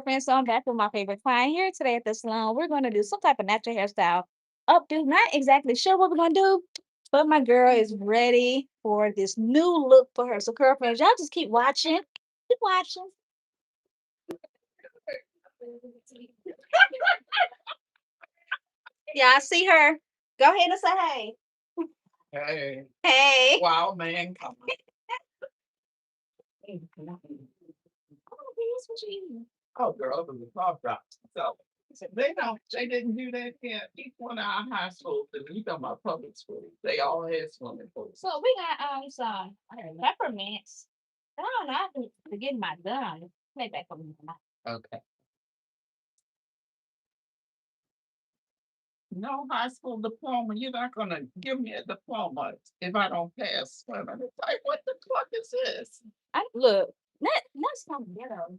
girlfriend. So I'm back with my favorite client here today at the salon. We're going to do some type of natural hairstyle updo. Not exactly sure what we're going to do, but my girl is ready for this new look for her. So, girlfriends, y'all just keep watching. Keep watching. Yeah, I see her. Go ahead and say hey. Hey, Hey. wow, man, come on. Oh, here's what you eating. Oh, girl, it was a soft drop. So they didn't do that here. Each one of our high schools, and you talking about public schools, they all had swimming pools. So we got some peppermints. I don't know. I have to get my gun. Play back on my. Okay. No high school diploma. You're not gonna give me a diploma if I don't pass swimming. It's like, what the fuck is this? I look. Let's not ghetto.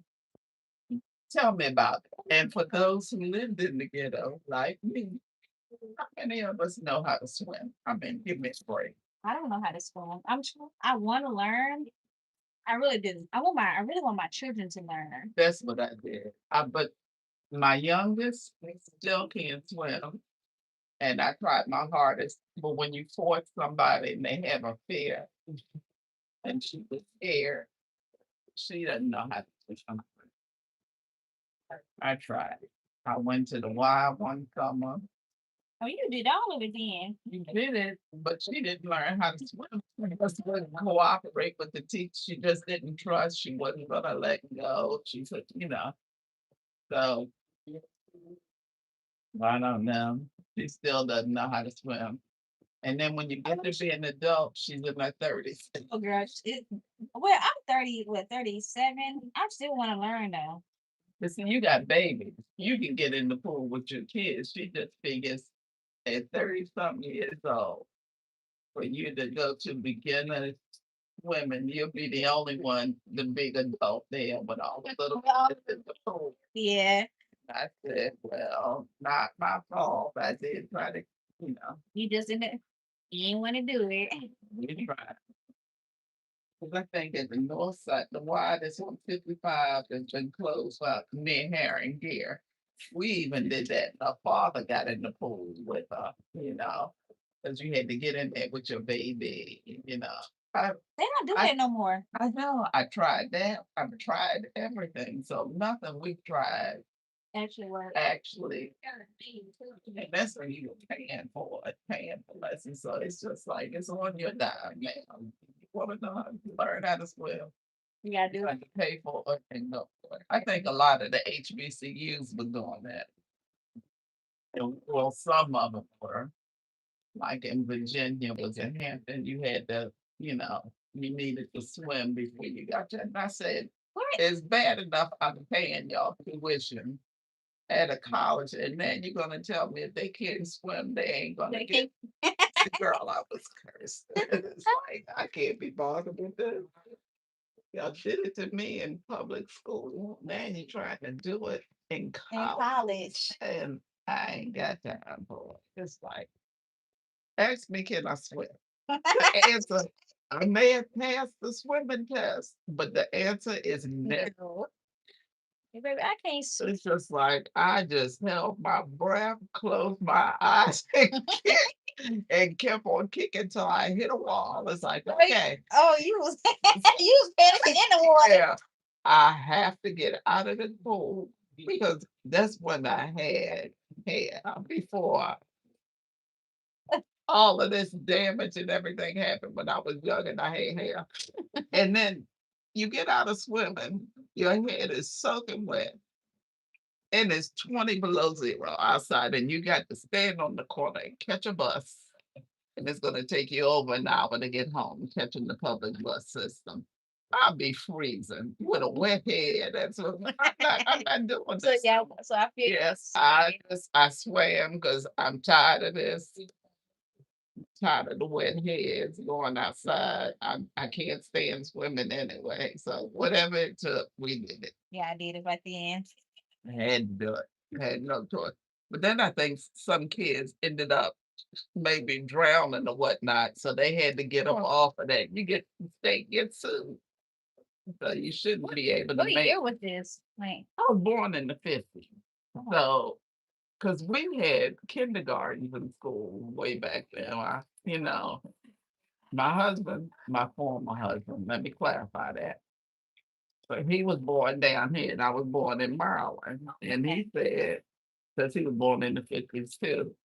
Tell me about it. And for those who lived in the ghetto, like me, how many of us know how to swim? I mean, give me a break. I don't know how to swim. I'm sure I want to learn. I really do. I really want my children to learn. That's what I did. But my youngest still can't swim, and I tried my hardest. But when you force somebody and they have a fear, and she was scared, she doesn't know how to swim. I tried. I went to the Y one summer. Oh, you did all of it then. You did it, but she didn't learn how to swim. She just wouldn't cooperate with the teacher. She just didn't trust. She wasn't gonna let go. She said, so I don't know. She still doesn't know how to swim. And then when you get to be an adult, she's in her 30s. Oh, girl. Well, I'm 30, what, 37? I still want to learn though. But see, you got babies. You can get in the pool with your kids. She just figures at 30 something years old, for you to go to beginner swimming, you'll be the only one, the big adult there with all the little kids in the pool. Yeah. I said, well, not my fault. I did try to, You just didn't. You didn't want to do it. we tried. Because I think at the north side, the widest 155 has been closed up near Herring here. We even did that. Our father got in the pool with her, because you had to get in there with your baby. I, They don't do I, that no more. I know. I tried that. I've tried everything. So nothing we've tried Actually work. actually, and that's when you were paying for lessons. So it's just like it's on your dime, man. You want to know how to learn how to swim, You gotta you do it. have to pay for it and go for it. I think a lot of the HBCUs were doing that. And, well, some of them were. Like in Virginia was in Hampton, you had to, you needed to swim before you got there. And I said, What? it's bad enough I'm paying y'all tuition at a college, and then you're gonna tell me if they can't swim, they ain't gonna They get. can't. Girl, I was cursed. It's like I can't be bothered with this. Y'all did it to me in public school. Now you trying to do it in In college, college. and I ain't got time for it. It's like, ask me, can I swim? The answer, I may have passed the swimming test, but the answer is no. No. Hey, baby, I can't. It's just like I just held my breath, closed my eyes, and kept on kicking till I hit a wall. It's like, okay, Oh, you was you was panicking in the water. yeah, I have to get out of the pool because that's when I had hair before all of this damage and everything happened when I was young and I had hair. And then you get out of swimming, your head is soaking wet and it's 20 below zero outside, and you got to stand on the corner and catch a bus. And it's going to take you over an hour to get home, catching the public bus system. I'll be freezing with a wet head. That's what I'm not doing So this. yeah, so I feel Yes, I swam because I'm tired of this, tired of the wet heads going outside. I can't stand swimming anyway. So whatever it took, we did it. yeah, I did it by the end. I had to do it. I had no choice. But then I think some kids ended up maybe drowning or whatnot, so they had to get them off of that. You get sued. So you shouldn't be able to What make. year was this? Like, I was born in the 50s. oh, So, because we had kindergartens in school way back then. My husband, my former husband, let me clarify that. So he was born down here, and I was born in Maryland. And okay. he said, because he was born in the 50s too,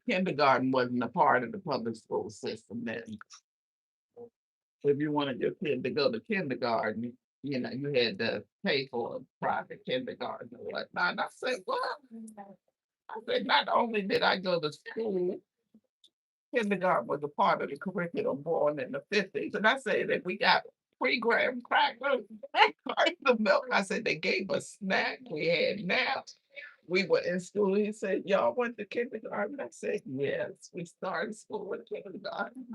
kindergarten wasn't a part of the public school system then. If you wanted your kid to go to kindergarten, you had to pay for a private kindergarten or whatnot. And I said, well, I said, not only did I go to school, kindergarten was a part of the curriculum born in the 50s. And I said that we got pre-graham crackers, cartons of milk. I said they gave us snacks. We had naps. We were in school. He said, y'all went to kindergarten? I said, yes, we started school in kindergarten.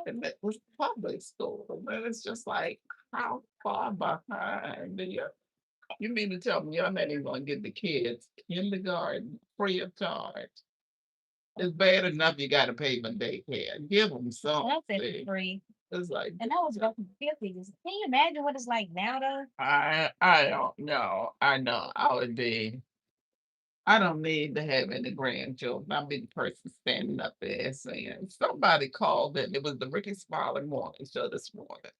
And that was public school. And then it's just like, how far behind do you mean to tell me you're not even gonna get the kids kindergarten free of charge? It's bad enough you gotta pay for daycare. Give them that's it something. free. It's like And that was back in the 50s. Can you imagine what it's like now, though? I don't know. I know I would be. I don't need to have any grandchildren. I'll be the person standing up there saying somebody called it. It was the Ricky Smiley morning show this morning.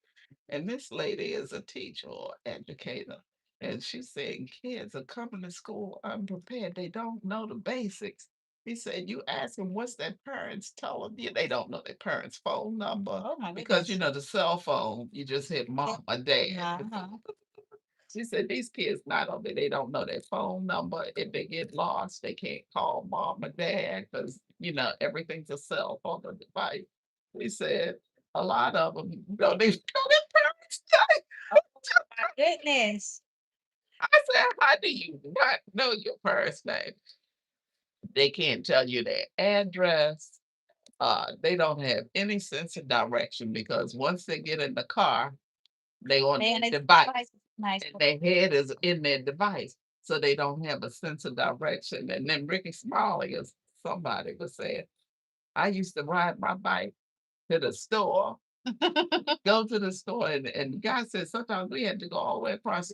And this lady is a teacher or educator. And she's saying kids are coming to school unprepared. They don't know the basics. He said, you ask them what's their parents telling you. They don't know their parents' phone number. Oh my Because, goodness. the cell phone, you just hit mom or dad. Uh-huh. She said these kids not only they don't know their phone number, if they get lost, they can't call mom or dad because everything's a cell phone or device. We said a lot of them don't even know their parents' name. Oh my goodness. I said, how do you not know your parents' name? They can't tell you their address. They don't have any sense of direction because once they get in the car, they on Man, their it's device. nice. And their head is in their device. So they don't have a sense of direction. And then Ricky Smiley is somebody was saying, I used to ride my bike to the store, go to the store, and the guy said sometimes we had to go all the way across,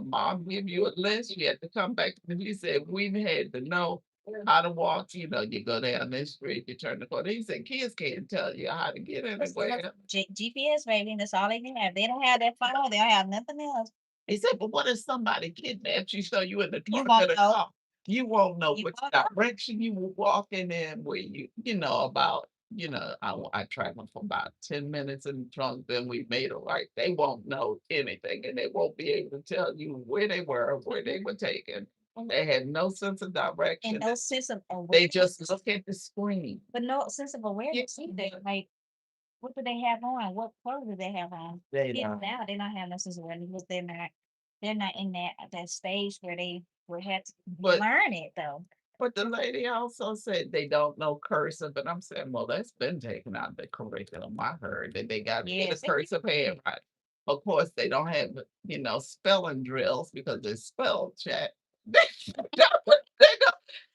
mom give you a list, you had to come back. And he said we had to know how to walk, you go down this street, you turn the corner. He said kids can't tell you how to get anywhere. GPS, baby. That's all they can have. They don't have that phone. They don't have nothing else. He said, but what if somebody kidnaps you so you in the You trunk of won't the know. car? You won't know You which won't know. direction you were walking in, where I traveled for about 10 minutes in the trunk, then we made a right. They won't know anything and they won't be able to tell you where they were, where they were taken. They had no sense of And direction. no sense of They awareness. just look at the screen. But no sense of awareness either. Like, what do they have on? What clothes do they have on? They Kids don't. now, they don't have no sense of awareness because they're not in that stage where they were had to But learn it though. But the lady also said they don't know cursive, and I'm saying, well, that's been taken out of the curriculum. I heard that they got rid of Yes. cursive handwriting. Of course, they don't have, spelling drills because it's spell check. They don't.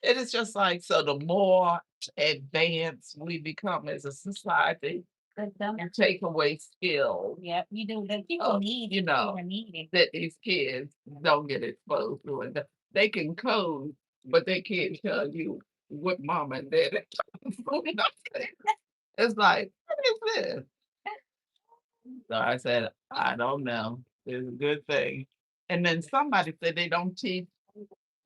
It is just like so. The more advanced we become as a society, you take away skills. Yep, you do. The people Of, need you know, children need it. that these kids don't get exposed to it. They can code, but they can't tell you what mom and dad are talking about. It's like, what is this? So I said, I don't know. It's a good thing. And then somebody said they don't teach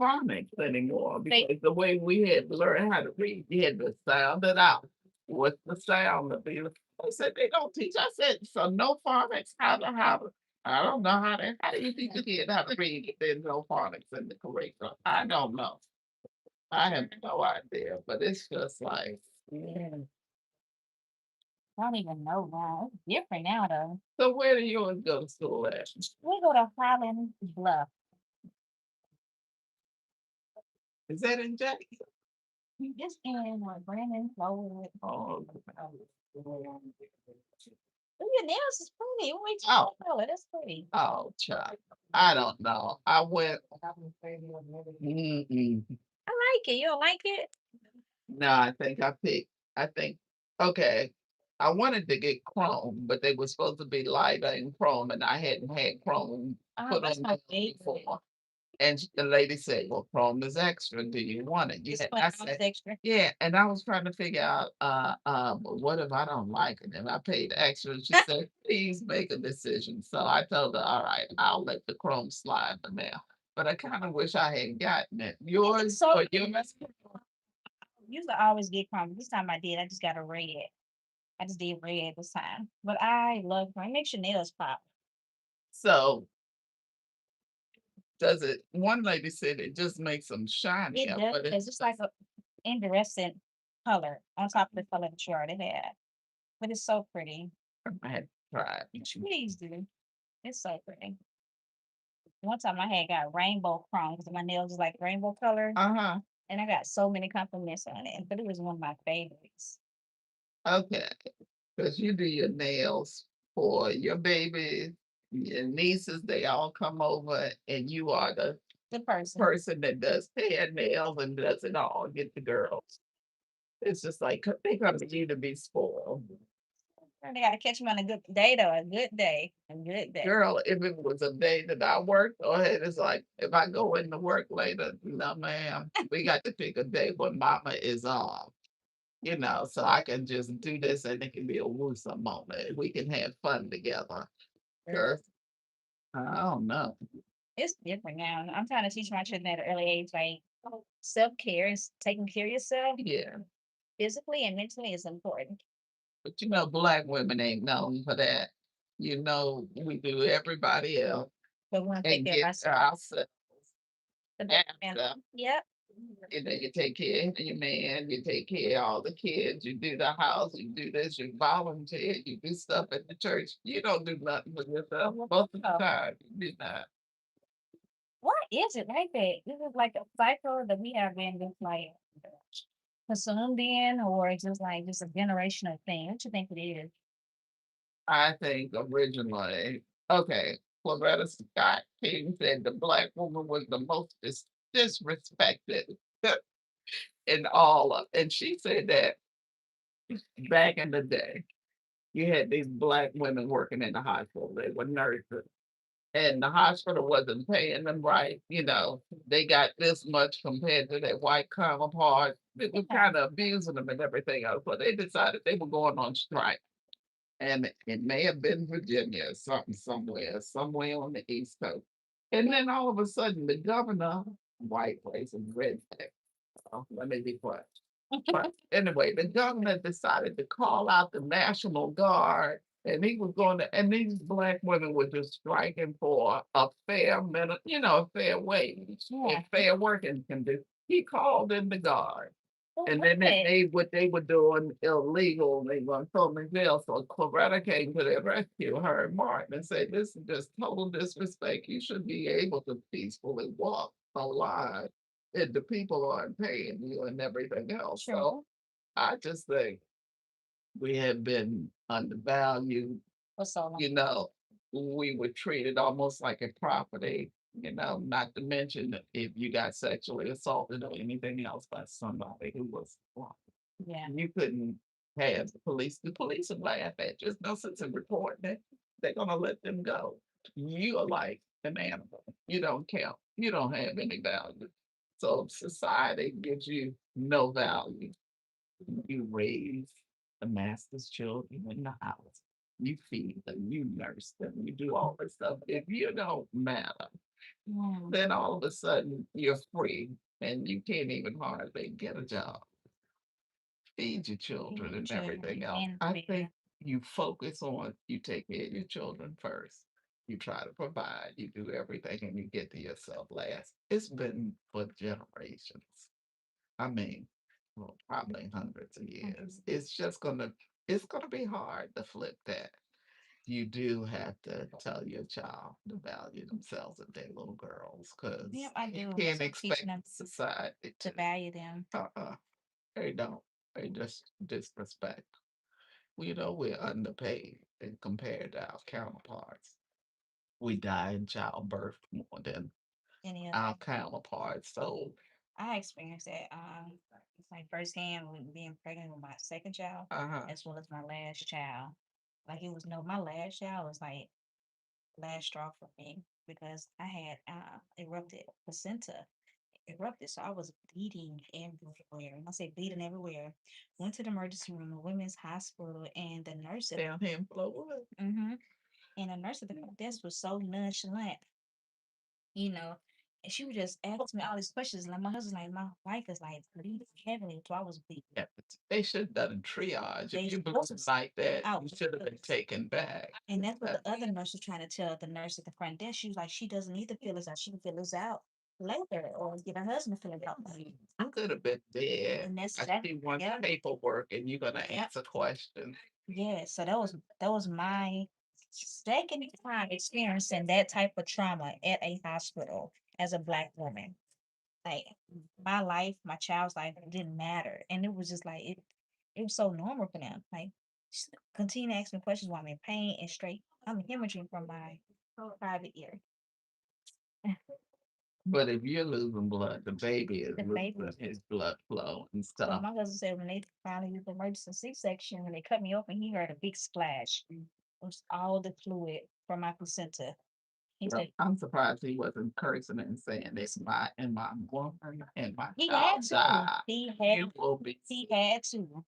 phonics anymore because the way we had to learn how to read, you had to sound it out. What's the sound of it? I said they don't teach. I said, so no phonics. I don't know how do you teach a kid how to read if there's no phonics in the curriculum? I don't know. I have no idea, but it's just like, mm. I don't even know now. It's different now though. So where do yours go to school at? We go to Highland Bluff. Is that in Jackson? Just in like Brandon, Florida. Oh, Oh, your nails is pretty. Wait, oh, color. That's pretty. oh, child. I don't know. I went. Mm-mm. I like it. You don't like it? No, I think I picked. I think okay. I wanted to get chrome, but they were supposed to be lighter in chrome, and I hadn't had chrome Oh, put that's on my nails favorite. before. And the lady said, "Well, chrome is extra. Do you want it?" This Yeah, one I ounce said, extra. "Yeah." And I was trying to figure out, what if I don't like it? And I paid extra. She said, "Please make a decision." So I told her, "All right, I'll let the chrome slide for now." But I kind of wish I had gotten it. It's Yours so or yours? usually I always get crumbs. This time I did. I just got a red. I just did red this time. But I love crumb. It makes your nails pop. So does it? One lady said it just makes them It shinier, does. but it It's like a iridescent color on top of the color that you already had. But it's so pretty. I had to try You it. please do. It's so pretty. One time I had got rainbow chrome because my nails is like rainbow color. Uh-huh. And I got so many compliments on it. But it was one of my favorites. Okay. Because you do your nails for your babies, your nieces, they all come over, and you are the The person. person that does hair, nails, and does it all. Get the girls. It's just like they come to you to be spoiled. And they got to catch me on a good day, though. A good day. A good day. Girl, if it was a day that I worked, or it's like if I go into work later, no, ma'am, we got to pick a day when mama is off. So I can just do this and it can be a woosah moment. We can have fun together. Girl, 'Cause I don't know. it's different now. I'm trying to teach my children at an early age, like self care and taking care of yourself Yeah. physically and mentally is important. But black women ain't known for that. We do everybody else But we want to take and care of get ourselves. ourselves The best man. after. Yep. You take care of your man, you take care of all the kids, you do the house, you do this, you volunteer, you do stuff at the church. You don't do nothing for yourself most of the Oh, time. You do not. what is it like that? This is like a cycle that we have been just like consumed in, or it's just like just a generational thing. What you think it is? I think originally, okay, Loretta Scott King said the black woman was the most disrespected in all of, and she said that back in the day, you had these black women working in the hospital. They were nurses, and the hospital wasn't paying them right. They got this much compared to their white counterparts. It was Yeah. kind of abusing them and everything else. So they decided they were going on strike. And it may have been Virginia or something somewhere on the East Coast. And then all of a sudden, the governor, white place and redneck, let me be quiet. But anyway, the governor decided to call out the National Guard, and he was going to, and these black women were just striking for a fair minute, a fair wage Yeah. and fair working conditions. He called in the guard. For And then they what? made what they were doing illegal. They were throw them in jail. So Coretta came to their rescue, her and Martin, and said, "This is just total disrespect. You should be able to peacefully walk alive if the people aren't paying you and everything else." So True. I just think we have been undervalued. For so long. You know, we were treated almost like a property. Not to mention that if you got sexually assaulted or anything else by somebody who was wrong, Yeah. you couldn't have the police. The police would laugh at you. There's no sense in reporting it. They're gonna let them go. You are like an animal. You don't count. You don't have any value. So society gives you no value. You raise the master's children in the house. You feed them, you nurse them, you do all this stuff. If you don't matter, Mm. then all of a sudden you're free and you can't even hardly get a job, feed your children and everything Children else. and I fair. think you focus on you take care of your children first. You try to provide, you do everything, and you get to yourself last. It's been for generations. I mean, well, probably hundreds of years. Mhm. It's gonna be hard to flip that. You do have to tell your child to value themselves if they're little girls, because Yep, I you do. can't So teaching expect them society to to. value them. Uh-uh, they don't. They just disrespect. We're underpaid and compared to our counterparts. We die in childbirth more than Any of our them. counterparts. So I experienced that it's like firsthand with being pregnant with my second child Uh-huh. as well as my last child. Like it was no my last child was like last straw for me because I had erupted placenta erupted. So I was bleeding everywhere. And I say bleeding everywhere. Went to the emergency room, the women's hospital, and the nurse Down here in Florida. hmm and the nurse at the front desk was so nonchalant, you know. And she would just ask me all these questions. Like my husband, like my wife is like bleeding heavily, so I was bleeding. Yeah, but they should have done a triage. If They you supposed bleed like that, out. you should have been taken back. And that's what the other nurse was trying to tell the nurse at the front desk. She was like, she doesn't need to fill this out. She can fill this out later or get her husband to fill it out. I could have been dead. And that's I that. see one Yeah. paperwork and you're gonna Yeah. answer questions. Yeah. So that was my second time experiencing that type of trauma at a hospital as a black woman. Like my life, my child's life didn't matter. And it was just like it was so normal for them. Like continue to ask me questions while I'm in pain and straight. I'm hemorrhaging from my private ear. But if you're losing blood, the baby is The baby. losing his blood flow and So stuff. my husband said when they finally used the emergency C-section, when they cut me open, he heard a big splash. It was all the fluid from my placenta. He Well, said I'm surprised he wasn't cursing and saying this my and my woman and my he had child to. died. He You had will be he had to.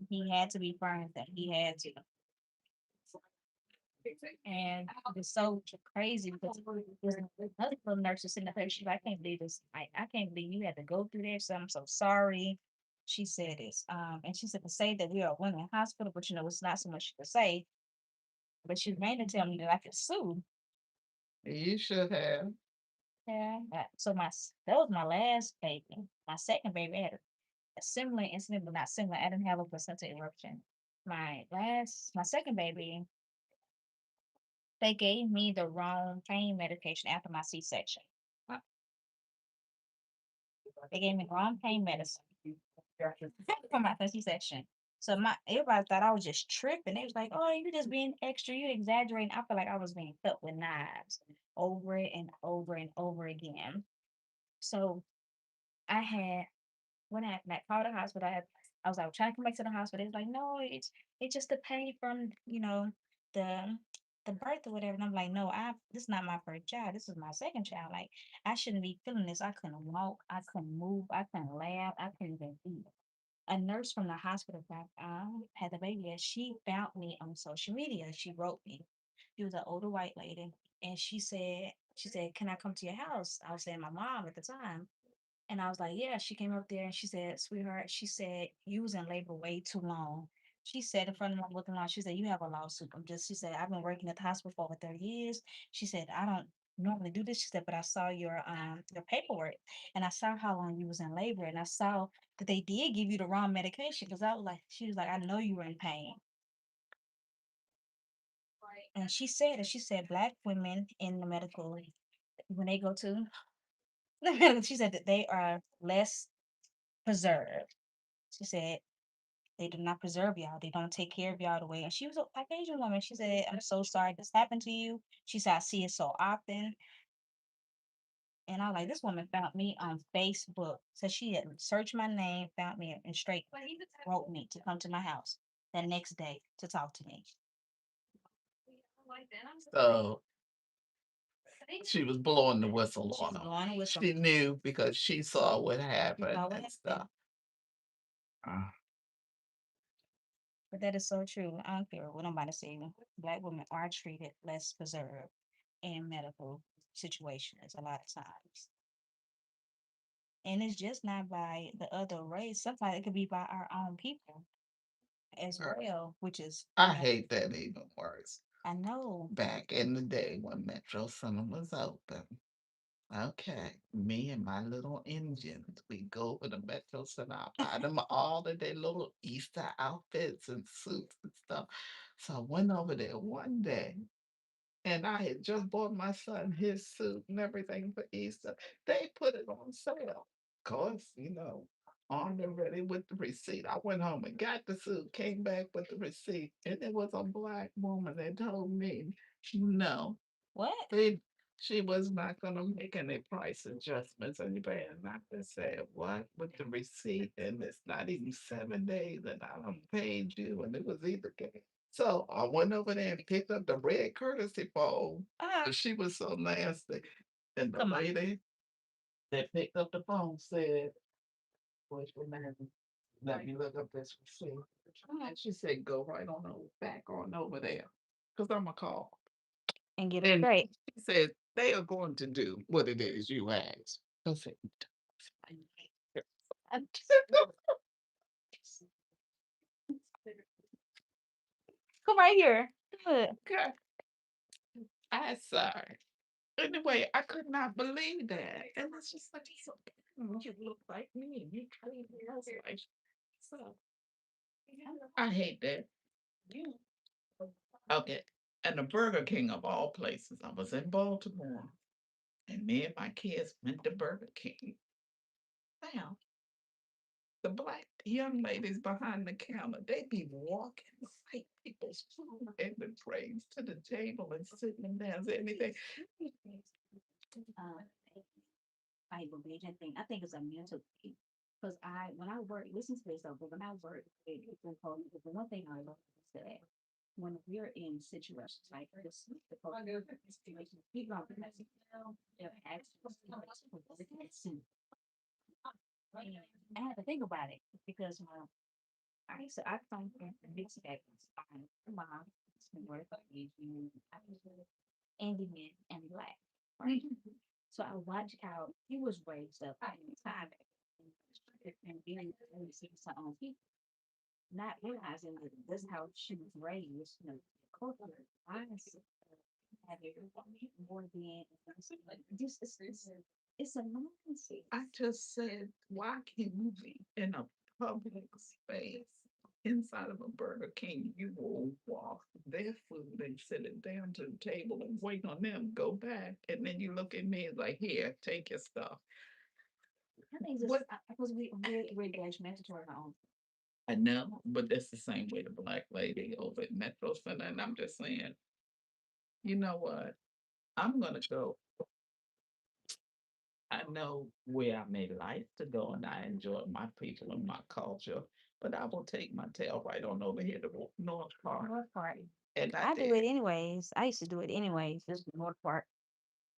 He had to be burned that he had to. And it's so crazy because there's another little nurse was sitting up there. She's like, I can't believe this. I can't believe you had to go through this. I'm so sorry. She said this. And she said to say that we are a women hospital, but it's not so much to say. But she made to tell me that I could sue. you should have. Yeah. So that was my last baby. My second baby had a similar incident, but not similar. I didn't have a placenta eruption. My second baby, they gave me the wrong pain medication after my C-section. Uh, They gave me the wrong pain medicine for my C-section. So my everybody thought I was just tripping. They was like, "Oh, you just being extra. You exaggerating." I feel like I was being cut with knives over and over and over again. So I had when I called the hospital, I was like trying to come back to the hospital. It's like, no, it's just the pain from the the birth or whatever. And I'm like, no, this is not my first child. This is my second child. Like I shouldn't be feeling this. I couldn't walk. I couldn't move. I couldn't laugh. I couldn't even eat. A nurse from the hospital that had the baby, and she found me on social media. She wrote me. She was an older white lady, and she said, "Can I come to your house?" I was saying my mom at the time. And I was like, yeah, she came up there and she said, sweetheart, she said, you was in labor way too long. She said in front of me looking on, she said, you have a lawsuit. She said, I've been working at the hospital for over 30 years. She said, I don't normally do this. She said, but I saw your paperwork and I saw how long you was in labor and I saw that they did give you the wrong medication. Cause I was like, she was like, I know you were in pain. And she said, black women in the medical, when they go to the medical, she said that they are less preserved. She said, they do not preserve y'all. They don't take care of y'all the way. And she was a like Asian woman. She said, I'm so sorry this happened to you. She said, I see it so often. And I like this woman found me on Facebook. So she had searched my name, found me and straight wrote me to come to my house that next day to talk to me. So she was blowing the whistle She on was him. blowing a whistle. She knew because she saw what You happened know what and happened? stuff. Uh, But that is so true. I don't care what nobody say. Black women are treated less preserved in medical situations a lot of times. And it's just not by the other race. Sometimes it could be by our own people as well, which is, I hate that even worse. I know. Back in the day when Metro Center was open, okay, me and my little Indians, we go over to Metro Center. I buy them all of their little Easter outfits and suits and stuff. So I went over there one day and I had just bought my son his suit and everything for Easter. They put it on sale. Of course, armed and ready with the receipt. I went home and got the suit, came back with the receipt, and it was a black woman that told me, no, What? they She was not gonna make any price adjustments. And you better not to say what with the receipt, and it's not even 7 days, and I done paid you, and it was either day. So I went over there and picked up the red courtesy phone. She was so nasty. And the Come on. lady that picked up the phone said, "What's your name? Let me look up this receipt." And she said, "Go right on over, back on over there, because I'm going to call." And get it And straight. she said, "They are going to do what it is you asked." I said, Come right here. Good. "Okay, I'm sorry." Anyway, I could not believe that. And it's just like, so, you look like me. You treat me else like so. I hate that. Okay. And the Burger King of all places. I was in Baltimore and me and my kids went to Burger King. Now, the black young ladies behind the counter, they be walking like people's food and the trays to the table and sitting them down. Is there anything? Uh, I believe that thing. I think it's a mental thing. Because when I work, listen to this though, but when I work, it's important. Because the one thing I love is that when we're in situations like this, situations, people don't have to tell their actions. And I had to think about it because I come from mixed backgrounds. My mom is North Asian, Indian, and Black. Right. So I watched how he was raised up in the time and being raised her own people, not realizing that this is how she was raised, culture. I have it more than just it's a mindset. I just said, why can't you be in a public space inside of a Burger King? You will walk their food and sit it down to the table and wait on them, go back, and then you look at me like, here, take your stuff. I think just What? because we're judgmental toward our own. I know, but that's the same way the black lady over at Metro Center. And I'm just saying, you know what? I'm gonna go. I know where I may like to go and I enjoy my people and my culture, but I will take my tail right on over here to North Park. North Park. And I I do it did. anyways. I used to do it anyways. Just the North Park.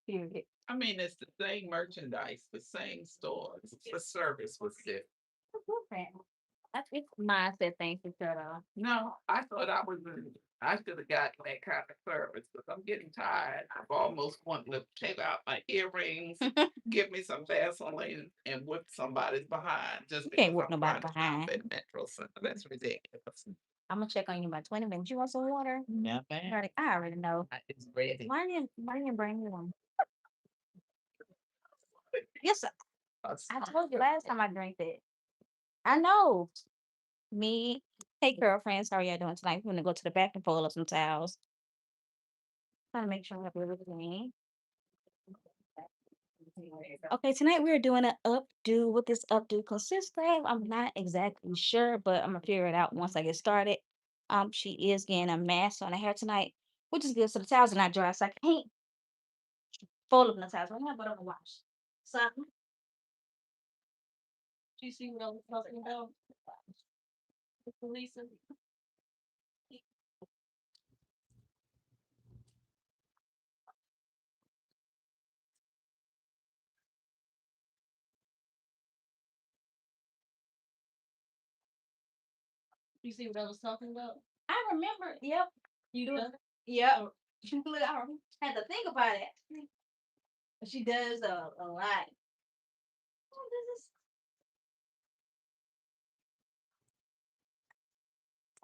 Period. I mean, it's the same merchandise, the same stores. The service was different. That's different. That's its mindset thing for sure, though. No, I thought I was in, I should have gotten that kind of service because I'm getting tired. I've almost wanted to take out my earrings, give me some Vaseline, and whip somebody's behind just You can't because whoop I'm nobody trying to shop behind. at Metro Center. That's ridiculous. I'm gonna check on you in about 20 minutes. You want some water? Yeah, man. I already know. It's ready. Why didn't you bring me one? Yes, Us. I told you last time I drank that. I know. Me. Hey, girlfriends, how are y'all doing tonight? We're gonna go to the back and pull up some towels. Trying to make sure I have everything. Okay, tonight we're doing an updo. What this updo consists of, I'm not exactly sure, but I'm gonna figure it out once I get started. She is getting a mask on her hair tonight, which is good. So the towels are not dry, so I can't fold up the towels right now, but I'm gonna wash. So, do you see what I'm talking about? Lisa, you see what I was talking about? I remember. Yep. You do it. Yep. Look, I had to think about it. She does a lot. Oh, this is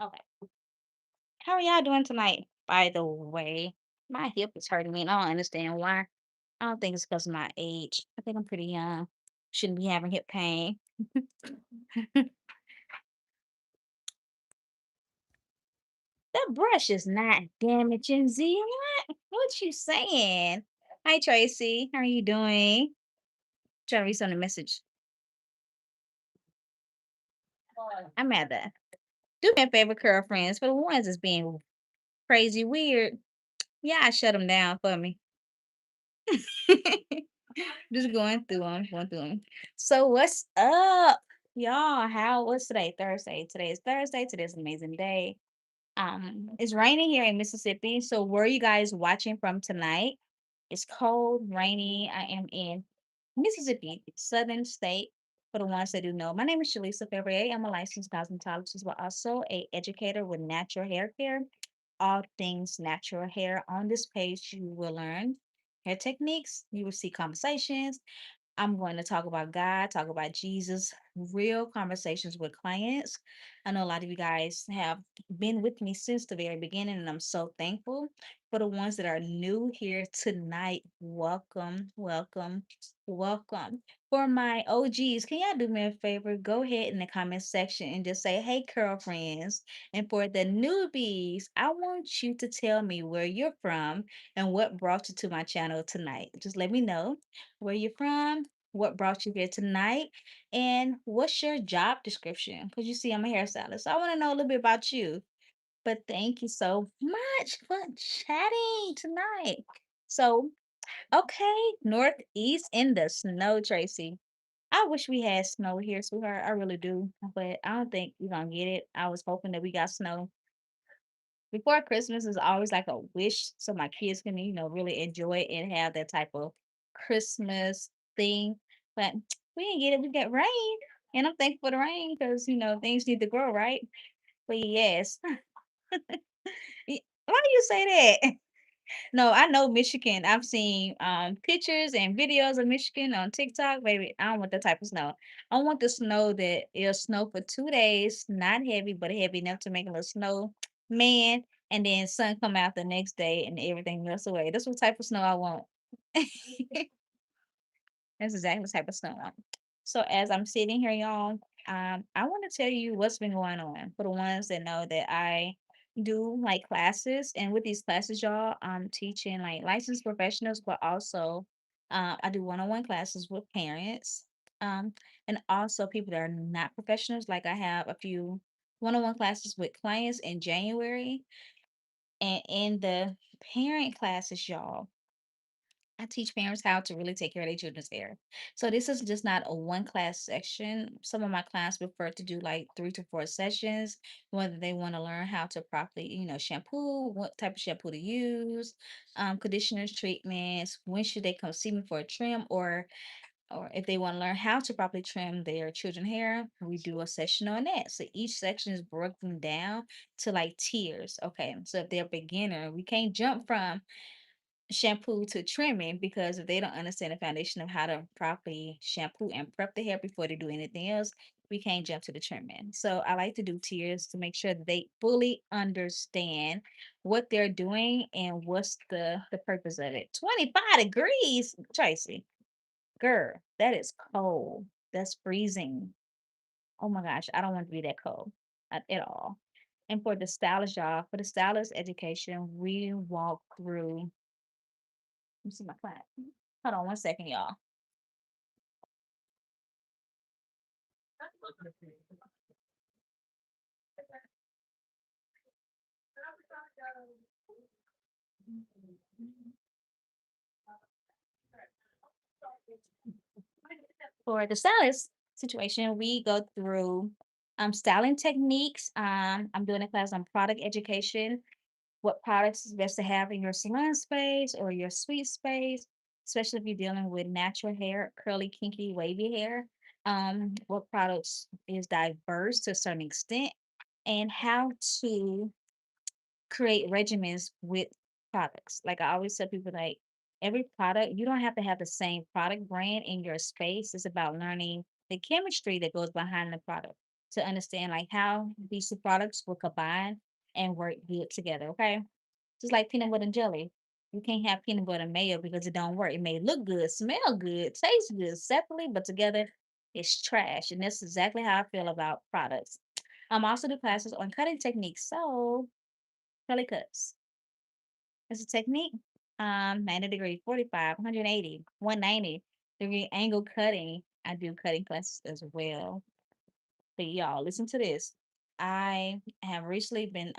okay. How are y'all doing tonight? By the way, my hip is hurting me, and I don't understand why. I don't think it's because of my age. I think I'm pretty young. Shouldn't be having hip pain. That brush is not damaging, Z. What you saying? Hi, Tracy. How are you doing? Trying to read some of the message. I'm at that. Do me a favor, girlfriends. For the ones that's being crazy weird, yeah, I shut them down for me. Just going through them, going through them. So what's up, y'all? What's today? Thursday. Today is Thursday. Today's an amazing day. It's raining here in Mississippi. So where are you guys watching from tonight? It's cold, rainy. I am in Mississippi, southern state. For the ones that do know, my name is Shalisa Fevrier. I'm a licensed cosmetologist, but also a educator with natural hair care. All things natural hair. On this page, you will learn hair techniques. You will see conversations. I'm going to talk about God, talk about Jesus, real conversations with clients. I know a lot of you guys have been with me since the very beginning, and I'm so thankful. For the ones that are new here tonight, welcome, welcome, welcome. For my OGs, can y'all do me a favor? Go ahead in the comment section and just say, hey, girlfriends. And for the newbies, I want you to tell me where you're from and what brought you to my channel tonight. Just let me know where you're from, what brought you here tonight, and what's your job description? Because you see, I'm a hairstylist. So I want to know a little bit about you. But thank you so much for chatting tonight. So, okay, Northeast in the snow, Tracy. I wish we had snow here, sweetheart. I really do. But I don't think we're going to get it. I was hoping that we got snow before Christmas is always like a wish so my kids can, really enjoy it and have that type of Christmas thing. But we didn't get it. We got rain. And I'm thankful for the rain because, things need to grow, right? But yes. Why do you say that? No, I know Michigan. I've seen pictures and videos of Michigan on TikTok. Baby, I don't want that type of snow. I want the snow that it'll snow for 2 days, not heavy, but heavy enough to make a little snow man, and then sun come out the next day and everything melts away. That's what type of snow I want. That's exactly the type of snow I want. So as I'm sitting here, y'all, I want to tell you what's been going on for the ones that know that I do like classes, and with these classes, y'all, I'm teaching like licensed professionals, but also I do one-on-one classes with parents, um, and also people that are not professionals. Like I have a few one-on-one classes with clients in January, and in the parent classes, y'all, I teach parents how to really take care of their children's hair. So this is just not a one class section. Some of my clients prefer to do like 3 to 4 sessions, whether they want to learn how to properly, shampoo, what type of shampoo to use, conditioners, treatments, when should they come see me for a trim, or if they want to learn how to properly trim their children hair, we do a session on that. So each section is broken down to like tiers. Okay. So if they're a beginner, we can't jump from shampoo to trimming, because if they don't understand the foundation of how to properly shampoo and prep the hair before they do anything else, we can't jump to the trimming. So I like to do tiers to make sure that they fully understand what they're doing and what's the purpose of it. 25 degrees, Tracy. Girl, that is cold. That's freezing. Oh my gosh, I don't want to be that cold at all. And for the stylist, y'all, for the stylist education, we walk through. Let me see my client. Hold on 1 second, y'all. For the stylist situation, we go through styling techniques. I'm doing a class on product education, what products is best to have in your salon space or your suite space, especially if you're dealing with natural hair, curly, kinky, wavy hair. What products is diverse to a certain extent, and how to create regimens with products. Like I always tell people, like every product, you don't have to have the same product brand in your space. It's about learning the chemistry that goes behind the product to understand like how these two products will combine and work good together. Okay. Just like peanut butter and jelly. You can't have peanut butter and mayo because it don't work. It may look good, smell good, taste good separately, but together it's trash. And that's exactly how I feel about products. I'm also do classes on cutting techniques. So curly cuts. It's a technique. 90 degree, 45, 180, 190 degree angle cutting. I do cutting classes as well. But y'all, listen to this. I have recently been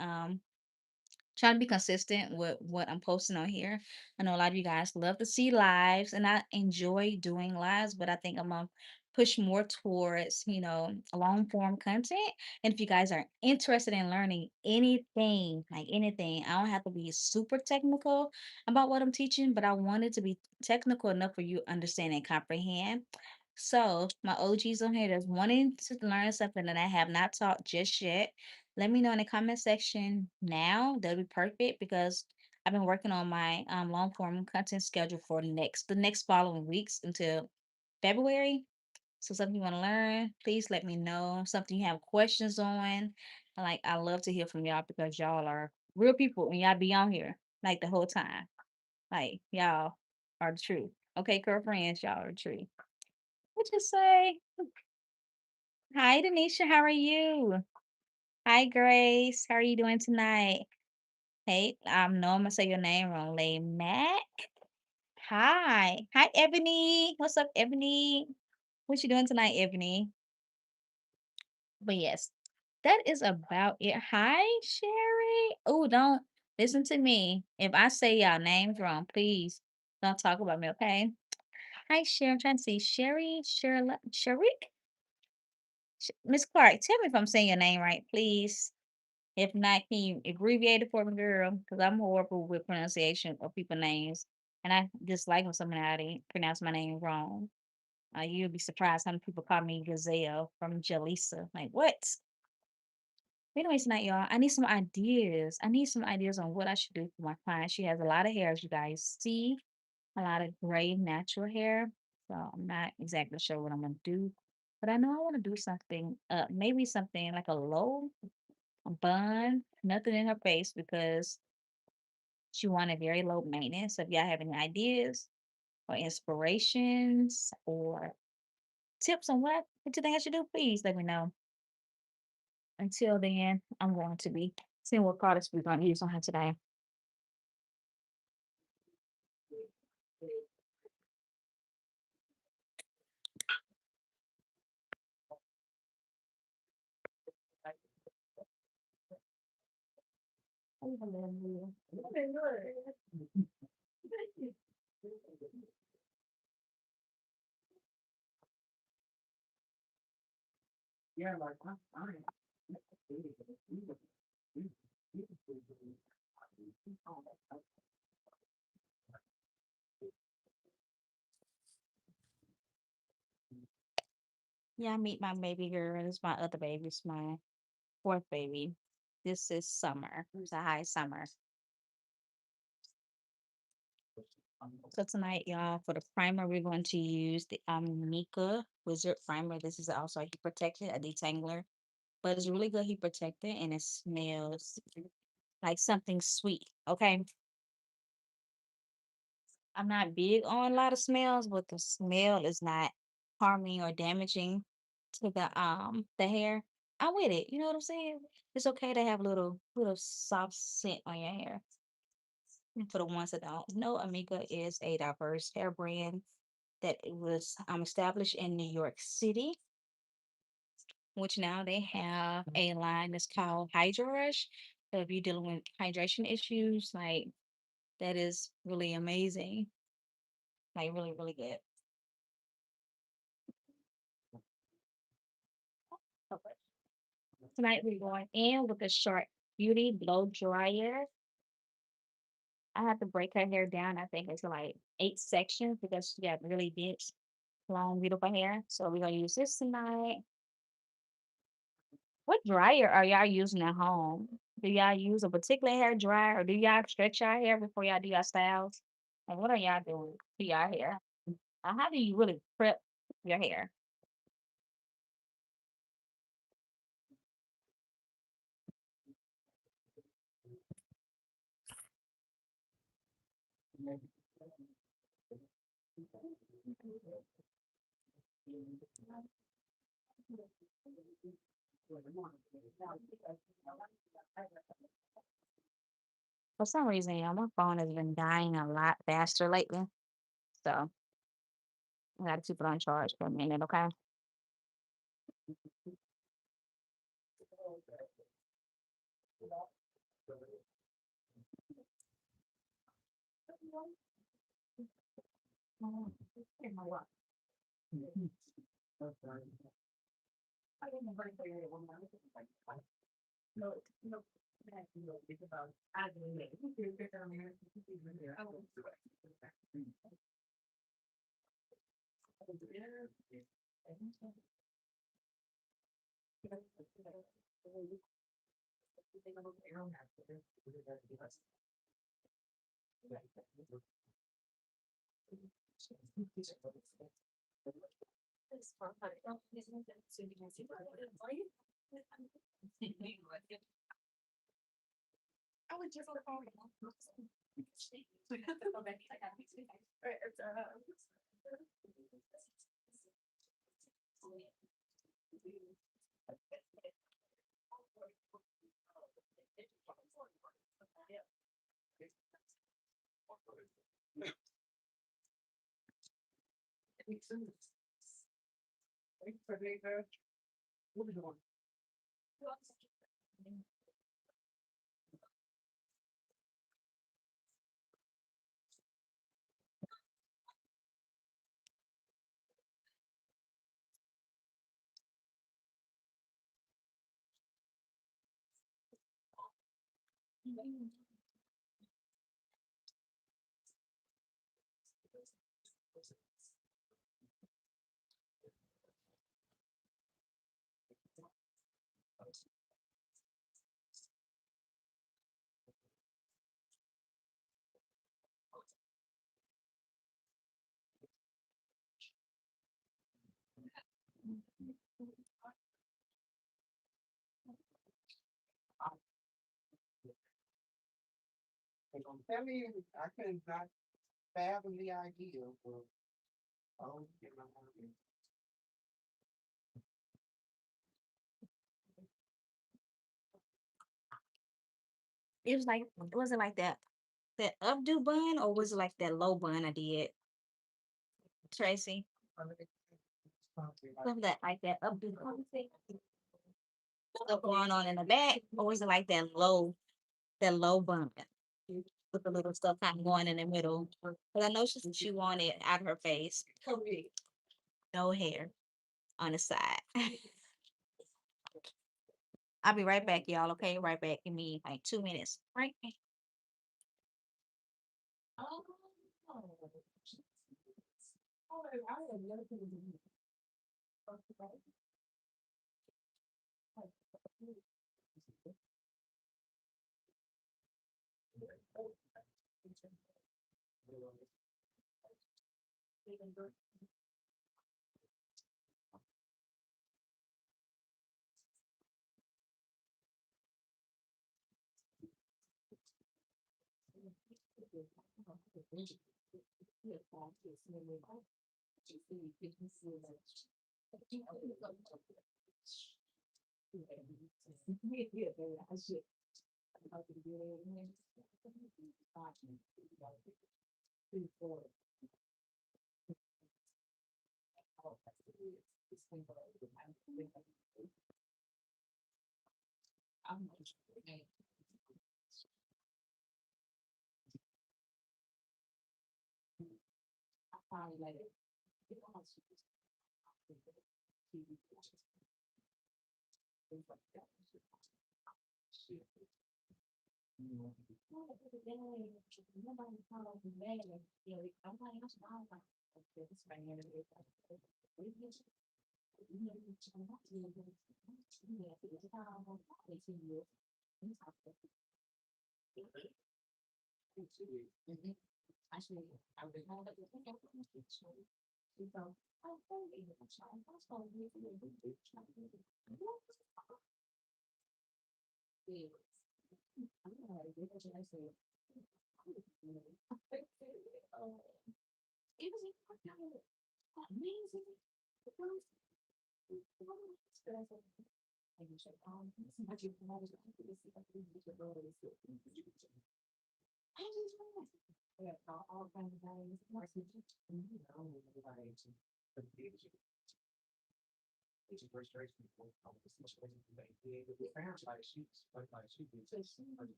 trying to be consistent with what I'm posting on here. I know a lot of you guys love to see lives, and I enjoy doing lives, but I think I'm gonna push more towards, long form content. And if you guys are interested in learning anything, like anything, I don't have to be super technical about what I'm teaching, but I want it to be technical enough for you to understand and comprehend. So, my OGs on here that's wanting to learn something that I have not taught just yet, let me know in the comment section now. That'll be perfect because I've been working on my long form content schedule for the next following weeks until February. So something you want to learn, please let me know. Something you have questions on. Like I love to hear from y'all because y'all are real people and y'all be on here like the whole time. Like y'all are the truth. Okay, girlfriends, y'all are the truth. What you say? Hi, Denisha. How are you? Hi, Grace. How are you doing tonight? Hey, no, I'm gonna say your name wrong. Lay Mac. Hi. Hi, Ebony. What's up, Ebony? What you doing tonight, Ebony? But yes, that is about it. Hi, Sherry. Oh, don't listen to me. If I say y'all names wrong, please don't talk about me, okay? Hi, Sherry. I'm trying to see. Sherry, Sherry, Miss Clark, tell me if I'm saying your name right, please. If not, can you abbreviate it for me, girl? Because I'm horrible with pronunciation of people names. And I dislike when somebody pronounce my name wrong. You'll be surprised how many people call me Gazelle from Jalisa. Like, what? But anyways, tonight, y'all, I need some ideas. I need some ideas on what I should do for my client. She has a lot of hair, as you guys see, a lot of gray natural hair. So I'm not exactly sure what I'm gonna do. But I know I want to do something, maybe something like a low bun, nothing in her face because she wanted very low maintenance. So if y'all have any ideas or inspirations or tips on what you think I should do, please let me know. Until then, I'm going to be seeing what products we're going to use on her today. Yeah, meet my baby girl. This is my other baby. It's my fourth baby. This is Summer. It's a high Summer. So tonight, y'all, for the primer, we're going to use the Mika Wizard Primer. This is also a heat protectant, a detangler, but it's really good heat protectant and it smells like something sweet. Okay. I'm not big on a lot of smells, but the smell is not harming or damaging to the hair. I'm with it. You know what I'm saying? It's okay to have a little soft scent on your hair. And for the ones that don't know, Amiga is a diverse hair brand that it was established in New York City, which now they have a line that's called Hydro Rush. So if you're dealing with hydration issues, like that is really amazing. Like really, really good. Okay. Tonight we're going in with a short beauty blow dryer. I have to break her hair down. I think it's like 8 sections because she got really dense, long, beautiful hair. So we're gonna use this tonight. What dryer are y'all using at home? Do y'all use a particular hair dryer or do y'all stretch your hair before y'all do your styles? And what are y'all doing to your hair? How do you really prep your hair? For some reason, my phone has been dying a lot faster lately. So I gotta keep it on charge for a minute, okay? Tell me, I could not fathom the idea of, oh, you know, It was like, was it like that updo bun, or was it like that low bun I did, Tracy? Something that like that updo bun stuff going on in the back, or was it like that low bun with the little stuff kind of going in the middle? Because I know she wanted out her face, no hair on the side. I'll be right back, y'all. Okay, right back. Give me like 2 minutes. Right.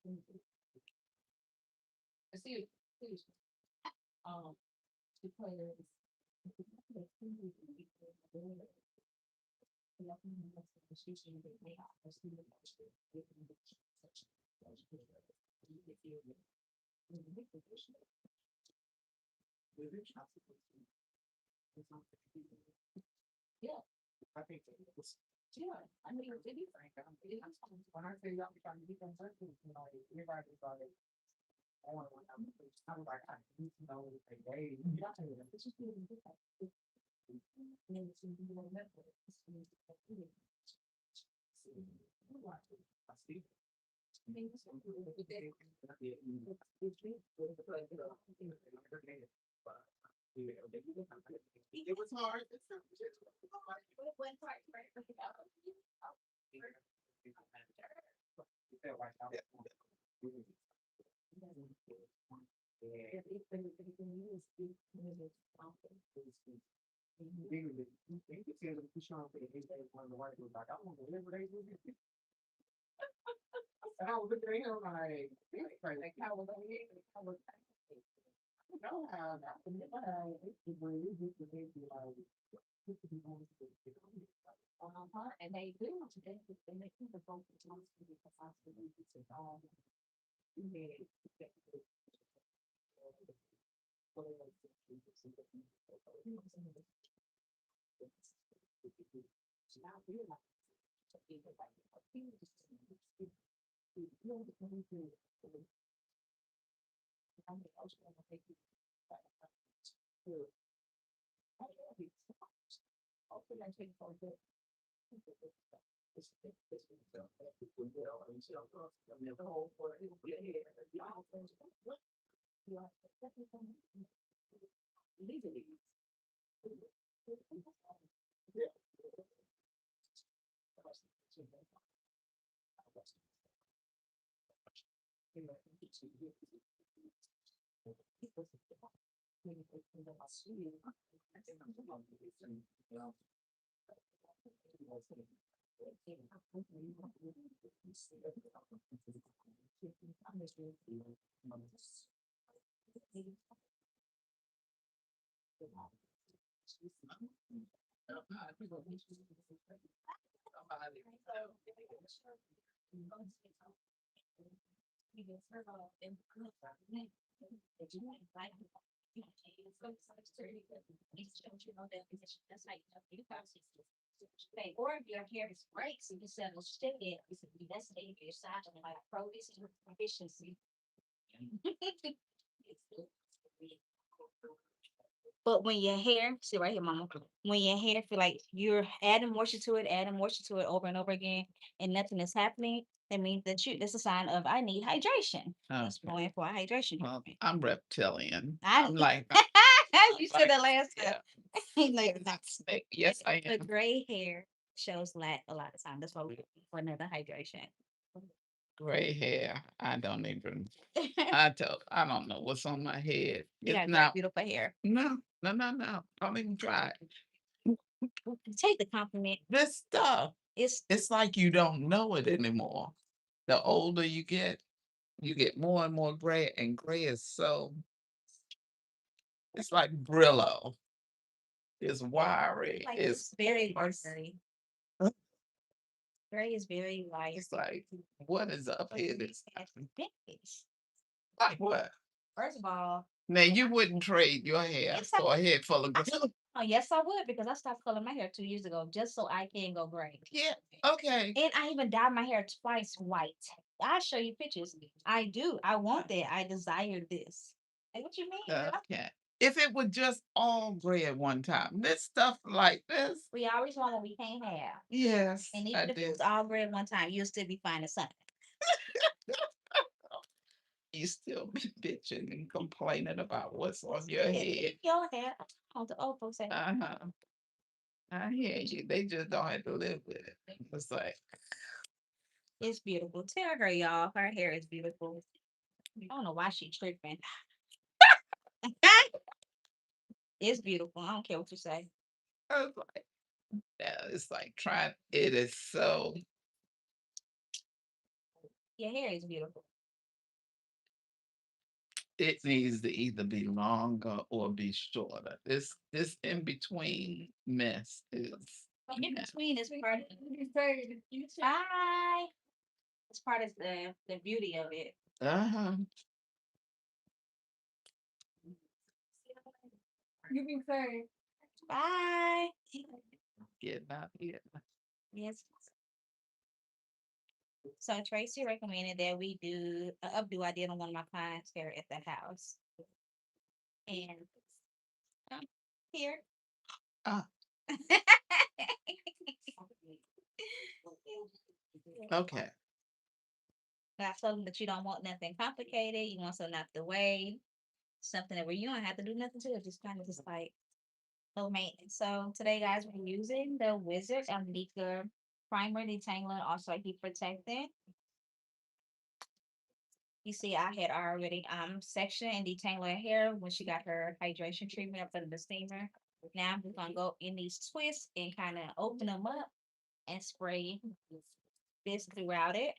It was hard. But when your hair, see right here, mama, when your hair feel like you're adding moisture to it over and over again, and nothing is happening, that means that that's a sign of I need hydration. It's Okay. going for a hydration Well, treatment. I'm reptilian. I I'm like, you I'm said like, that last time. yeah, Like yes, I the am. gray hair shows lack a lot of time. That's why we look for another hydration. Gray hair. I don't even. You I don't know what's on my head. It's got great, not. beautiful hair. No, no, no, no. Don't even try it. Take the compliment. This stuff. It's It's like you don't know it anymore. The older you get more and more gray, and gray is so. It's like Brillo. It's wiry. like It's it's very watery. Gray is very light. it's like what is up here this time? Vintage. Like what? First of all, Now you wouldn't trade your hair yes, I for a head full of gray. oh yes, I would because I stopped coloring my hair 2 years ago just so I can go gray. Yeah. Okay. And I even dyed my hair twice white. I'll show you pictures. I do. I want that. I desire this. Like, what you mean, girl? Okay. If it was just all gray at one time, this stuff like this. We always want what we can't have. Yes, And I even if it did. was all gray at one time, you'll still be finding something. You still be bitching and complaining about what's on your Yeah, head. your hair. Oh, the old folks say. Uh-huh. I hear you. They just don't have to live with it. It's like, It's beautiful. Tell her, y'all. Her hair is beautiful. I don't know why she tripping. It's beautiful. I don't care what you say. I was like, yeah, it's like trying. It is so. Your hair is beautiful. it needs to either be longer or be shorter. This in between mess is In between is part of bye. It's part of the beauty of it. uh-huh. You be fair. Bye. Getting out here. Yes. So Tracy recommended that we do a updo I did on one of my clients here at the house. And um, here. Ah, okay. I told them that you don't want nothing complicated. You want something out the way, something that where you don't have to do nothing to it. Just kind of just like low maintenance. So today, guys, we're using the Wizard Amika primer detangler, also heat protectant. You see, I had already section and detangled her hair when she got her hydration treatment up under the steamer. Now I'm just gonna go in these twists and kind of open them up and spray this throughout it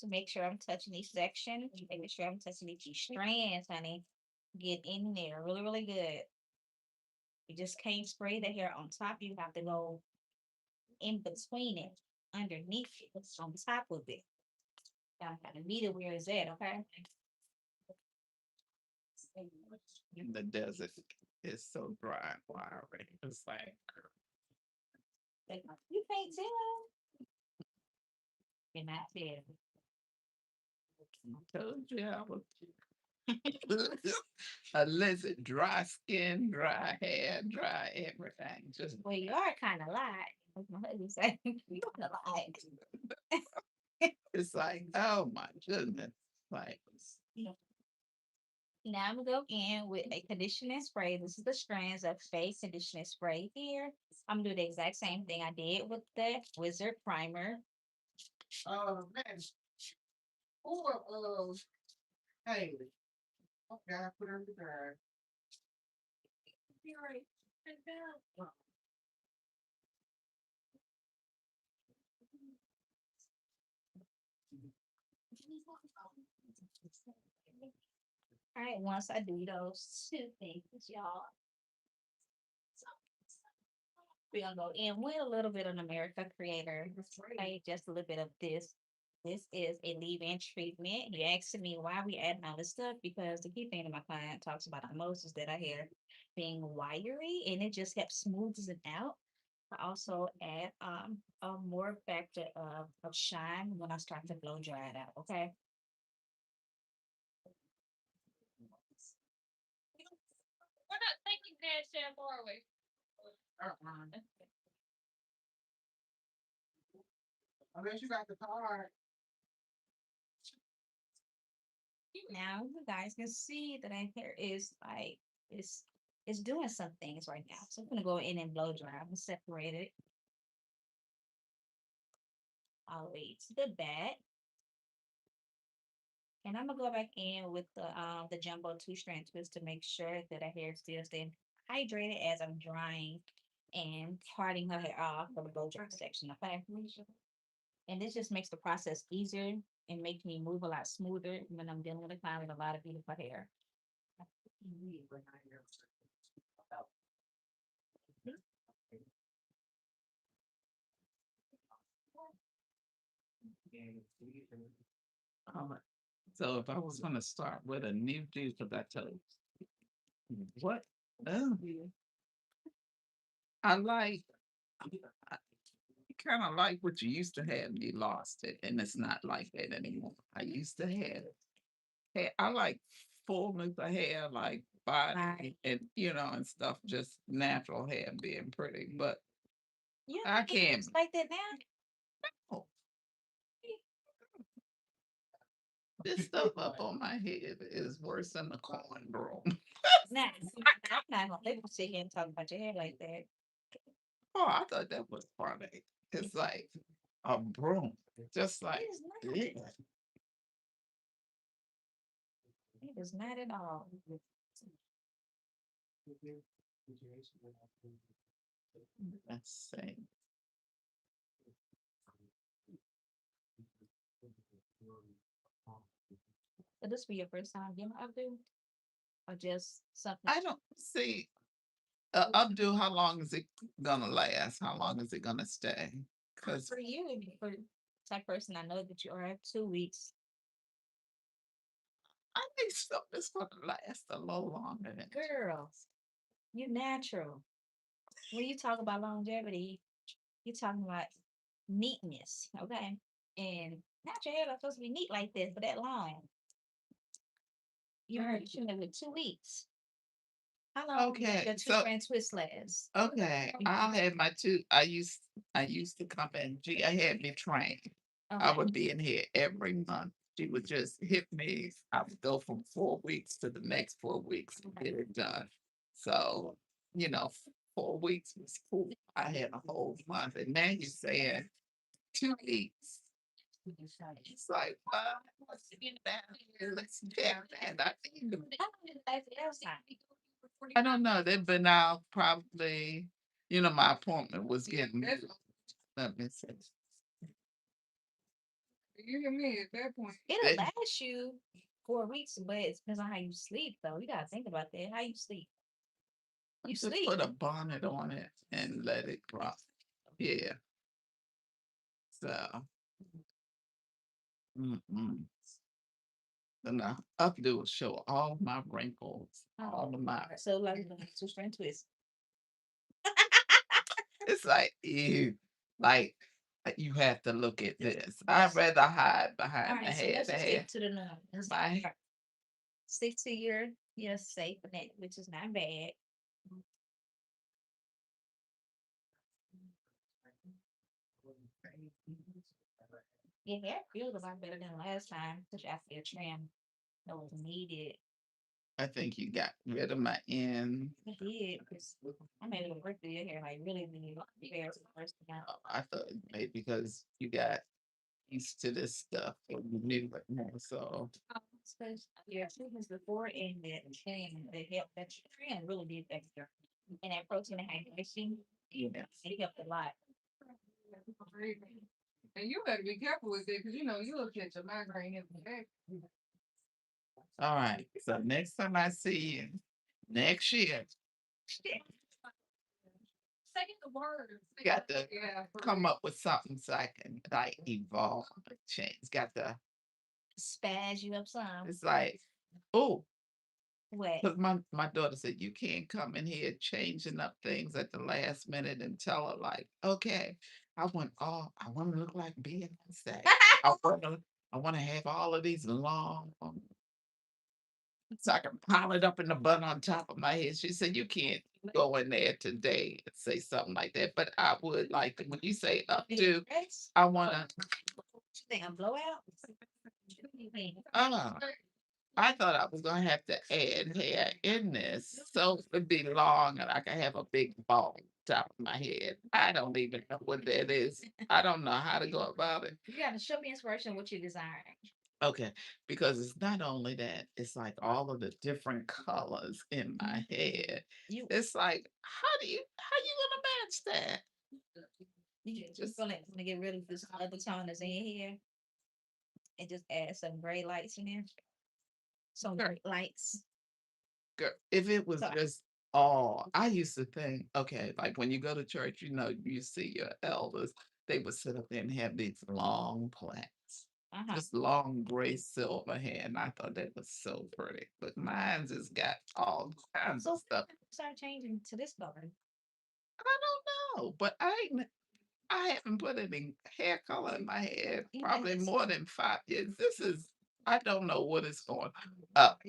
to make sure I'm touching each section, making sure I'm touching each strands, honey. Get in there really, really good. You just can't spray the hair on top. You have to go in between it, underneath it, on top of it. Gotta kind of meet it where it's at, okay? In the desert, it's so dry and wiry. It's like You can't tell. You're not there. I told you I was a lizard, dry skin, dry hair, dry everything. Just Well, you are kind of light. Like my husband said, you kind of light. it's like, oh my goodness. Like Now I'm gonna go in with a conditioning spray. This is the strands of face conditioning spray here. I'm gonna do the exact same thing I did with the Wizard primer. Oh man. Or hey, okay, I put her in the dryer. All right, once I do those two things, y'all, we're gonna go in with a little bit of America Creator. Okay, just a little bit of this. This is a leave-in treatment. You asking me why we adding all this stuff because the key thing that my client talks about the most is that I hair being wiry and it just helps smooths it out. I also add a more factor of shine when I start to blow dry it out. Okay. We're not taking that shampoo, are we? Unless you got the card. Now you guys can see that my hair is like it's doing some things right now. So I'm gonna go in and blow dry. I'm gonna separate it all the way to the back. And I'm gonna go back in with the jumbo two strand twist to make sure that her hair is still staying hydrated as I'm drying and parting her hair off for the blow dry section. Okay. And this just makes the process easier and makes me move a lot smoother when I'm dealing with a client with a lot of beautiful hair. um, so if I was gonna start with a new juice, because I tell you what oh, I like I kind of like what you used to have and you lost it, and it's not like that anymore. I used to have hair. I like fullness of hair, like body Right. and and stuff, just natural hair being pretty. But You don't I think it can't. looks like that now? Oh, this stuff up on my head is worse than the corn broom. Nah, I'm not gonna let you sit here and talk about your hair like that. Oh, I thought that was funny. It's like a broom, just It like is not. yeah. It is not at all. Let's see. Would this be your first time getting an updo, or just something? I don't see updo. How long is it gonna last? How long is it gonna stay? Because For you, for the type of person I know that you are, 2 weeks. I think something's gonna last a little longer than Girls, you natural. When you talk about longevity, you're talking about neatness, okay? And natural hair not supposed to be neat like this, but that long. You shouldn't have it 2 weeks. How long does okay. your two So strand twist last? okay, I'll have my two. I used to come in. She I had me trained. I Okay. would be in here every month. She would just hit me. I would go from 4 weeks to the next 4 weeks and get it done. So, you know, 4 weeks was cool. I had a whole month. And now you're saying 2 weeks. It's like, what's in that? Let's get that. How long did it last the last time? I don't know. They've been out probably, my appointment was getting, let me see. You hear me at that point. It'll last you 4 weeks, but it depends on how you sleep, though. You gotta think about that. How you sleep? You Just sleep. put a bonnet on it and let it drop. Yeah. So, mm-mm. Then I updo will show all my wrinkles, all of my. So like two strand twist. It's like ew, like you have to look at this. I'd rather hide All behind the right, so head. let's The just head. stick to the norm. My Stick to your safe net, which is not bad. Your hair feels a lot better than last time, especially after your trim that was needed. I think you got rid of my end. I did because I'm able to work through your hair like really, really compared to the first time. I thought maybe because you got used to this stuff and you knew it more. So Because your treatments before and that helped that trend really did extra. And that protein and hydration, yeah. it helped a lot. And you better be careful with it because you'll catch a migraine every day. All right. So next time I see you, next year, Second the word. got to come up with something so I can like evolve and change. Got to. Spaz you up some. It's like, oh, What? because my daughter said you can't come in here changing up things at the last minute and tell her like, okay, I want to look like Beyonce. I want to I want to have all of these long so I can pile it up in the bun on top of my head. She said, you can't go in there today and say something like that. But I would like when you say up to, I want to, Think I'm blowout? uh, I thought I was going to have to add hair in this so it'd be long and I could have a big ball top of my head. I don't even know what that is. I don't know how to go about it. You gotta show me inspiration what you desiring. Okay, because it's not only that, it's like all of the different colors in my head. You It's like, how you gonna match that? you just gonna get rid of this other tone that's in your hair and just add some gray lights in there. Some Girl, gray lights. girl, if it was So just all, I used to think, okay, like when you go to church, you see your elders, they would sit up there and have these long plaits, uh-huh. just long gray silver hair, and I thought that was so pretty. But mine's has got all kinds of So stuff. start changing to this color. I don't know, but I haven't put any hair color in my head You think probably this more than 5 years. I don't know what is going up.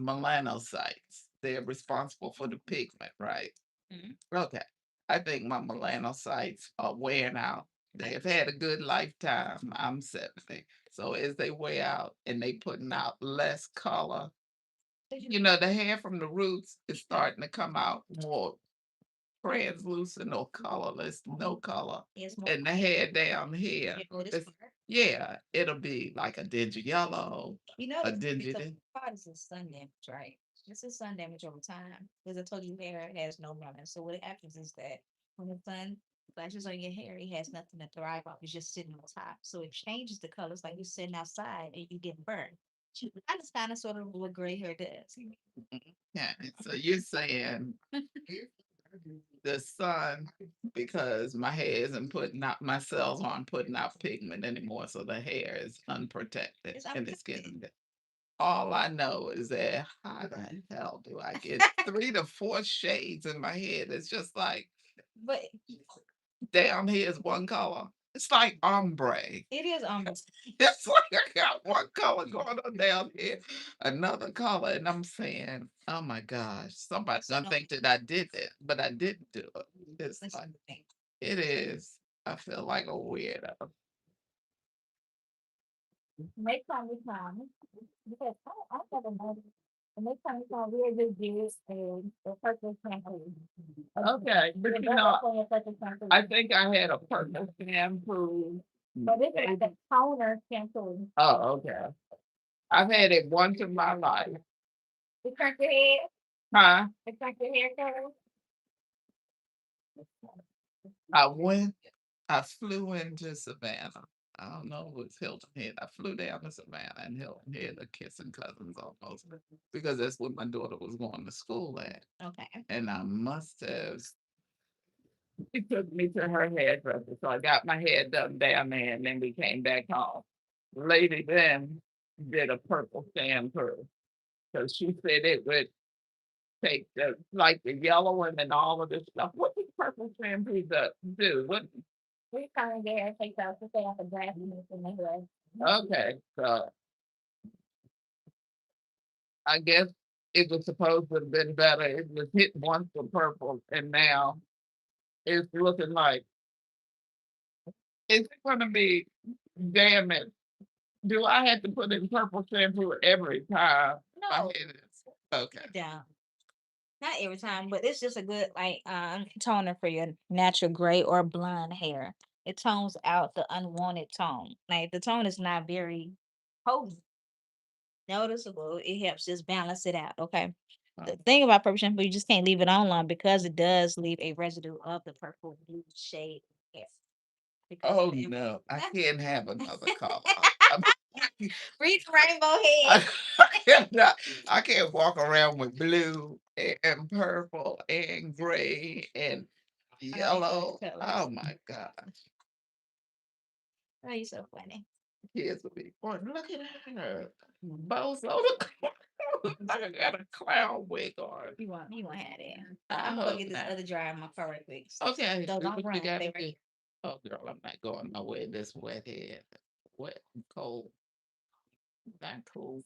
Melanocytes. They're responsible for the pigment, right? Mhm. Okay. I think my melanocytes are wearing out. They have had a good lifetime. I'm 70. So as they wear out and they putting out less color, the hair from the roots is starting to come out more translucent or colorless, no color. It's more And the hair down here, it go this it's, color. yeah, it'll be like a dingy yellow, You know a this dingy. because part is sun damage, right? This is sun damage over time. Because I told you hair has no melanin. So what happens is that when the sun flashes on your hair, it has nothing to thrive off. It's just sitting on top. So it changes the colors like you're sitting outside and you get burned. I just kind of sort of what gray hair does. Yeah. So you're saying the sun, because my hair isn't putting out, my cells aren't putting out pigment anymore, so the hair is unprotected It's and it's unprotected. getting. All I know is that how the hell do I get 3 to 4 shades in my head? It's just like But down here is one color. It's like ombre. it is It's like I got one color going on down here, another color, and I'm saying, "Oh my gosh, somebody's gonna think that I did it, but I didn't do it." It's like it is. I feel like a weirdo. next time we come, because I never noticed. The next time we come, we'll just do a purple shampoo. Okay, but The you regular know, form of purple shampoo. I think I had a purple shampoo. But this is like a toner shampoo. Oh, okay. I've had it once in my life. It cracked your head. Huh? It cracked your hair color. I went, I flew into Savannah. I don't know if it was Hilton Head. I flew down to Savannah and Hilton Head are kissing cousins almost because that's what my daughter was going to school at. Okay. And I must have, she took me to her hairdresser. So I got my hair done down there and then we came back home. Lady then did a purple shampoo. So she said it would take the like the yellow one and all of this stuff. What does purple shampoo do? What We kind of get her take out to stay off the grass and in the hair. okay, so I guess it was supposed to have been better. It was hit once for purple and now it's looking like it's gonna be damn it. Do I have to put in purple shampoo every time? My No, head is okay. down. Not every time, but it's just a good like toner for your natural gray or blonde hair. It tones out the unwanted tone. Like the tone is not very potent, noticeable. It helps just balance it out. Okay. The thing about purple shampoo, you just can't leave it on long because it does leave a residue of the purple blue shade hair. Because of Oh the no, I can't have another color. I'm- Reach rainbow I, head. cannot, I can't walk around with blue and purple and gray and yellow. Oh my God. Oh, you so funny. Kids will be going, look at her. Bozo like I got a clown wig on. You want to have that. I'm gonna go Oh, get this no. other dryer in my car right quick. Okay, So do don't what you run. got Stay to right do. here. Oh, girl, I'm not going nowhere this wet head. Wet and cold. Not cool.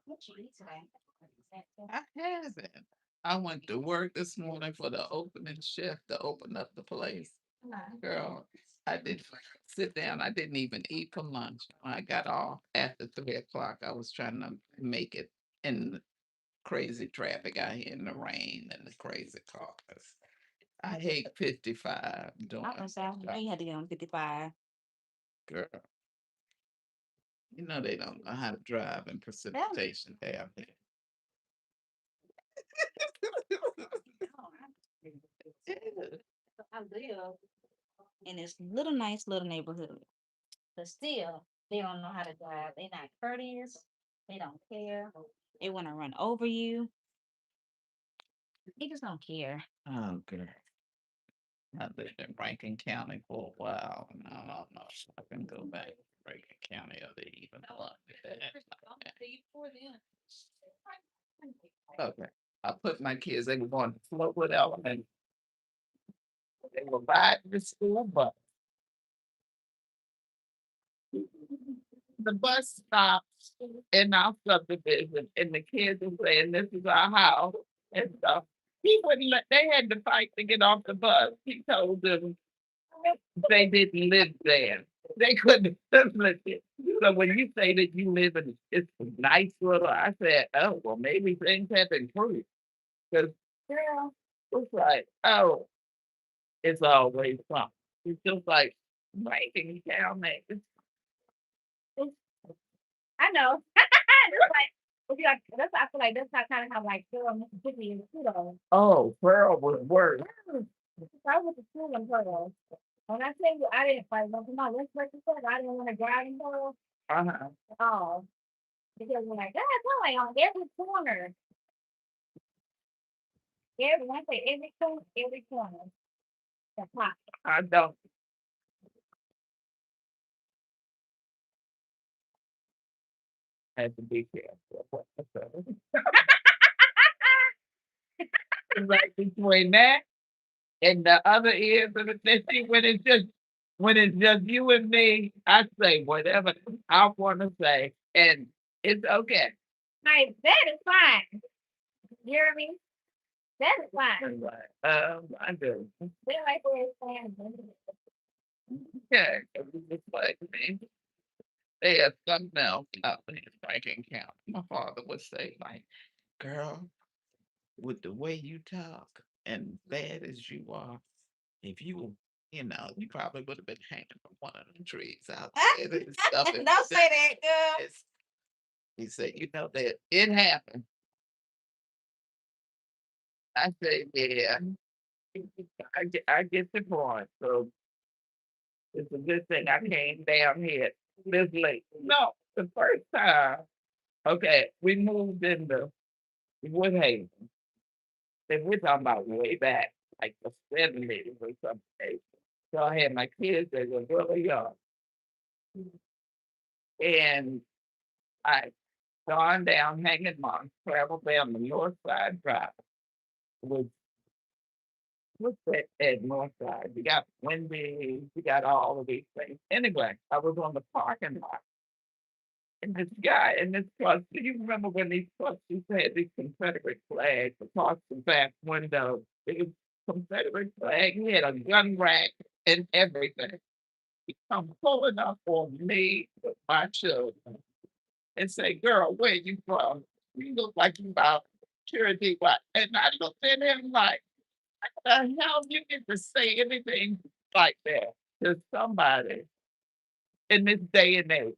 What you eat today? I haven't. I went to work this morning for the opening shift to open up the place. Girl, I did sit down. I didn't even eat for lunch. I got off after 3 o'clock. I was trying to make it in the crazy traffic out here in the rain and the crazy cars. I hate 55 doing I'm gonna say I know you had to get on 55. girl. You know they don't know how to drive in precipitation down there. I live in this little nice little neighborhood, but still they don't know how to drive. They not courteous. They don't care. They want to run over you. They just don't care. Oh, girl. I lived in Rankin County for a while, and I don't know if I can go back. Rankin County, or they even want that. Okay. I put my kids, they were going to Flowood Elementary. They were riding the school bus. The bus stops in our subdivision, and the kids are saying, "This is our house," and stuff. He wouldn't let. They had to fight to get off the bus. He told them they didn't live there. They couldn't live it. So when you say that you live in it's a nice little, I said, "Oh well, maybe things have improved." Because yeah, it's like, oh, it's always something. It's just like breaking down there. I know. That's like, if you like, that's I feel like that's how kind of how like Pearl, Mississippi is too though. Oh, Pearl was worse. I went to school in Pearl. When I tell you I didn't like come on, let's break this up. I didn't want to drive in Pearl. Uh-huh. Oh, because we're like, that's like on every corner. Every one say every corner. That's hot. I don't have to be careful. What I say. Right between that and the other ears of the thing when it's just you and me, I say whatever I want to say, and it's okay. Like that is fine. You hear me? That is fine. I'm like, I do. They like where it's fine. Okay, it's like me. They have something else out in Rankin County. My father would say, like, girl, with the way you talk and bad as you are, if you probably would have been hanging from one of the trees out there and stuff. Don't say that, girl. He said, that it happened. I said, yeah, I get the point. So it's a good thing I came down here this late. No, the first time, okay, we moved into Woodhaven. And we're talking about way back, like the 70s or something. So I had my kids, they were really young. And I gone down Hanging Monk, traveled down the North Side Drive. With what's that at North Side? You got Wendy's, you got all of these things. Anyway, I was on the parking lot. And this guy in this truck, do you remember when these trucks used to have these Confederate flags across the back window? It was Confederate flag. He had a gun rack and everything. He come pulling up on me with my children and say, "Girl, where you from? You look like you about Cherokee White." And I looked at him like, "How the hell you get to say anything like that to somebody in this day and age?"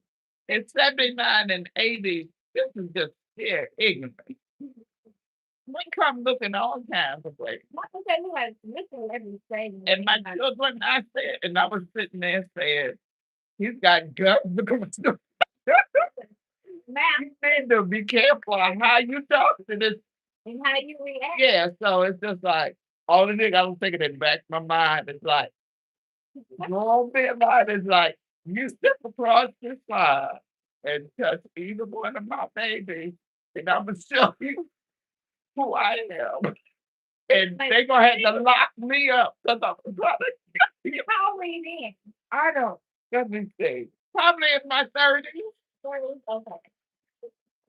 In 79 and 80, this is just sheer ignorance. We come looking all kinds of ways. What was that? You had listen everything. And my children, I said, and I was sitting there saying, he's got guts. Now, You need to be careful on how you talk to this. and how you react. Yeah, so it's just like, all the thing I was thinking in the back of my mind is like, wrong bit mind is like, you step across this line and touch either one of my babies, and I'm gonna show you who I am. And Like, they gonna have to lock me up because I'm gonna you. how old were you then? I don't let me see. Probably in my 30s. Okay.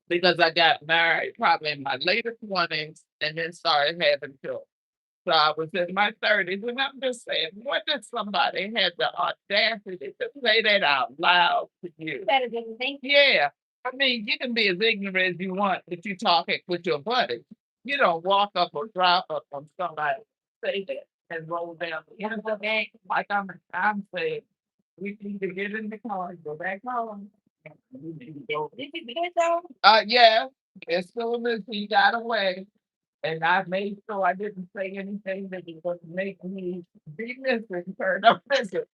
Because I got married probably in my later 20s and then started having children. So I was in my 30s, and I'm just saying, when did somebody have the audacity to say that out loud to you? Better than you think. Yeah. I mean, you can be as ignorant as you want if you talking with your buddy. You don't walk up or drop up on somebody, say that, and roll down the end of the game. Like I'm saying, we need to get in the car and go back home. We need to go. Did you do it though? Yeah. As soon as he got away, and I made sure I didn't say anything that was make me be missing, turn up missing.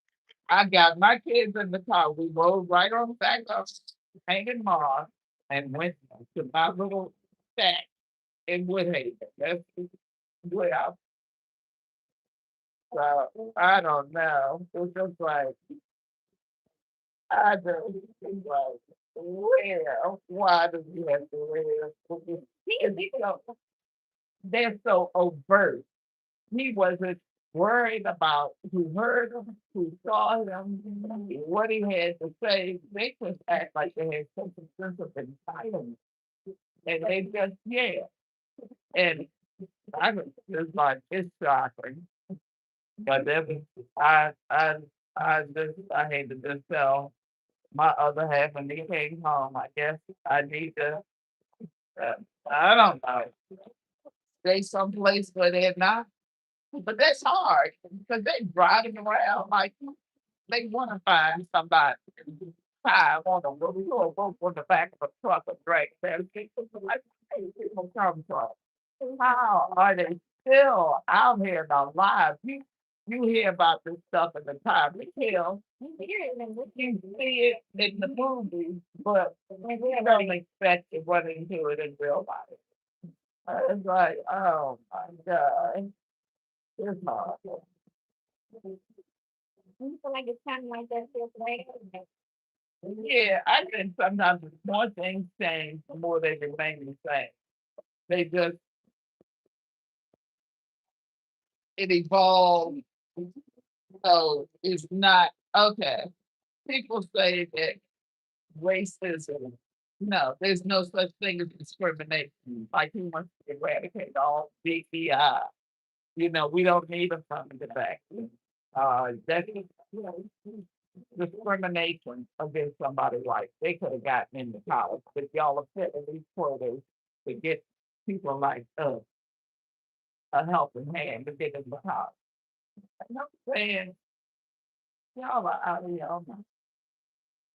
I got my kids in the car. We rode right on back up Hanging Mars and went to my little shack in Woodhaven. That's where I don't know. It's just like I just think like, where? Why do you have to wear? And, they're so overt. He wasn't worried about who heard him, who saw him, what he had to say. They just act like they had such a sense of entitlement. And they just, yeah. And I was just like, it's shocking. But then I hate to just tell my other half when they came home. I guess I need to, uh, I don't know, stay someplace where they're not. But that's hard because they driving around like they want to find somebody time on the road or go on the back of a truck or drag their people. Like, hey, people come from. How are they still out here in our lives? You hear about this stuff in the time. We tell, you hear it and you see it in the movies, but we don't expect to run into it in real life. It's like, oh my God, it's hard. You feel like it's kind of like that here today? Yeah, I think sometimes the more things change, the more they remain the same. They just it evolves. So it's not okay. People say that racism. No, there's no such thing as discrimination. Like he wants to eradicate all BPI. We don't need them coming to back. That's discrimination against somebody like they could have gotten into college, but y'all are setting these quotas to get people like us a helping hand to get into college. And I'm saying, y'all are out of your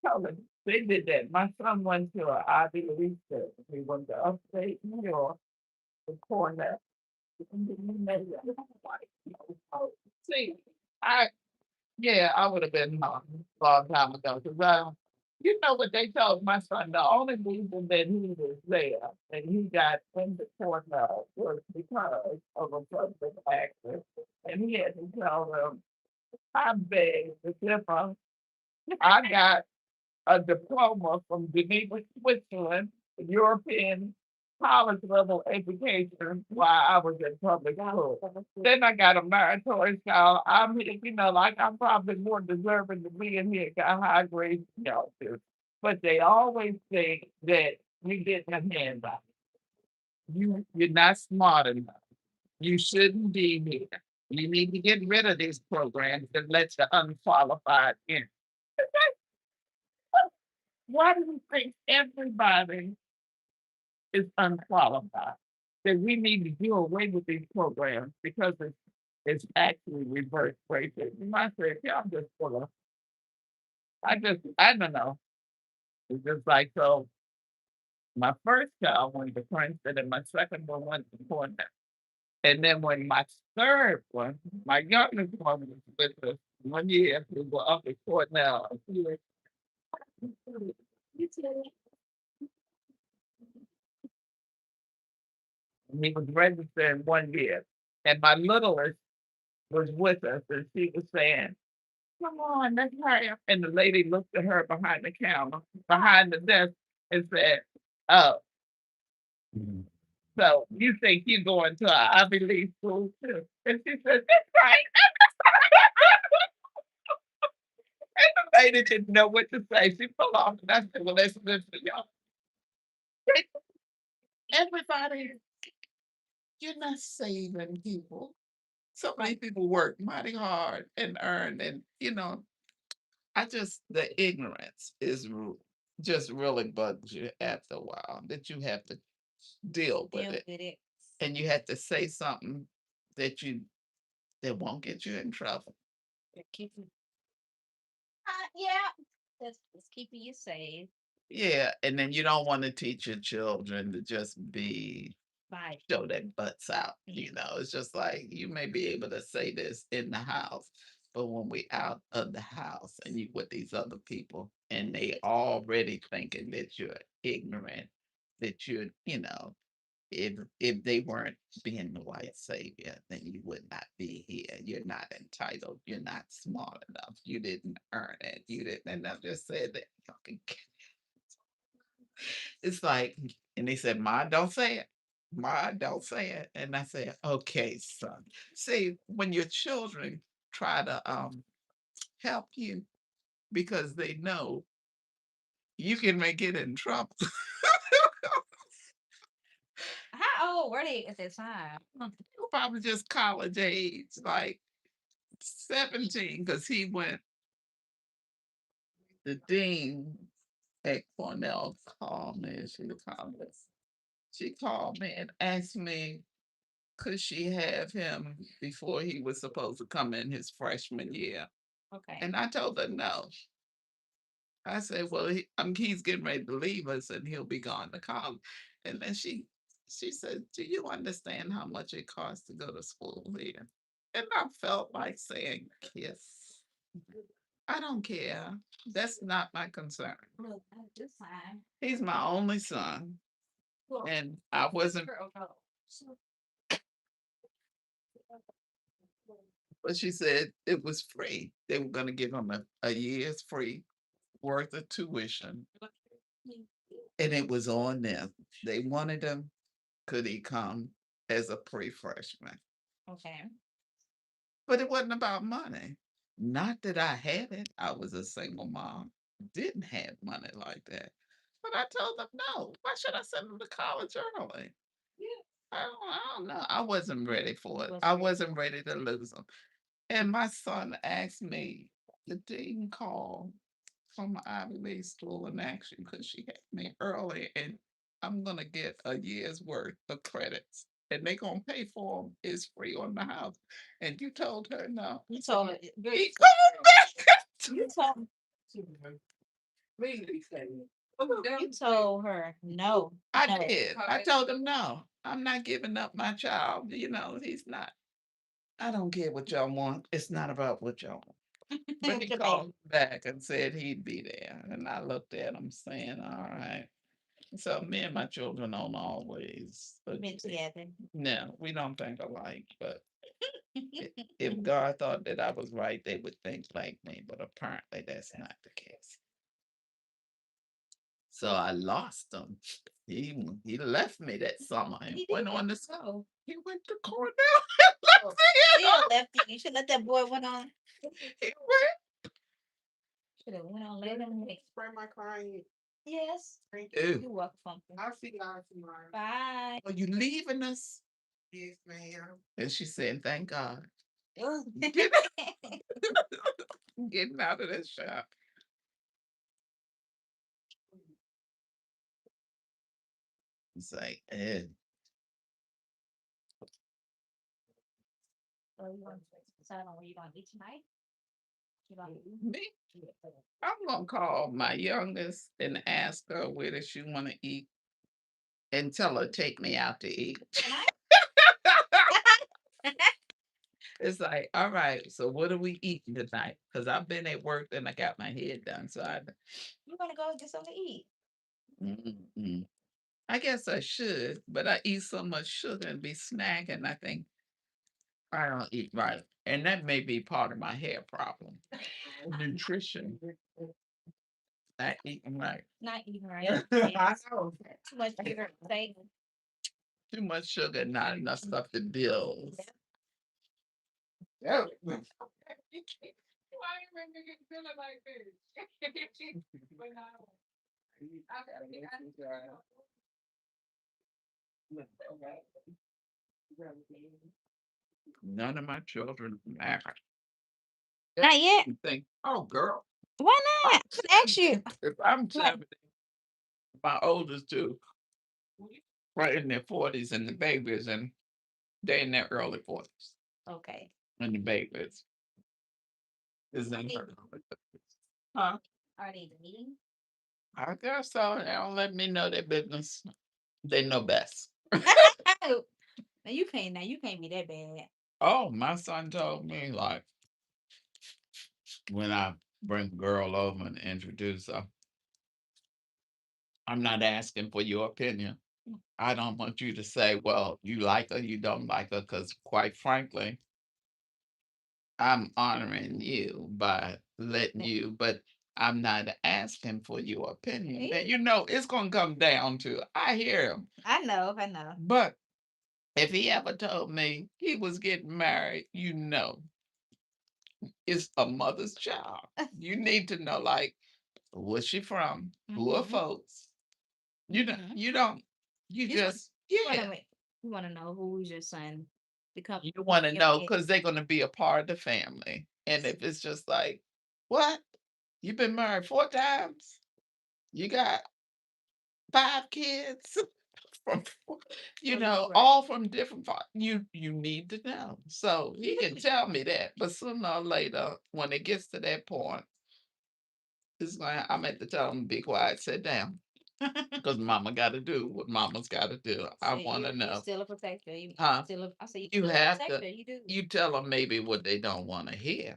color. They did that. My son went to an Ivy League school. He went to upstate New York, to Cornell. And then he made it. See, I yeah, I would have been home a long time ago because you know what they told my son. The only reason that he was there and he got into Cornell was because of a public actor, and he had to tell them, "I beg to differ. I got a diploma from Geneva, Switzerland, European college level education while I was in public school. Then I got a meritorious scholar. Like I'm probably more deserving to be in here, got high grades scholarships. But they always think that you get a handout. You're not smart enough. You shouldn't be here. You need to get rid of these programs and let the unqualified in. Why do you think everybody is unqualified? That we need to do away with these programs because it's actually reverse racism. I said, yeah, I'm just full of I don't know. It's just like so my first child went to Princeton and my second one went to Cornell. And then when my third one, my youngest one was with us 1 year, we were up at Cornell. He was registered 1 year. And my littlest was with us and she was saying, come on, let's hurry up. And the lady looked at her behind the counter, behind the desk, and said, oh, so you think you're going to an Ivy League school too? And she said, that's right. And the lady didn't know what to say. She pulled off and I said, well, listen, y'all. Everybody, you're not saving people. So many people work mighty hard and earn, and I just the ignorance is just really bugs you after a while that you have to deal with it, and you have to say something that you that won't get you in trouble. Yeah, that's keeping you safe. Yeah, and then you don't want to teach your children to just be Bye. show their butts out. It's just like you may be able to say this in the house, but when we out of the house and you with these other people and they already thinking that you're ignorant, that you're If they weren't being the white savior, then you would not be here. You're not entitled. You're not smart enough. You didn't earn it. You didn't. And I just said that. Fucking it's like, and they said, "Ma, don't say it. Ma, don't say it." And I said, "Okay, son." See, when your children try to help you because they know you can make it in trouble. How old were they at that time? Probably just college age, like 17, because he went, the dean at Cornell called me. She called me and asked me, could she have him before he was supposed to come in his freshman year? Okay. And I told her no. I said, well, he's getting ready to leave us and he'll be gone to college. And then she said, do you understand how much it costs to go to school here? And I felt like saying, kiss. I don't care. That's not my concern. Look, at this time. He's my only son. And I wasn't, but she said it was free. They were going to give him a year's free worth of tuition. And it was on them. They wanted him. Could he come as a pre-freshman? Okay. But it wasn't about money. Not that I had it. I was a single mom, didn't have money like that. But I told them no. Why should I send them to college early? I don't know. I wasn't ready for it. I wasn't ready to lose them. And my son asked me, the dean called from Ivy League school in action because she had me early and I'm gonna get a year's worth of credits. And they gonna pay for them. It's free on the house. And you told her no. You told her. He coming back. You told. You told her no. I No. did. I told him no. I'm not giving up my child. You know, he's not. I don't care what y'all want. It's not about what y'all want. But he Your called baby. back and said he'd be there. And I looked at him saying, all right. So me and my children don't always Been agree. together. No, we don't think alike, but if God thought that I was right, they would think like me, but apparently that's not the case. So I lost him. He left me that summer and He went did. on to Oh. he went to Cornell and Oh, left still me. left you. You should let that boy went on. He went. Should have went on later. Spray my client. Yes. Thank you. Ew. You're welcome. I'll see y'all tomorrow. Bye. Are you leaving us? Yes, ma'am. And she said, thank God. Ugh. Get, getting out of this shop. It's like, eh. So you want to decide on where you gonna eat tonight? You gonna eat? Me? I'm gonna call my youngest and ask her where does she want to eat and tell her take me out to eat. Tonight? It's like, all right, so what are we eating tonight? Because I've been at work and I got my head done. So You wanna go get something to eat? mm-mm. I guess I should, but I eat so much sugar and be snacking. I think I don't eat right. And that may be part of my hair problem. Nutrition, not eating right. Not eating right. I Yes. know. Too much sugar. Steak. Too much sugar, not enough stuff to build. Yeah. Why you make me get feeling like this? When I gotta get out of here. None of my children matter. Not yet. You think, oh girl, Why I'm not? Ask you. 70. If I'm Like, 70, my oldest two right in their 40s and the babies and they're in their early 40s. okay. And the babies is in her early 50s. Huh? Are they eating? I guess so. They don't let me know their business. They know best. Now you can't. Now you can't be that bad. Oh, my son told me like when I bring a girl over and introduce her, I'm not asking for your opinion. I don't want you to say, well, you like her, you don't like her, because quite frankly, I'm honoring you by letting you, but I'm not asking for your opinion. Yeah, And it's gonna come down to I hear him. I know, I know. But if he ever told me he was getting married, it's a mother's child. You need to know, like, where's she from? Who are Mm-hmm. folks? Mm-hmm. You don't, you You just want, just, you want yeah. to make, you want to know who's your son become. You want to Your know kid. because they're going to be a part of the family. And if it's just like, what? You've been married 4 times? You got 5 kids? From, Right. all from different parts. You need to know. So he can tell me that. But sooner or later, when it gets to that point, it's like I'm at the tell him, be quiet, sit down. Because mama got to do what mama's got to do. I So want to you know. still a protector. You Huh? still a, I say you You still a have to, protector. You do. you tell them maybe what they don't want to hear.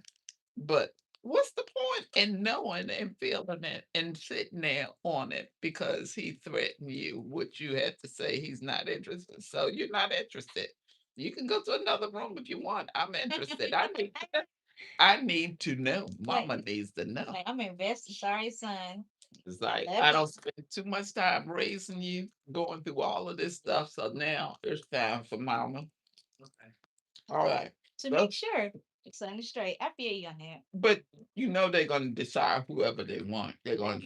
But what's the point in knowing and feeling it and sitting there on it because he threatened you? What you had to say, he's not interested. So you're not interested. You can go to another room if you want. I'm interested. I need to know. Like, Mama needs to know. I'm invested. Sorry, son. It's I like love I you don't spend too much time raising you, going through all of this stuff. So now it's time for mama. All right. to So, make sure your son is straight. I feel you on that. but they're gonna decide whoever they want. They're gonna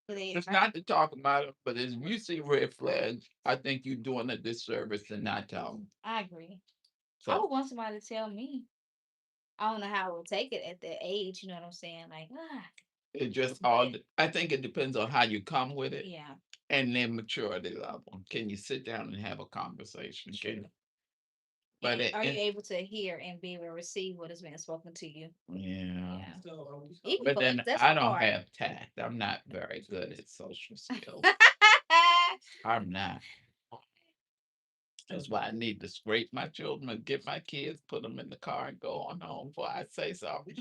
But they, it's not to talk about it, but if you see red flags, I think you're doing a disservice to not tell them. I agree. I So would want somebody to tell me. I don't know how I would take it at that age. You know what I'm saying? Like, it just all. but I think it depends on how you come with it yeah, and their maturity level. Can you sit down and have a conversation? sure. But And are you able to hear and be able to receive what is being spoken to you? yeah. Yeah. Even But for us, then that's I don't hard. have tact. I'm not very good at social skills. I'm not. That's why I need to scrape my children and get my kids, put them in the car, and go on home before I say something.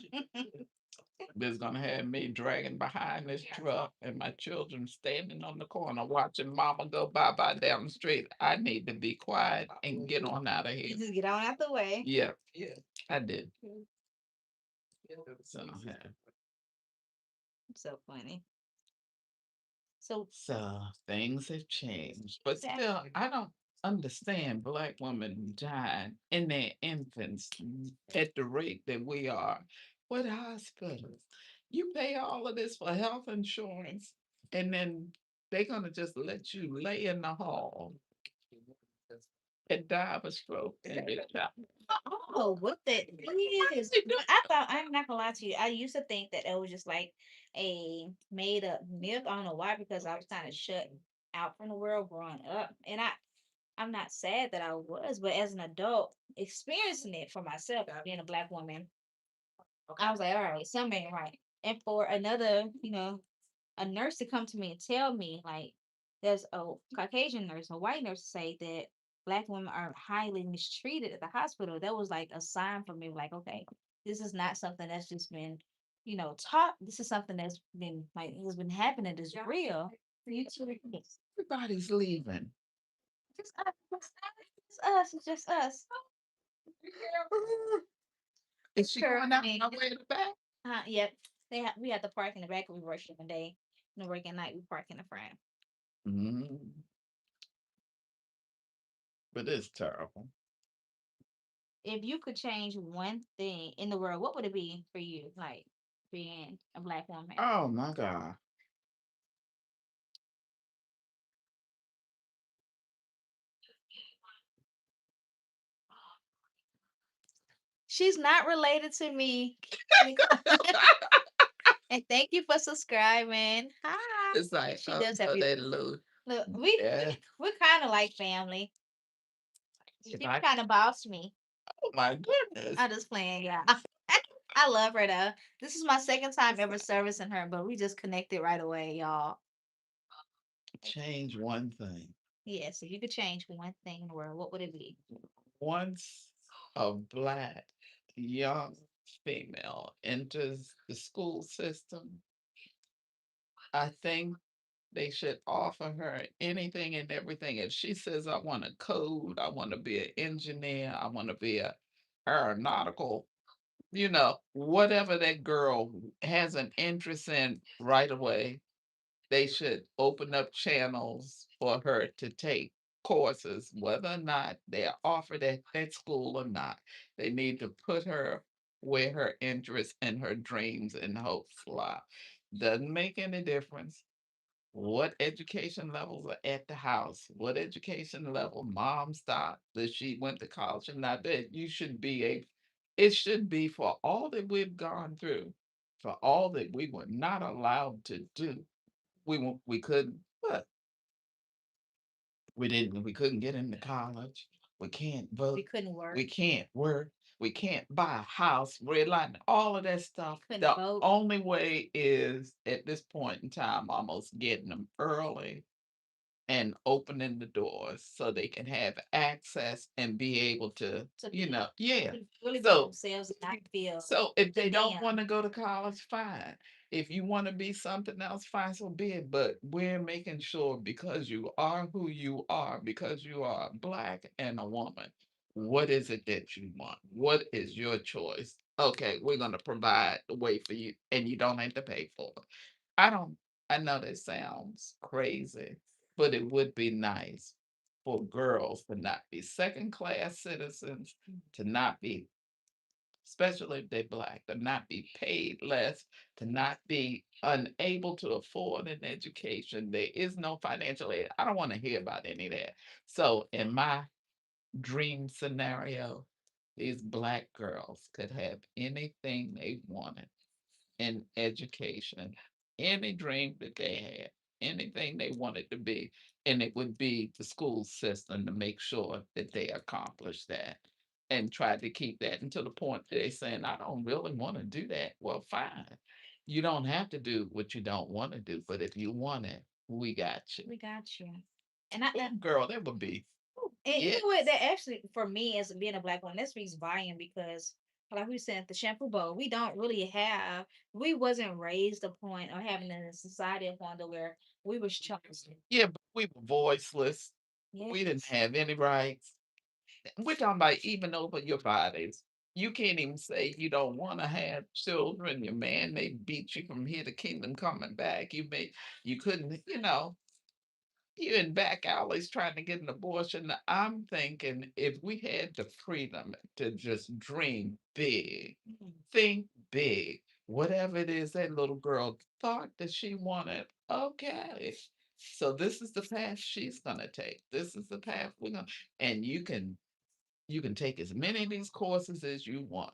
This gonna have me dragging behind this truck and my children standing on the corner watching mama go by down the street. I need to be quiet and get on out of here. You just get on out the way. Yeah, I did. So, yeah. So funny. So So things have changed, but still, exactly. I don't understand black women dying in their infants at the rate that we are. What hospitals? You pay all of this for health insurance, and then they're gonna just let you lay in the hall and die of a stroke and get shot. Oh, what that is. But I thought, I'm not gonna lie to you. I used to think that it was just like a made up myth. I don't know why, because I was kind of shut out from the world growing up. And I'm not sad that I was, but as an adult, experiencing it for myself, being a black woman, I was like, all right, something ain't right. And for another, a nurse to come to me and tell me, like, there's a Caucasian nurse, a white nurse, to say that black women are highly mistreated at the hospital. That was like a sign for me, like, okay, this is not something that's just been, taught. This is something that's been like has been happening. It's real. You too. Everybody's leaving. Just us. It's us. It's just us. Is she Sure. going I out mean, my way to the back? yep. We have to park in the back. We work in the day. And work at night. We park in the front. Mm, but it's terrible. If you could change one thing in the world, what would it be for you? Like being a black woman. Oh my God. She's not related to me. And thank you for subscribing. Hi. It's like, She oh, does have so you. they lose. Look, we Yeah. we're kind of like family. If She I, kind of bossed me. oh my goodness. I'm just playing, yeah. I love her though. This is my second time ever servicing her, but we just connected right away, y'all. Change one thing. Yes, if you could change one thing in the world, what would it be? Once a black young female enters the school system, I think They should offer her anything and everything. If she says, I want to code, I want to be an engineer, I want to be a aeronautical, whatever that girl has an interest in right away, they should open up channels for her to take courses, whether or not they're offered at that school or not. They need to put her where her interests and her dreams and hopes lie. Doesn't make any difference what education levels are at the house, what education level mom stopped, that she went to college and not that you should be it should be for all that we've gone through, for all that we were not allowed to do. We couldn't, but we couldn't get into college. We can't vote. We couldn't work. We can't work. We can't buy a house, red light, all of that stuff. Couldn't The vote. only way is at this point in time almost getting them early and opening the doors so they can have access and be able to, To be yeah. to really be So themselves and not feel so if the they don't want damn. to go to college, fine. If you want to be something else, fine, so be it. But we're making sure because you are who you are, because you are black and a woman, what is it that you want? What is your choice? Okay, we're gonna provide the way for you, and you don't have to pay for it. I don't. I know that sounds crazy, but it would be nice for girls to not be second class citizens, to not be, especially if they're black, to not be paid less, to not be unable to afford an education. There is no financial aid. I don't want to hear about any of that. So, in my dream scenario, these black girls could have anything they wanted in education, any dream that they had, anything they wanted to be, and it would be the school system to make sure that they accomplish that and try to keep that until the point that they're saying, I don't really want to do that. Well, fine. You don't have to do what you don't want to do, but if you want it, we got you. We got you. And I, Oh, girl, that would be, and you yeah. know what? That actually, for me, as being a black woman, that speaks volume because, like we said, the shampoo bowl, we don't really have. We wasn't raised a point or having in a society a point to where we was chosen. Yeah, but we were voiceless. We didn't Yes, have any rights. We're talking about even over your bodies. You can't even say you don't want to have children. Your man may beat you from here to kingdom coming back. You couldn't, you in back alleys trying to get an abortion. I'm thinking if we had the freedom to just dream big, think big, whatever it is that little girl thought that she wanted, okay. So this is the path she's gonna take. This is the path we're gonna, and you can take as many of these courses as you want.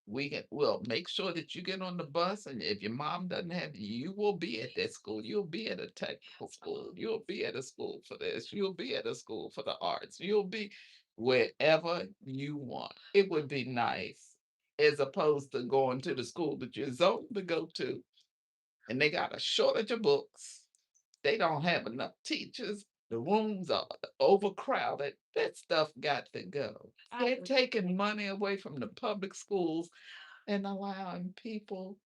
We'll make sure that you get on the bus, and if your mom doesn't have you, you will be at that school. You'll be at a technical school. You'll be at a school for this. You'll be at a school for the arts. You'll be wherever you want. It would be nice as opposed to going to the school that you're zoned to go to, and they got a shortage of books. They don't have enough teachers. The rooms are overcrowded. That stuff got to go. I They're agree. taking money away from the public schools and allowing people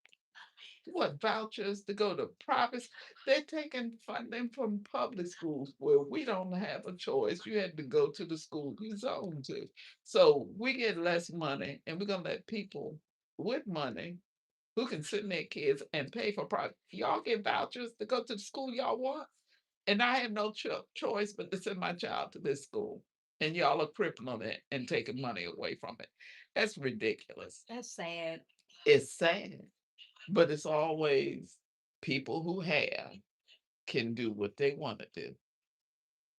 what vouchers to go to private. They're taking funding from public schools where we don't have a choice. You had to go to the school you zone to. So we get less money, and we're gonna let people with money who can send their kids and pay for private. Y'all get vouchers to go to the school y'all want, and I have no choice but to send my child to this school. And y'all are crippling it and taking money away from it. That's ridiculous. That's sad. It's sad, but it's always people who have can do what they want to do.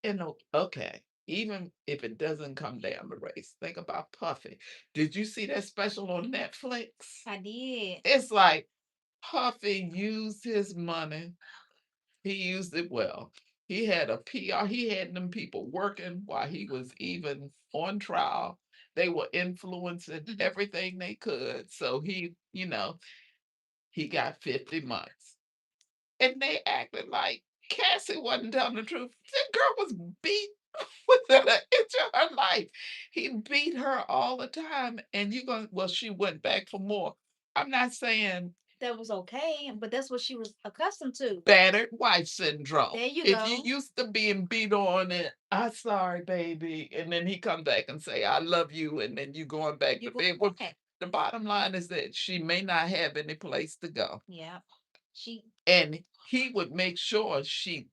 And okay, even if it doesn't come down to race, think about Puffy. Did you see that special on Netflix? I did. It's like Puffy used his money. He used it well. He had a PR. He had them people working while he was even on trial. They were influencing everything they could. So he got 50 months. And they acted like Cassie wasn't telling the truth. The girl was beat within an inch of her life. He beat her all the time. And you're going, well, she went back for more. I'm not saying that was okay, but that's what she was accustomed to. Battered wife syndrome. There you If you go. used to being beat on and I'm sorry, baby, and then he come back and say, I love you, and then you going back You to go bed. Well, back. the bottom line is that she may not have any place to go. Yeah. She And he would make sure take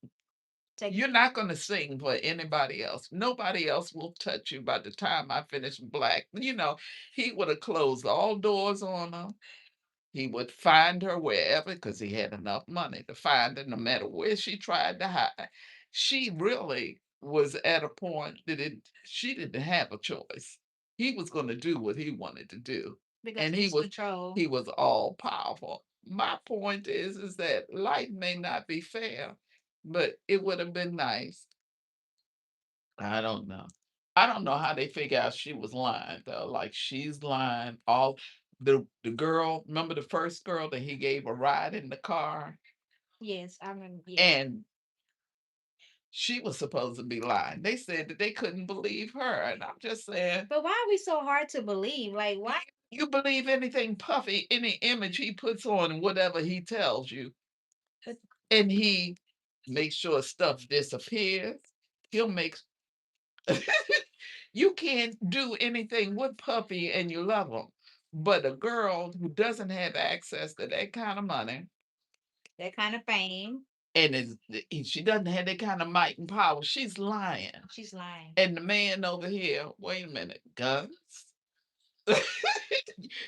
you're not going to sing for anybody else. Nobody else will touch you by the time I finish Black. He would have closed all doors on her. He would find her wherever because he had enough money to find her no matter where she tried to hide. She really was at a point that she didn't have a choice. He was going to do what he wanted to do. because And he was control. he was all powerful. My point is that life may not be fair, but it would have been nice. I don't know. I don't know how they figure out she was lying though. Like she's lying. All the girl, remember the first girl that he gave a ride in the car, Yes, I remember. Yes. and she was supposed to be lying. They said that they couldn't believe her, and I'm just saying, But why are we so hard to believe? Like, why? you believe anything Puffy, any image he puts on, and whatever he tells you, But and he makes sure stuff disappears. He'll make you can't do anything with Puppy and you love him. But a girl who doesn't have access to that kind of money that kind of fame, and she doesn't have that kind of might and power, she's lying. she's lying. And the man over here, wait a minute, guns? The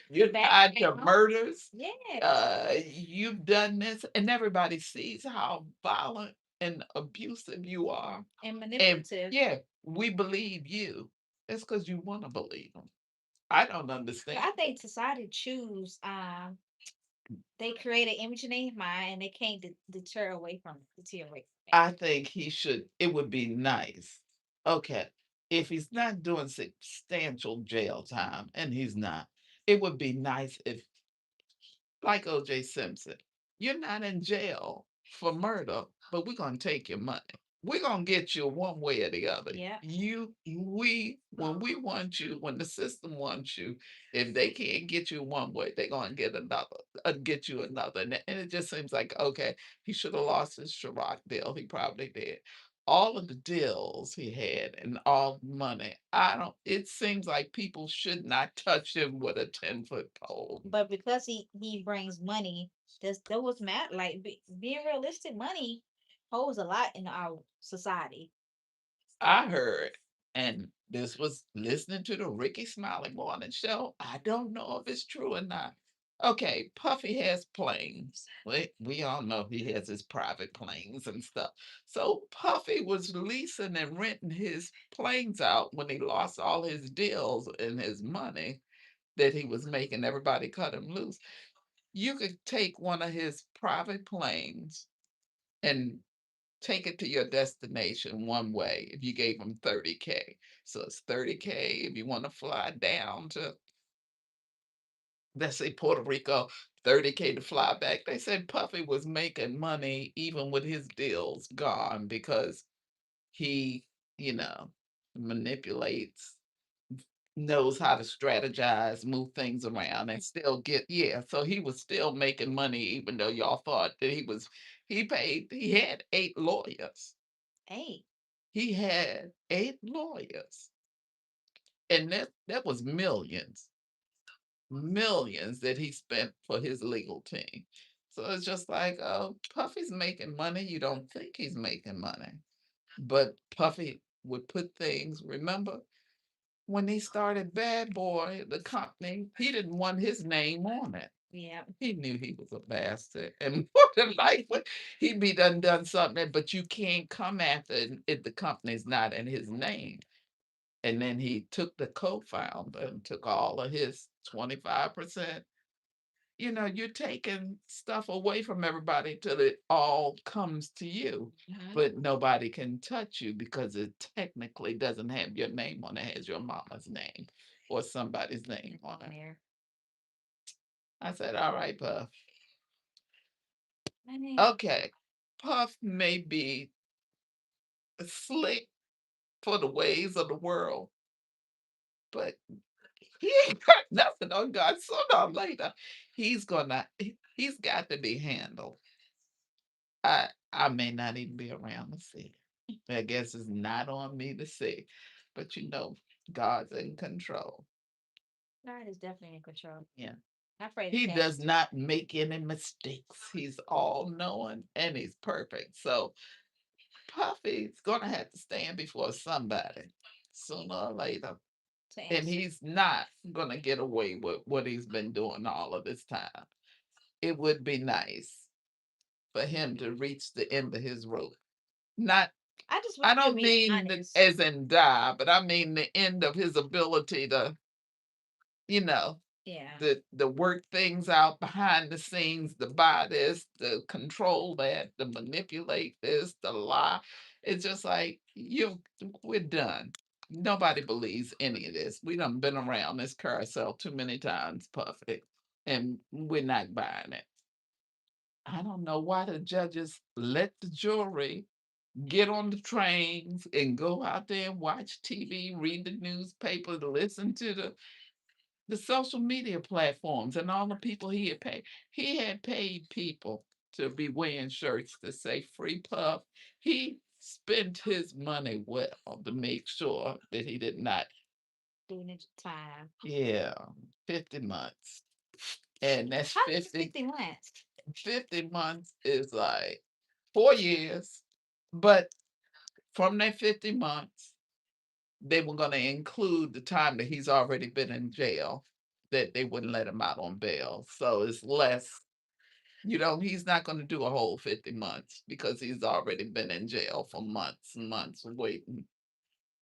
You're tied to background. murders. Yes. You've done this, and everybody sees how violent and abusive you are. And And manipulative. yeah, we believe you. It's because you want to believe them. I don't But understand. I think society choose. They create an image in their mind, and they can't deter away from it, deteriorate from I think he should, it would be nice. Okay, if he's not doing substantial jail time, and he's not, it would be nice if, like OJ Simpson, you're not in jail for murder, but we're going to take your money. We're going to get you one way or the other. it. Yeah. When we want you, when the system wants you, if they can't get you one way, they're going to get you another. And it just seems like, okay, he should have lost his Ciroc deal. He probably did. All of the deals he had and all the money, it seems like people should not touch him with a 10-foot pole. But because he brings money, that was mad. Like being realistic, money holds a lot in our society. I heard, and this was listening to the Ricky Smiley Morning Show. I don't know if it's true or not. Okay, Puffy has planes. We all know he has his private planes and stuff. So Puffy was leasing and renting his planes out when he lost all his deals and his money that he was making. Everybody cut him loose. You could take one of his private planes and take it to your destination one way if you gave them 30K. So it's 30K if you want to fly down to, let's say, Puerto Rico, 30K to fly back. They said Puffy was making money even with his deals gone because he, you know, manipulates, knows how to strategize, move things around, and still get, yeah. So he was still making money, even though y'all thought that he had 8 lawyers. Hey, He had 8 lawyers, and that was millions, millions that he spent for his legal team. So it's just like, oh, Puffy's making money. You don't think he's making money, but Puffy would put things. Remember when he started Bad Boy, the company, he didn't want his name on it. yeah. He knew he was a bastard, and more than likely, he'd be done something. But you can't come after it if the company's not in his name. And then he took the co-founder and took all of his 25%. You're taking stuff away from everybody till it all comes to you. Mhm. But nobody can touch you because it technically doesn't have your name on it, it has your mama's name or somebody's name on On it. there. I said, all right, Puff. I mean, Okay. Puff may be slick for the ways of the world, but He ain't got nothing on God. Sooner or later, he's got to be handled. I may not even be around to see it. I guess it's not on me to see. But God's in control. God is definitely in control. Yeah. I pray the He same. does not make any mistakes. He's all knowing and he's perfect. So Puffy's gonna have to stand before somebody sooner or later. To And answer. he's not gonna get away with what he's been doing all of this time. It would be nice for him to reach the end of his rope. Not I just wish I he'd don't be mean honest. as in die, but I mean the end of his ability to, you know, Yeah. the work things out behind the scenes, to buy this, to control that, to manipulate this, to lie. It's just like we're done. Nobody believes any of this. We done been around this carousel too many times, Puffy, and we're not buying it. I don't know why the judges let the jury get on the trains and go out there and watch TV, read the newspaper, listen to the social media platforms and all the people he had paid. He had paid people to be wearing shirts that say free puff. He spent his money well to make sure that he did not. Doing it time. Yeah, 50 months. And that's How does 50, 50 months? 50 months is like 4 years. But from that 50 months, they were going to include the time that he's already been in jail, that they wouldn't let him out on bail. So it's less, he's not going to do a whole 50 months because he's already been in jail for months and months waiting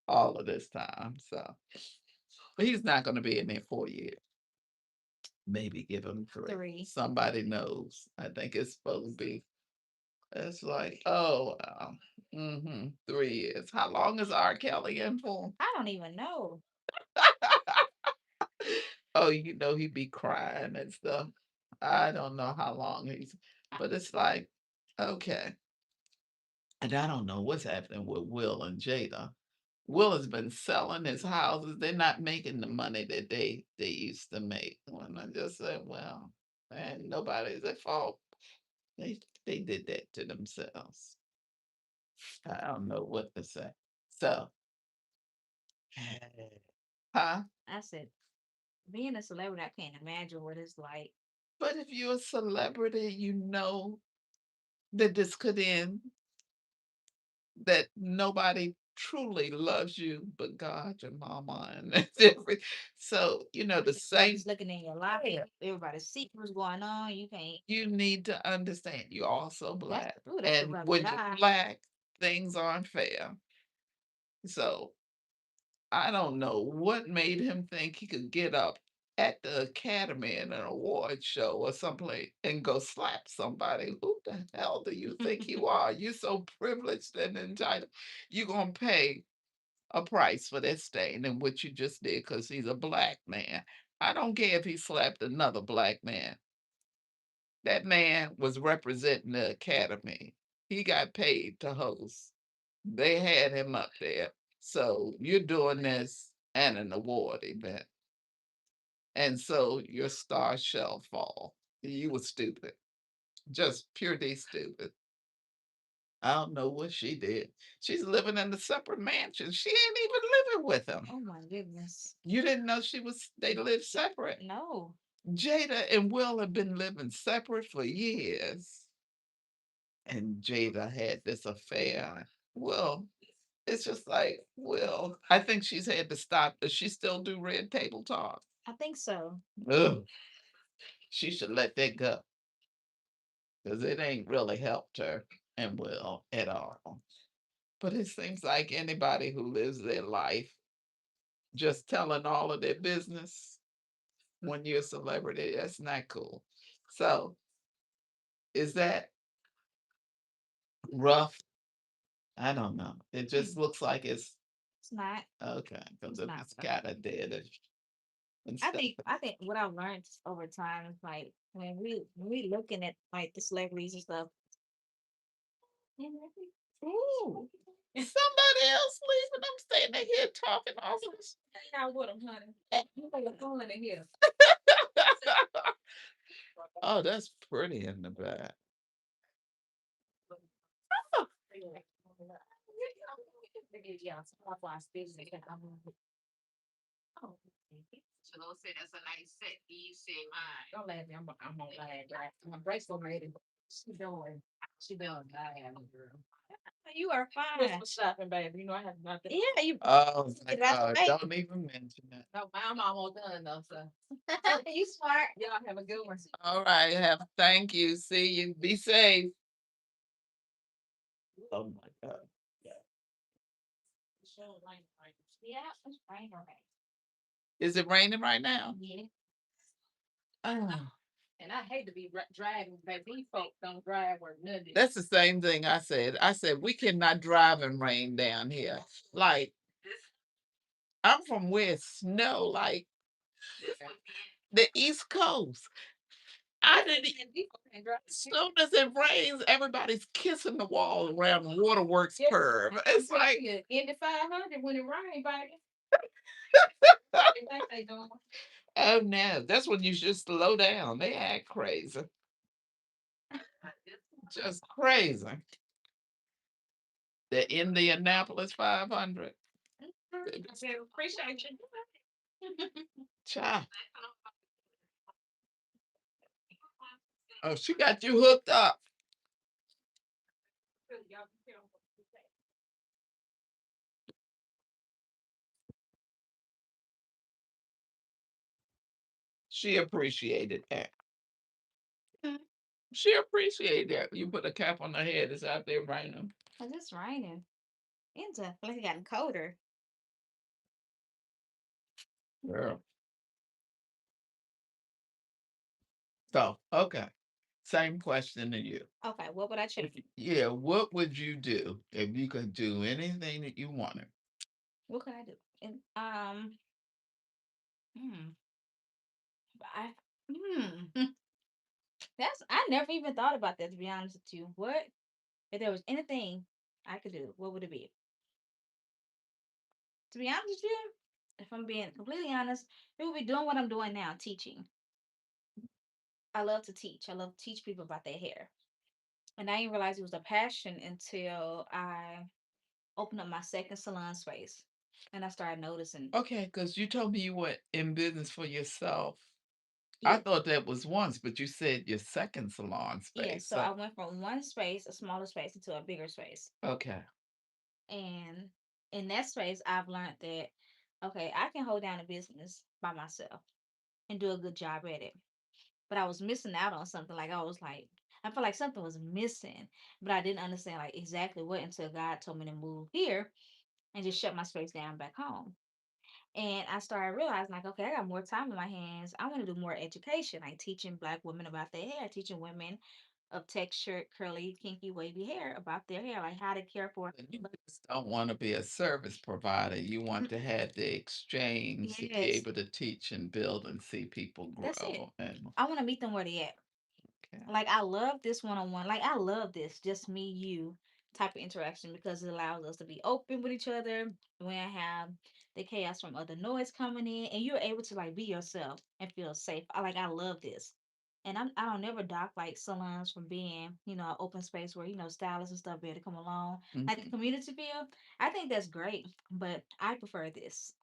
all of this time. So, but he's not going to be in there 4 years. Maybe give him three. 3. Somebody knows. I think it's supposed to be. It's like, oh, 3 years. How long is R. Kelly in for? I don't even know. Oh, he'd be crying and stuff. I don't know how long but it's like, okay. And I don't know what's happening with Will and Jada. Will has been selling his houses. They're not making the money that they used to make. And I just said, well, and nobody's at fault. They did that to themselves. I don't know what to say. So, huh? I said, being a celebrity, I can't imagine what it's like. But if you're a celebrity, you know that this could end, that nobody truly loves you but God, your mama, and that's every. So the same. Everybody's looking in your life. Everybody see what's going on. You can't. You need to understand you're also That's black, true. That's the and brother when you're die. black, things aren't fair. So I don't know what made him think he could get up at the Academy in an award show or someplace and go slap somebody. Who the hell do you think you are? You're so privileged and entitled. You're gonna pay a price for that stain and what you just did because he's a black man. I don't care if he slapped another black man. That man was representing the Academy. He got paid to host. They had him up there. So you're doing this and an award event. And so your star shall fall. You were stupid. Just purely stupid. I don't know what she did. She's living in a separate mansion. She ain't even living with him. Oh my goodness. You didn't know they lived separate. No. Jada and Will have been living separate for years. And Jada had this affair. Well, it's just like, well, I think she's had to stop. Does she still do Red Table Talk? I think so. Ugh, she should let that go because it ain't really helped her and Will at all. But it seems like anybody who lives their life just telling all of their business when you're a celebrity, that's not cool. So, is that rough? I don't know. It just Mm, looks like it's it's not. okay because It's if not. it's kind of deadish and I stuff. think. I think what I've learned over time is like when we looking at like the celebrities and stuff. Ooh, somebody else leaving. I'm standing here talking all this. out with them, honey. You got a fun in here. Oh, that's pretty in the back. Salon said that's a nice set. You said mine. Don't laugh at me. I'm gonna laugh. Right? My bracelet ready. She doing. She doing. I am girl. You are fine. Christmas shopping, baby. You know I have nothing. Yeah, you Oh my get it out the God. way. Don't even mention it. No, I'm almost done though, so. You smart. Y'all have a good one. All right. Thank you. See you. Be safe. Oh my God. Yeah, it's fine. Is it raining right now? Yeah. Oh, And I hate to be driving, baby. These folks don't drive or nothing. that's the same thing I said. I said we cannot drive in rain down here. Like I'm from where it's snow, like the East Coast. I didn't. As soon as it rains, everybody's kissing the wall around the waterworks Yeah, curve. It's like, Indy 500 when it rains, baby. You think they doing? oh no, that's when you should slow down. They act crazy, just crazy. The Indianapolis 500. I said, appreciate you. Child. Oh, she got you hooked up. She appreciated that. She appreciated that. You put a cap on her head. It's out there raining. Cause it's raining. It's like it gotten colder. Girl. So, okay. Same question to you. Okay, what would I choose? Yeah, what would you do if you could do anything that you wanted? What could I do? And hmm, I that's I never even thought about that to be honest with you. What if there was anything I could do? What would it be? To be honest with you, if I'm being completely honest, it would be doing what I'm doing now, teaching. I love to teach. I love to teach people about their hair. And I didn't realize it was a passion until I opened up my second salon space. And I started noticing. Okay, because you told me you were in business for yourself. I Yeah. thought that was once, but you said your second salon Yeah. space. So I went from one space, a smaller space, into a bigger space. Okay. And in that space, I've learned that, okay, I can hold down a business by myself and do a good job at it. But I was missing out on something. Like I was like, I felt like something was missing, but I didn't understand like exactly what until God told me to move here and just shut my space down back home. And I started realizing like, okay, I got more time on my hands. I want to do more education, like teaching Black women about their hair, teaching women of textured, curly, kinky, wavy hair about their hair, like how to care for. And you just don't want to be a service provider. You want to have the exchange to be Yes, able to teach and build and see people that's it. grow. And I want to meet them where they at. okay. Like I love this one on one. Like I love this, just me, you type of interaction because it allows us to be open with each other. When I have the chaos from other noise coming in, and you're able to like be yourself and feel safe. I love this. And I don't never dock like salons from being, an open space where, stylists and stuff be able to come along. Like the Mhm. community feel. I think that's great. But I prefer this.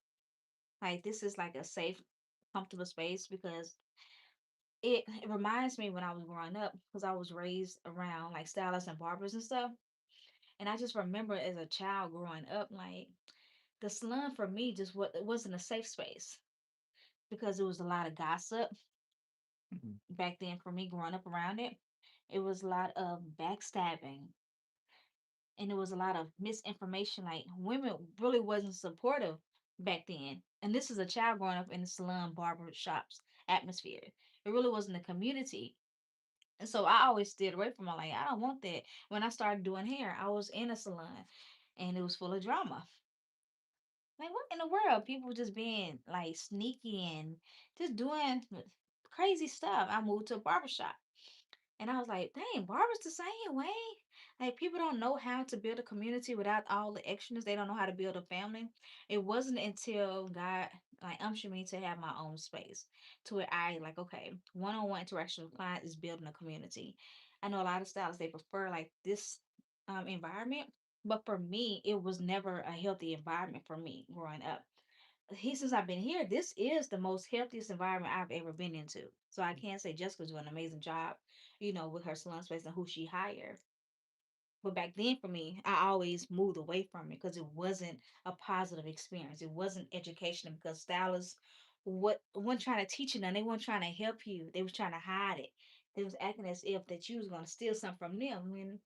Like this is like a safe, comfortable space because it reminds me when I was growing up because I was raised around like stylists and barbers and stuff. And I just remember as a child growing up, like the salon for me just it wasn't a safe space because it was a lot of gossip Mhm. back then for me growing up around it. It was a lot of backstabbing and it was a lot of misinformation. Like women really wasn't supportive back then. And this is a child growing up in the salon barber shops atmosphere. It really wasn't a community. And so I always steered away from it. Like, I don't want that. When I started doing hair, I was in a salon and it was full of drama. Like, what in the world? People just being like sneaky and just doing crazy stuff. I moved to a barber shop and I was like, dang, barbers the same way? Like people don't know how to build a community without all the extras. They don't know how to build a family. It wasn't until God like umptioned me to have my own space to where I like, okay, one-on-one interaction with clients is building a community. I know a lot of stylists they prefer like this environment, but for me, it was never a healthy environment for me growing up. Since I've been here, this is the most healthiest environment I've ever been into. So I can say Jessica's doing an amazing job, with her salon space and who she hired. But back then, for me, I always moved away from it because it wasn't a positive experience. It wasn't educational because stylists, what weren't trying to teach you nothing. They weren't trying to help you. They was trying to hide it. They was acting as if that you was gonna steal something from them. When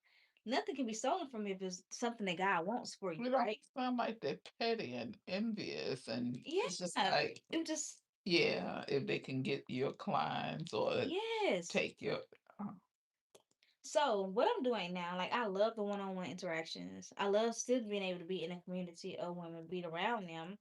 nothing can be stolen from you if it's something that God wants for you, It don't right? sound like they're petty and envious, and it's just Yeah, like, it was just yeah, if they can get your clients or yes. take your, uh, So what I'm doing now, like I love the one-on-one interactions. I love still being able to be in a community of women, be around them.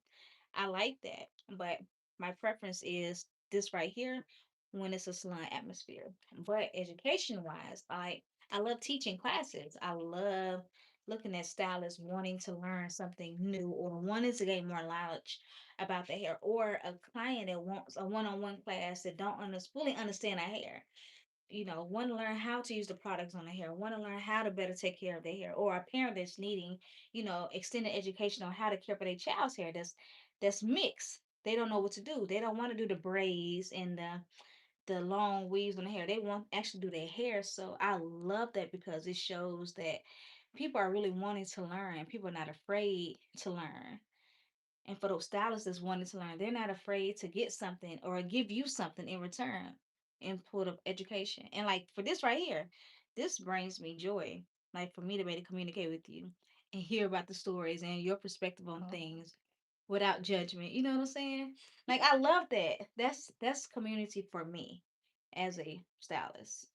I like that. But my preference is this right here when it's a salon atmosphere. But education wise, I love teaching classes. I love looking at stylists wanting to learn something new or wanting to gain more knowledge about the hair, or a client that wants a one-on-one class that don't fully understand their hair. Want to learn how to use the products on the hair, want to learn how to better take care of their hair, or a parent that's needing, extended education on how to care for their child's hair that's mixed. They don't know what to do. They don't want to do the braids and the long weaves on the hair. They want actually do their hair. So I love that because it shows that people are really wanting to learn. People are not afraid to learn. And for those stylists that's wanting to learn, they're not afraid to get something or give you something in return, input of education. And like for this right here, this brings me joy. Like for me to be able to communicate with you and hear about the stories and your perspective on uh, things without judgment. You know what I'm saying? Like I love that. That's community for me as a stylist.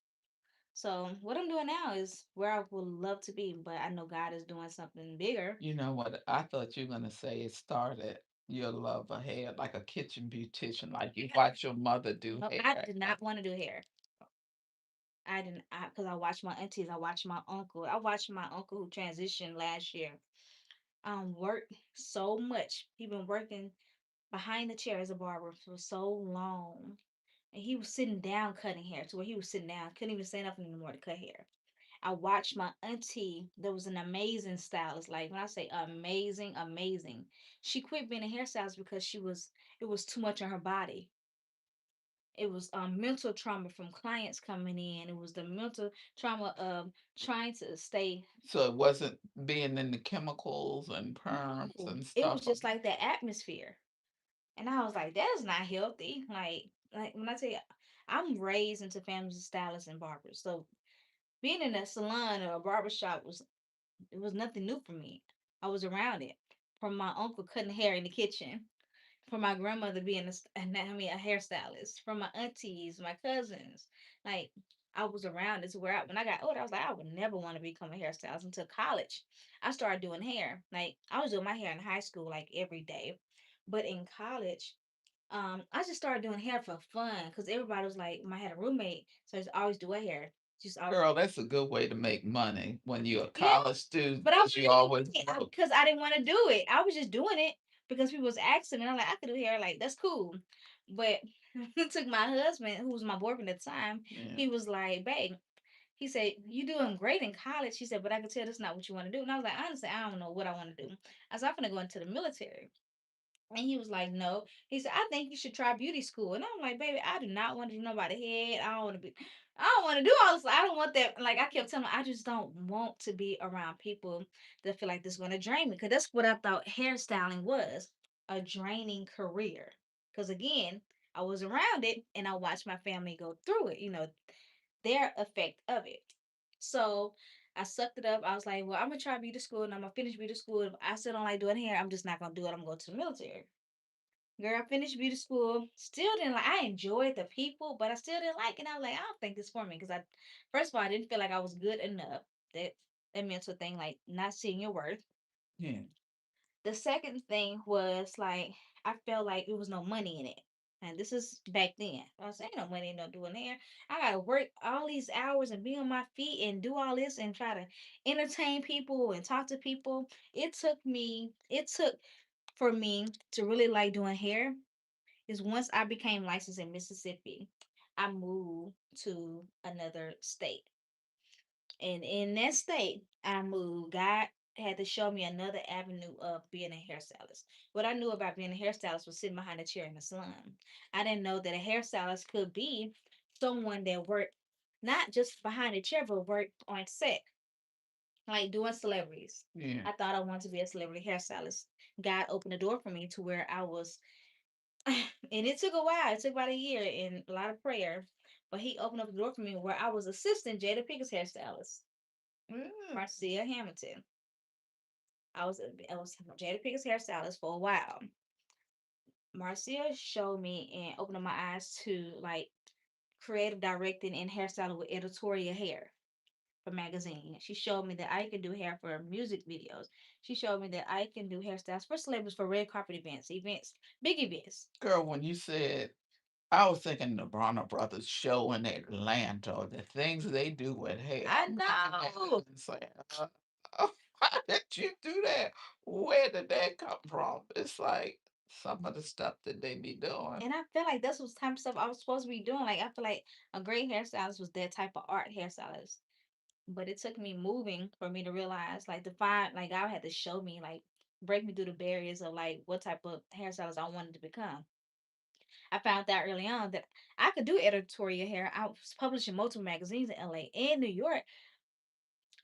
So what I'm doing now is where I would love to be, but I know God is doing something bigger. you know what? I thought you were gonna say it started your love of hair, like a kitchen beautician, like you watch your mother do No, I hair. did not want to do hair. I didn't, because I watched my aunties, I watched my uncle, I watched my uncle who transitioned last year. Work so much. He been working behind the chair as a barber for so long, and he was sitting down cutting hair to where he was sitting down, couldn't even stand up anymore to cut hair. I watched my auntie. That was an amazing stylist. Like when I say amazing, amazing, she quit being a hairstylist because it was too much on her body. It was mental trauma from clients coming in. It was the mental trauma of trying to stay. So it wasn't being in the chemicals and perms No, and it stuff. was just like the atmosphere, and I was like, that's not healthy. Like when I tell you, I'm raised into families of stylists and barbers, so being in a salon or a barber shop was it was nothing new for me. I was around it from my uncle cutting hair in the kitchen, for my grandmother being a hairstylist, from my aunties, my cousins. Like I was around this where when I got older, I was like, I would never want to become a hairstylist until college. I started doing hair. Like I was doing my hair in high school like every day. But in college, I just started doing hair for fun because everybody was like, I had a roommate, so I just always do her hair. Just always Girl, that's a good way to make money when you're a yeah, college student, but I because wasn't you always doing it broke. because I didn't want to do it. I was just doing it because people was asking me. I'm like, I could do hair, like that's cool. But it took my husband, who was my boyfriend at the time, Yeah. he was like, babe, he said, you doing great in college. He said, but I could tell that's not what you want to do. And I was like, honestly, I don't know what I want to do. I said, I'm gonna go into the military. And he was like, no. He said, I think you should try beauty school. And I'm like, baby, I do not want to do nobody head. I don't want to do all this. I don't want that. Like I kept telling him, I just don't want to be around people that feel like this is going to drain me. Because that's what I thought hairstyling was, a draining career. Because again, I was around it and I watched my family go through it, their effect of it. So I sucked it up. I was like, well, I'm gonna try beauty school and I'm gonna finish beauty school. If I still don't like doing hair, I'm just not gonna do it. I'm gonna go to the military. Girl, I finished beauty school. Still didn't like. I enjoyed the people, but I still didn't like it. And I was like, I don't think this for me because first of all, I didn't feel like I was good enough. That mental thing, like not seeing your worth. Yeah. The second thing was like I felt like there was no money in it. And this is back then. I was saying no money, no doing hair. I gotta work all these hours and be on my feet and do all this and try to entertain people and talk to people. It took for me to really like doing hair is once I became licensed in Mississippi, I moved to another state. And in that state, I moved. God had to show me another avenue of being a hairstylist. What I knew about being a hairstylist was sitting behind a chair in the salon. I didn't know that a hairstylist could be someone that worked not just behind a chair, but worked on set, like doing celebrities. Yeah. I thought I wanted to be a celebrity hairstylist. God opened the door for me to where I was, and it took a while. It took about a year and a lot of prayer, but He opened up the door for me where I was assistant Jada Pickett's hairstylist, Yeah. Marcia Hamilton. I was Jada Pickett's hairstylist for a while. Marcia showed me and opened up my eyes to like creative directing and hairstyling with editorial hair for magazine. She showed me that I can do hair for music videos. She showed me that I can do hairstyles for celebrities for red carpet events, big events. Girl, when you said, I was thinking the Bronner Brothers show in Atlanta, or the things they do with hair. I I'm looking at it know. and saying, how did you do that? Where did that come from? It's like some of the stuff that they be doing. And I feel like that's what type of stuff I was supposed to be doing. Like I feel like a great hairstylist was that type of art hairstylist. But it took me moving for me to realize, like, to find, like, God had to show me, like, break me through the barriers of, like, what type of hairstylist I wanted to become. I found out early on that I could do editorial hair. I was publishing multiple magazines in LA and New York,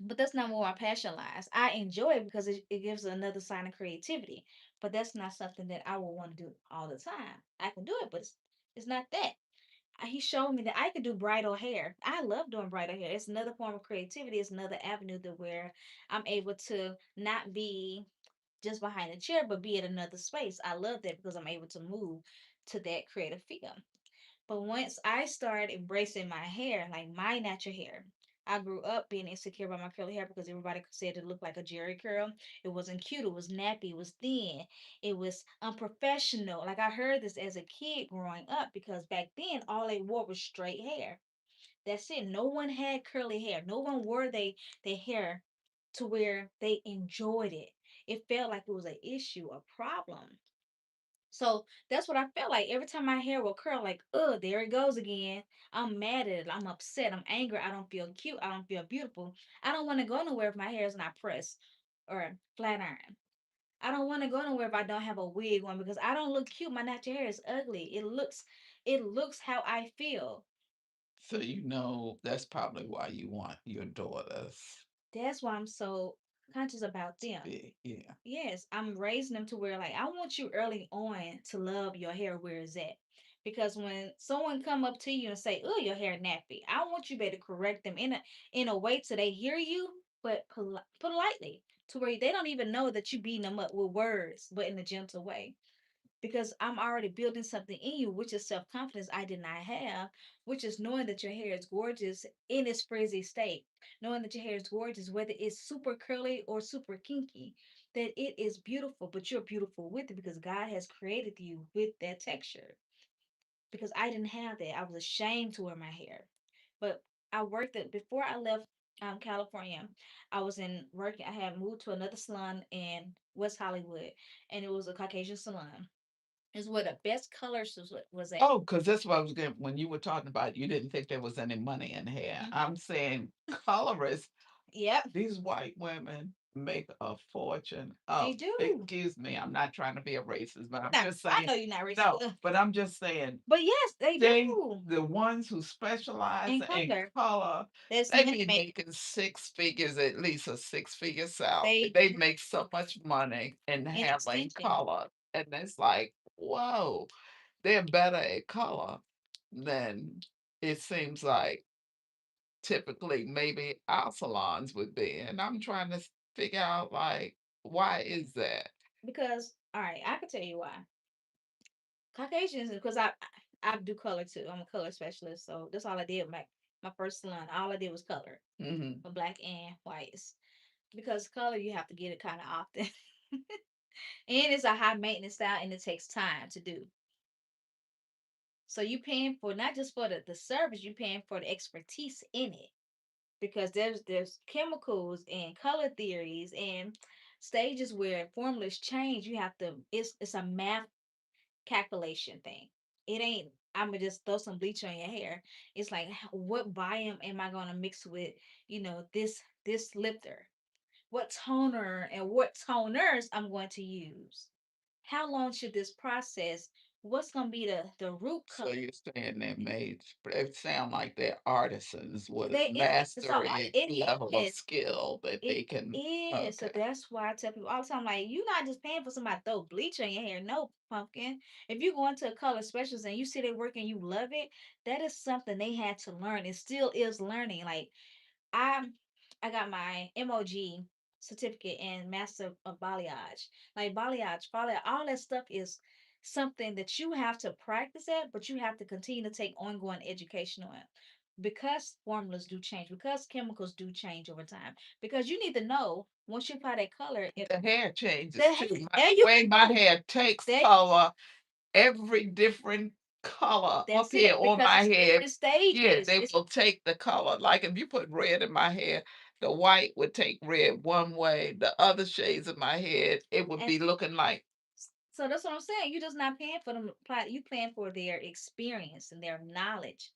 but that's not where my passion lies. I enjoy it because it gives another sign of creativity, but that's not something that I would want to do all the time. I can do it, but it's not that. He showed me that I could do bridal hair. I love doing bridal hair. It's another form of creativity. It's another avenue to where I'm able to not be just behind a chair, but be in another space. I love that because I'm able to move to that creative field. But once I started embracing my hair, like my natural hair, I grew up being insecure about my curly hair because everybody said it looked like a Jerry curl. It wasn't cute. It was nappy. It was thin. It was unprofessional. Like I heard this as a kid growing up because back then all they wore was straight hair. That's it. No one had curly hair. No one wore their hair to where they enjoyed it. It felt like it was an issue, a problem. So that's what I felt like every time my hair will curl, like, there it goes again. I'm mad at it. I'm upset. I'm angry. I don't feel cute. I don't feel beautiful. I don't want to go nowhere if my hair is not pressed or flat iron. I don't want to go nowhere if I don't have a wig on because I don't look cute. My natural hair is ugly. It looks how I feel. So you know that's probably why you want your daughters That's why I'm so conscious about to them. be, yeah. Yes, I'm raising them to where like I want you early on to love your hair where it's at. Because when someone come up to you and say, "Oh, your hair nappy," I want you to be able to correct them in a way so they hear you, but politely, to where they don't even know that you beating them up with words, but in a gentle way. Because I'm already building something in you, which is self confidence I did not have, which is knowing that your hair is gorgeous in its frizzy state, knowing that your hair is gorgeous, whether it's super curly or super kinky, that it is beautiful, but you're beautiful with it because God has created you with that texture. Because I didn't have that. I was ashamed to wear my hair. But I worked it before I left California. I was in work. I had moved to another salon in West Hollywood, and it was a Caucasian salon is where the best colors was at. Oh, because that's what I was going when you were talking about you didn't think there was any money in hair. Mhm. I'm saying colorists, Yep, these white women make a fortune. they Oh, do. excuse me, I'm not trying to be a racist, but I'm Now, just I saying know you're not racist, no, but I'm just saying but yes, they they do. the ones who specialize In in color, color, that's they men be make. making six figures, at least a six-figure salary. They They make so much money in in having extension color. And it's like, whoa, they're better at color than it seems like typically maybe our salons would be. And I'm trying to figure out like why is that? because all right, I can tell you why. Caucasians, because I do color too. I'm a color specialist, so that's all I did. My first salon, all I did was color Hmm. for black and whites. Because color, you have to get it kind of often, and it's a high maintenance style, and it takes time to do. So you paying for not just for the service, you paying for the expertise in it. Because there's chemicals and color theories and stages where formulas change. You have to it's a math calculation thing. It ain't I'm gonna just throw some bleach on your hair. It's like what volume am I gonna mix with, this lifter? What toner and what toners I'm going to use? How long should this process? What's gonna be the root So color? you're saying they're made, it sound like they're artisans with a They is so mastery it level of is. skill that It they can. is. So Okay. that's why I tell people all the time, like, you're not just paying for somebody to throw bleach on your hair. No, pumpkin. If you go into a color specialist and you see they work and you love it, that is something they had to learn. It still is learning. Like I I got my MOG certificate in Master of Balayage. Like balayage, all that stuff is something that you have to practice at, but you have to continue to take ongoing education on it. Because formulas do change, because chemicals do change over time. Because you need to know once you apply that color, if The hair changes the too. there The you way my go. hair takes There color, every different color up that's here it. on Because my it's head, different yeah, stages. they It's will take the color. Like if you put red in my hair, the white would take red one way, the other shades of my head, it would and be looking like. so that's what I'm saying. You're just not paying for them to apply. You paying for their experience and their knowledge.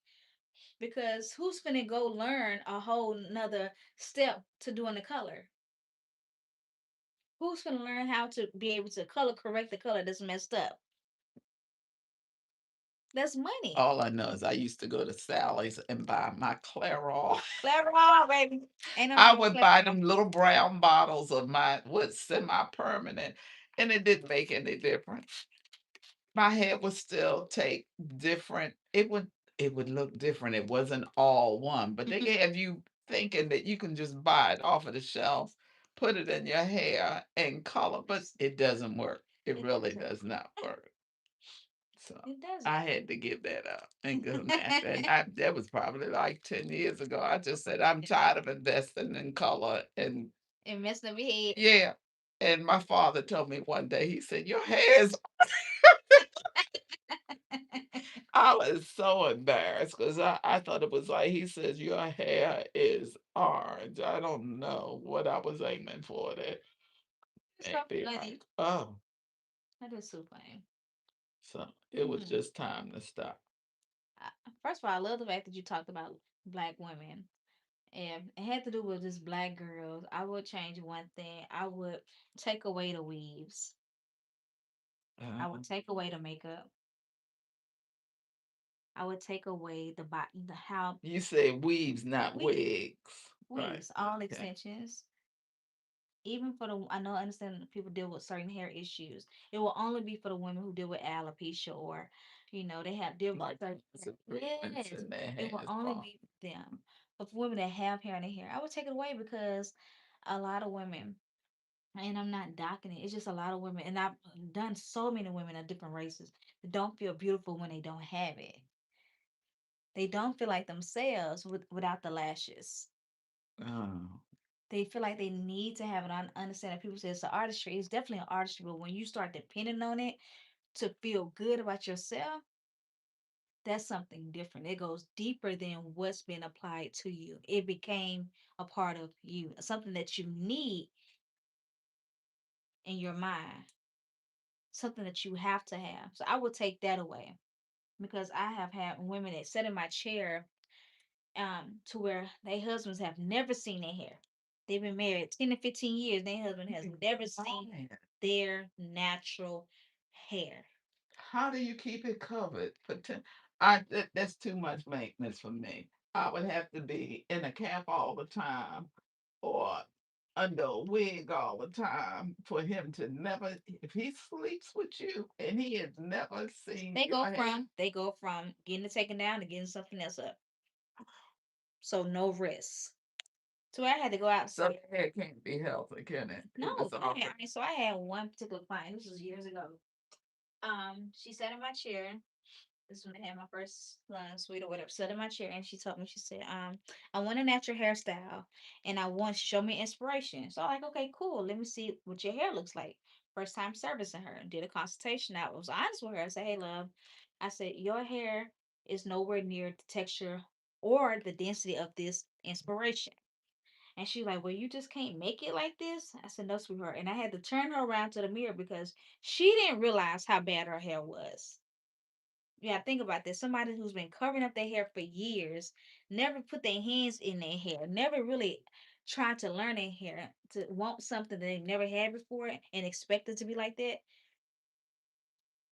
Because who's finna go learn a whole nother step to doing the color? Who's finna learn how to be able to color correct the color that's messed up? That's money. All I know is I used to go to Sally's and buy my Clairol. Clairol, baby. Ain't nothing I wrong with would buy Clairol. them little brown bottles of my was semi-permanent, and it didn't make any difference. My hair would still take different. It would look different. It wasn't all one, but they have you thinking that you can just buy it off of the shelf, put it in your hair and color, but it doesn't work. It It really doesn't. does not work. So It doesn't. I had to give that up and go natural. And that was probably like 10 years ago. I just said, I'm tired of investing in color. And It messed up your head. yeah. And my father told me one day, he said, your hair is. I was so embarrassed because I thought it was like, he says, your hair is orange. I don't know what I was aiming for that. It's so Maybe I, funny. oh, That is so funny. so it was Hmm. just time to stop. First of all, I love the fact that you talked about black women. And it had to do with just black girls. I would change one thing. I would take away the weaves. I Uh, would take away the makeup. I would take away the how you say weaves, not weaves, wigs. Right. weaves, all Okay. extensions. Even for the, I know, I understand that people deal with certain hair issues. It will only be for the women who deal with alopecia or, they have deal with Like certain. some treatments Yes, in their it will hands. only Wrong. be them. But for women that have hair in their hair, I would take it away because a lot of women, and I'm not docking it. It's just a lot of women, and I've done so many women of different races that don't feel beautiful when they don't have it. They don't feel like themselves without the lashes. Oh, They feel like they need to have it. I understand that people say it's an artistry. It's definitely an artistry, but when you start depending on it to feel good about yourself, that's something different. It goes deeper than what's been applied to you. It became a part of you, something that you need in your mind, something that you have to have. So I would take that away because I have had women that sit in my chair to where their husbands have never seen their hair. They've been married 10 to 15 years. Their husband has never seen man. their natural hair. How do you keep it covered? That's too much maintenance for me. I would have to be in a cap all the time or under a wig all the time for him to never, if he sleeps with you and he has never seen They your go hair. from they go from getting it taken down to getting something else up. So no risk. So I had to go out. So So the hair can't be healthy, can it? If no, it's already. so I had one particular client. This was years ago. She sat in my chair. This is when I had my first suite or whatever. Sat in my chair and she told me, she said, I want a natural hairstyle and I want show me inspiration. So I'm like, okay, cool. Let me see what your hair looks like. First time servicing her and did a consultation. I was honest with her. I said, hey, love, I said, your hair is nowhere near the texture or the density of this inspiration. And she like, well, you just can't make it like this. I said, no, sweetheart. And I had to turn her around to the mirror because she didn't realize how bad her hair was. Yeah, think about this. Somebody who's been covering up their hair for years, never put their hands in their hair, never really tried to learn their hair, to want something that they never had before and expect it to be like that.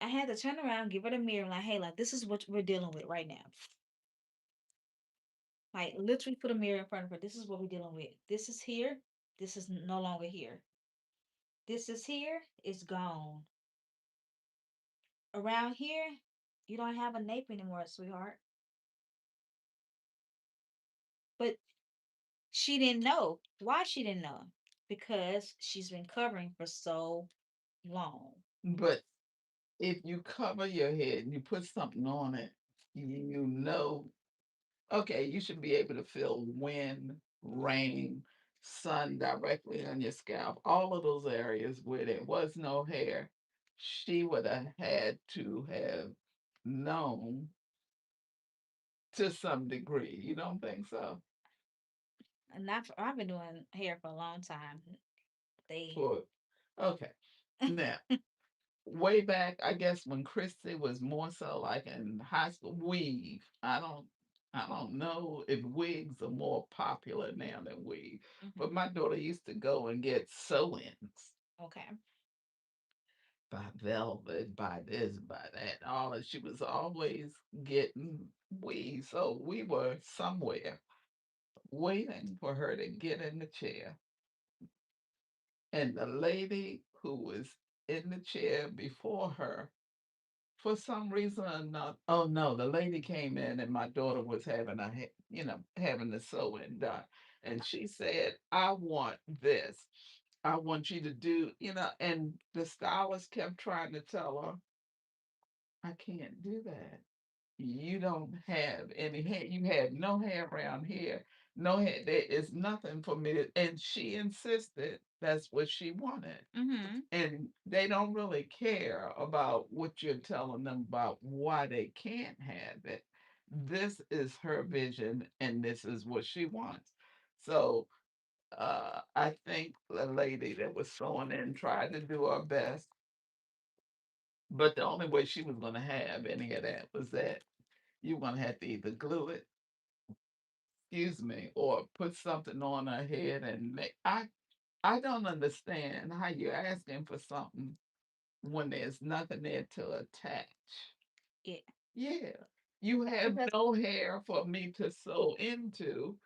I had to turn around, give her the mirror, like, hey, like, this is what we're dealing with right now. Like, literally put a mirror in front of her. This is what we're dealing with. This is here. This is no longer here. This is here. It's gone. Around here, you don't have a nape anymore, sweetheart. But she didn't know. Why she didn't know? Because she's been covering for so long. But if you cover your head and you put something on it, you know, okay, you should be able to feel wind, rain, sun directly on your scalp, all of those areas where there was no hair. She would have had to have known to some degree. You don't think so? And I've been doing hair for a long time. They For okay. Now, way back, I guess when Christy was more so like in high school, weave. I don't know if wigs are more popular now than weave, but Mhm. my daughter used to go and get sew-ins, Okay. by velvet, by this, by that, all that. She was always getting weave. So we were somewhere waiting for her to get in the chair. And the lady who was in the chair before her, for some reason or not, oh no, the lady came in and my daughter was having having the sewing done. And she said, I want this. I want you to do, and the stylist kept trying to tell her, I can't do that. You don't have any hair. You have no hair around here. No hair. There is nothing for me to, and she insisted that's what she wanted. Mhm. And they don't really care about what you're telling them about why they can't have it. This is her vision and this is what she wants. So I think the lady that was sewing in tried to do her best, but the only way she was going to have any of that was that you were going to have to either glue it, excuse me, or put something on her head and make. I don't understand how you're asking for something when there's nothing there to attach. Yeah. Yeah. You have Because no hair for me to sew into.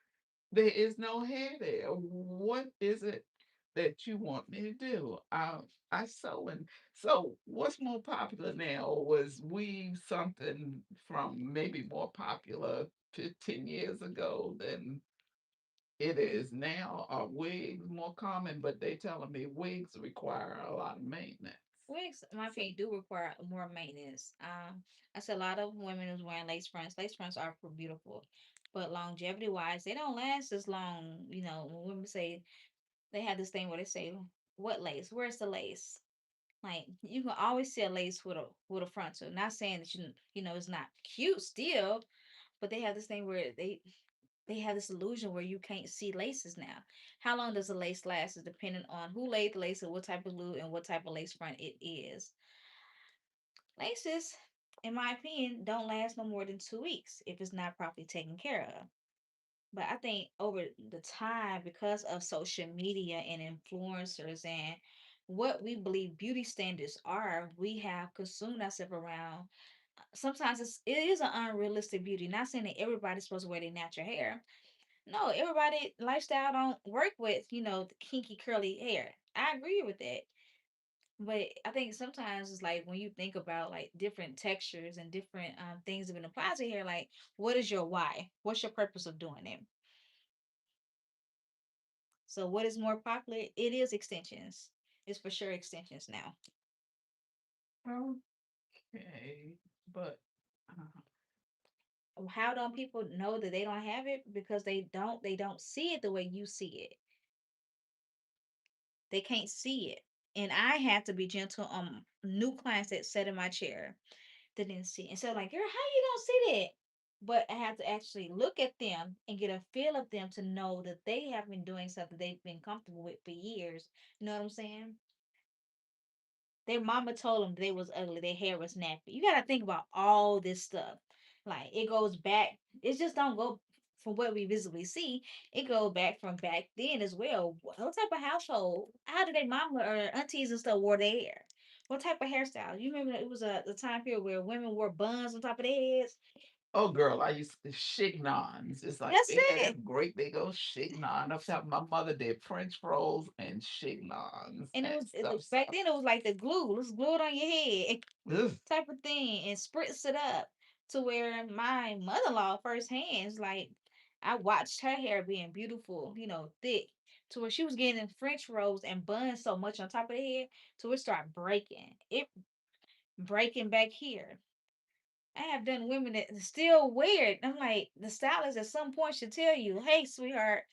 There is no hair there. What is it that you want me to do? I sew and so what's more popular now was weave something from maybe more popular 15 years ago than it is now. Are wigs more common, but they telling me wigs require a lot of maintenance. wigs, in my opinion, do require more maintenance. I see a lot of women who's wearing lace fronts. Lace fronts are beautiful, but longevity wise, they don't last as long. You know, when women say they have this thing where they say, "What lace? Where's the lace?" Like you can always see a lace with a frontal. Not saying that it's not cute still, but they have this thing where they have this illusion where you can't see laces now. How long does a lace last is dependent on who laid the lace and what type of glue and what type of lace front it is. Laces, in my opinion, don't last no more than 2 weeks if it's not properly taken care of. But I think over the time, because of social media and influencers and what we believe beauty standards are, we have consumed ourselves around. Sometimes it is an unrealistic beauty. Not saying that everybody's supposed to wear their natural hair. No, everybody lifestyle don't work with the kinky curly hair. I agree with that. But I think sometimes it's like when you think about like different textures and different things that have been applied to hair, like what is your why? What's your purpose of doing it? So what is more popular? It is extensions. It's for sure extensions now. Okay, but uh, How don't people know that they don't have it? Because they don't see it the way you see it. They can't see it. and I had to be gentle on new clients that sat in my chair that didn't see. And so like, girl, how you don't see that? But I had to actually look at them and get a feel of them to know that they have been doing something they've been comfortable with for years. You know what I'm saying? Their mama told them they was ugly, their hair was nappy. You gotta think about all this stuff. Like it goes back. It just don't go from what we visibly see. It goes back from back then as well. What type of household? How did their mama or aunties and stuff wore their hair? What type of hairstyle? You remember it was a the time period where women wore buns on top of their heads. Oh, girl, I used to chignons. It's like That's they had it. a great big old chignon. Up top, my mother did French rolls and chignons And and stuff. back then it was like the glue. It was glued on your head. Ugh. Type of thing and spritz it up to where my mother-in-law firsthand is like I watched her hair being beautiful, thick, to where she was getting French rolls and buns so much on top of the head to it start breaking. It breaking back here. I have done women that still weird. I'm like, the stylist at some point should tell you, hey, sweetheart,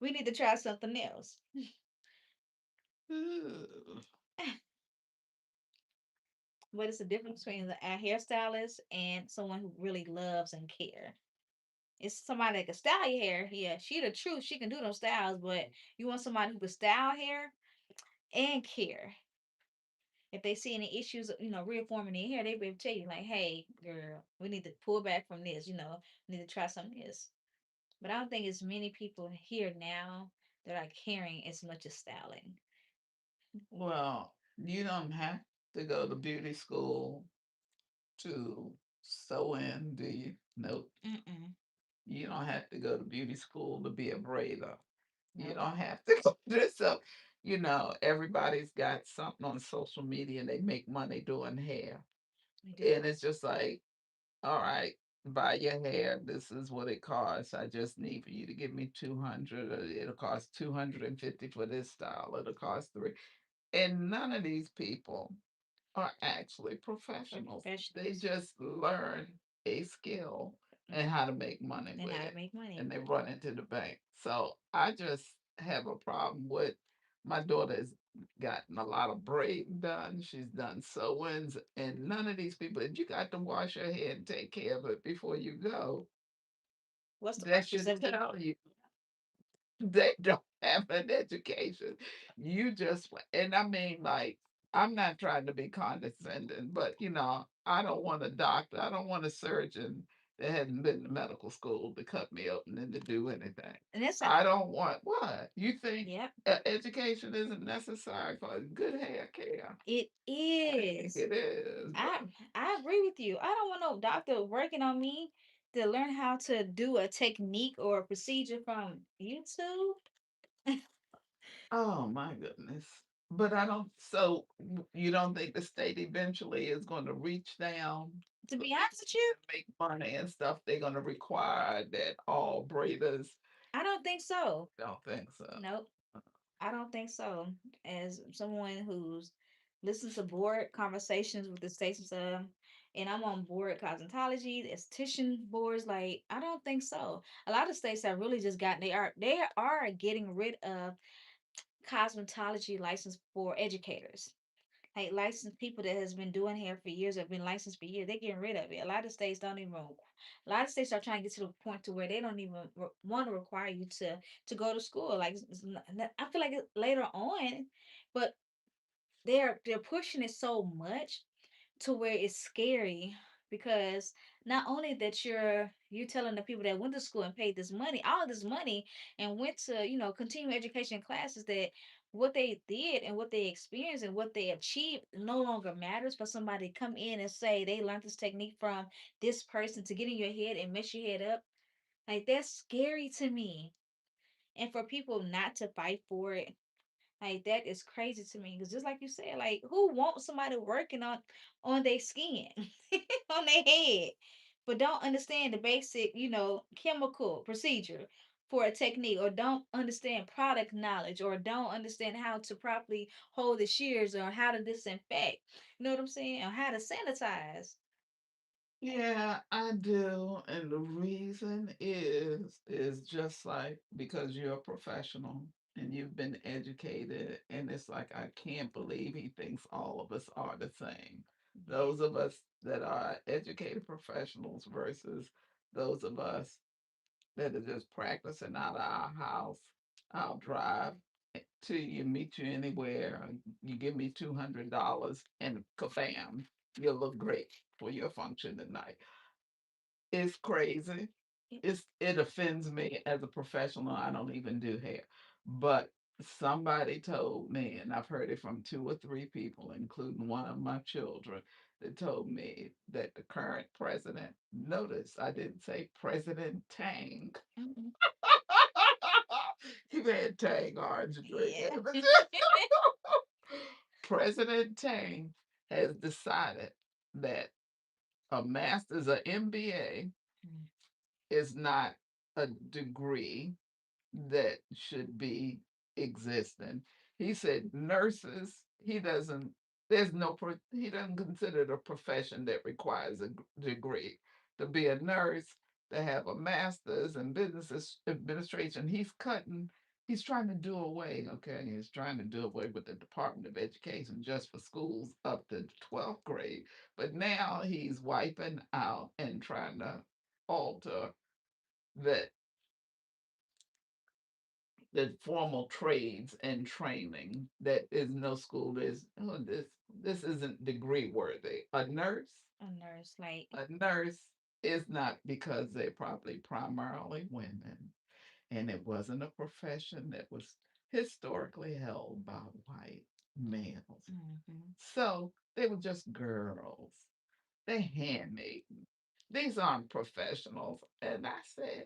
we need to try something else. Ugh. But it's a difference between a hairstylist and someone who really loves and care. It's somebody that can style your hair. Yeah, she the truth. She can do those styles, but you want somebody who can style hair and care. If they see any issues, reforming their hair, they be able to tell you like, "Hey, girl, we need to pull back from this. We need to try something else." But I don't think as many people here now that are caring as much as styling. Well, you don't have to go to beauty school to sew in, do you? Nope. Mm-mm. You don't have to go to beauty school to be a braider. You Nope. don't have to go to this. So, everybody's got something on social media and they make money doing hair. We do. And it's just like, all right, buy your hair. This is what it costs. I just need for you to give me 200. It'll cost 250 for this style. It'll cost three. And none of these people are actually We're professionals. They professionals. just learn a skill and how to make money And with how to it. make money. And they run into the bank. So I just have a problem with my daughter has gotten a lot of braiding done. She's done sew-ins, and none of these people, if you got to wash your hair and take care of it before you go, What's the that purpose should of getting? tell you they don't have an education. You just, and I mean, like, I'm not trying to be condescending, but I don't want a doctor, I don't want a surgeon that hasn't been to medical school to cut me open and to do anything. And that's I don't want what you think yep. education isn't necessary for good hair care. It I think is. it is, but I I agree with you. I don't want no doctor working on me to learn how to do a technique or a procedure from YouTube. oh my goodness. But I don't, so you don't think the state eventually is going to reach down To so be they honest with you, can make money and stuff? They're going to require that all breeders I don't think so. don't think so. Nope, I don't think so. As someone who's listened to board conversations with the states and I'm on board cosmetology, the esthetician boards, like I don't think so. A lot of states have really just gotten they are getting rid of cosmetology license for educators. Like licensed people that has been doing hair for years, have been licensed for years, they're getting rid of it. A lot of states don't even. A lot of states are trying to get to the point to where they don't even want to require you to go to school. Like I feel like later on, but they're pushing it so much to where it's scary because not only that you're telling the people that went to school and paid this money, all this money, and went to continuing education classes that what they did and what they experienced and what they achieved no longer matters for somebody to come in and say they learned this technique from this person to get in your head and mess your head up. Like that's scary to me. And for people not to fight for it, like that is crazy to me. Because just like you said, like who wants somebody working on their skin, on their head, but don't understand the basic, chemical procedure for a technique, or don't understand product knowledge, or don't understand how to properly hold the shears, or how to disinfect. You know what I'm saying? Or how to sanitize. Yeah, I do. And the reason is just like because you're a professional and you've been educated, and it's like, I can't believe he thinks all of us are the same. Those of us that are educated professionals versus those of us that are just practicing out of our house. I'll drive to you, meet you anywhere. You give me $200 and kabam, you'll look great for your function tonight. It's crazy. It offends me as a professional. I don't even do hair. But somebody told me, and I've heard it from two or three people, including one of my children, that told me that the current president, notice I didn't say President Tang. Mhm. You've had Tang orange drink, Yeah. haven't you? President Tang has decided that a master's or MBA is not a degree that should be existing. He said nurses, he doesn't consider it a profession that requires a degree. To be a nurse, to have a master's in business administration, he's trying to do away, okay? He's trying to do away with the Department of Education just for schools up to 12th grade. But now he's wiping out and trying to alter that the formal trades and training. That is no school. This isn't degree worthy. A nurse, like, A nurse is not, because they're probably primarily women, and it wasn't a profession that was historically held by white males. mhm. So they were just girls. They handmaiden. These aren't professionals. And I said,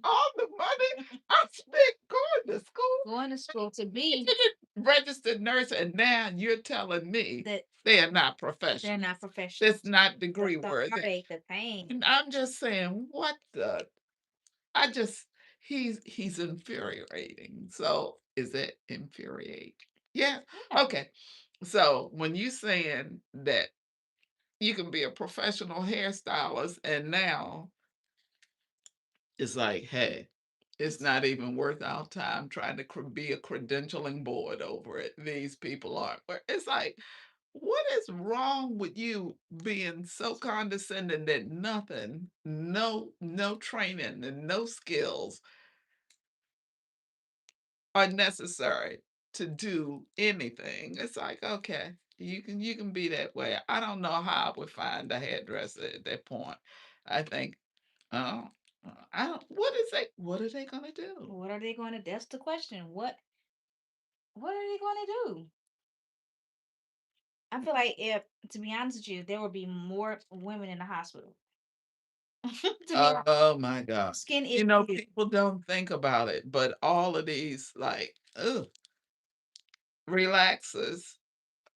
all the money I spent going to school Going to school to be registered nurse, and now you're telling me that they are not they're professionals. not professionals. That's not The, degree the worthy. heartache, the pain. And I'm just saying, what the? I just he's infuriating. So is it infuriate? Yeah. Yeah. Okay. So when you saying that you can be a professional hairstylist, and now it's like, hey, it's not even worth our time trying to be a credentialing board over it. These people aren't. It's like, what is wrong with you being so condescending that nothing, no training and no skills are necessary to do anything? It's like, okay, you can be that way. I don't know how I would find a hairdresser at that point. I think, oh, I don't. What are they gonna do? What are they going to? That's the question. What are they going to do? I feel like if, to be honest with you, there would be more women in the hospital. To be honest, Oh my God. skin You know, issues. people don't think about it, but all of these, like, ugh, relaxers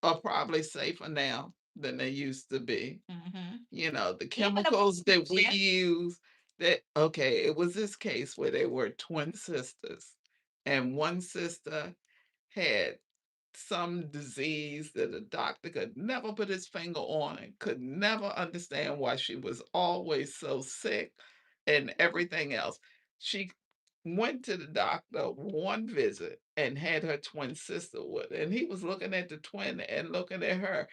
are probably safer now than they used to be. Hmm. You know, the Even the chemicals that we yeah. use, that, okay, it was this case where they were twin sisters, and one sister had some disease that a doctor could never put his finger on and could never understand why she was always so sick and everything else. She went to the doctor one visit and had her twin sister with her. And he was looking at the twin and looking at her.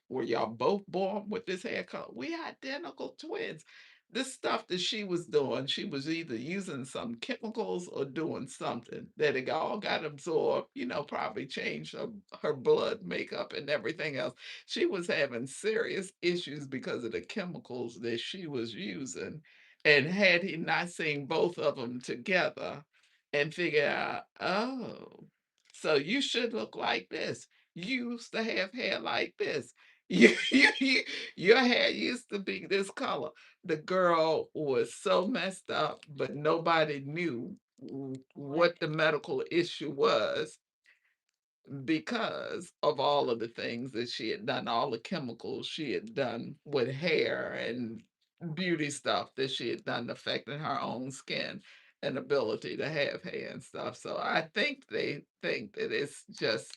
Were y'all both born with this hair color? We identical twins. This stuff that she was doing, she was either using some chemicals or doing something that it all got absorbed, probably changed her blood makeup and everything else. She was having serious issues because of the chemicals that she was using. And had he not seen both of them together and figure out, oh, so you should look like this. You used to have hair like this. Your hair used to be this color. The girl was so messed up, but nobody knew What? what the medical issue was because of all of the things that she had done, all the chemicals she had done with hair and beauty stuff that she had done affecting her own skin and ability to have hair and stuff. So I think they think that it's just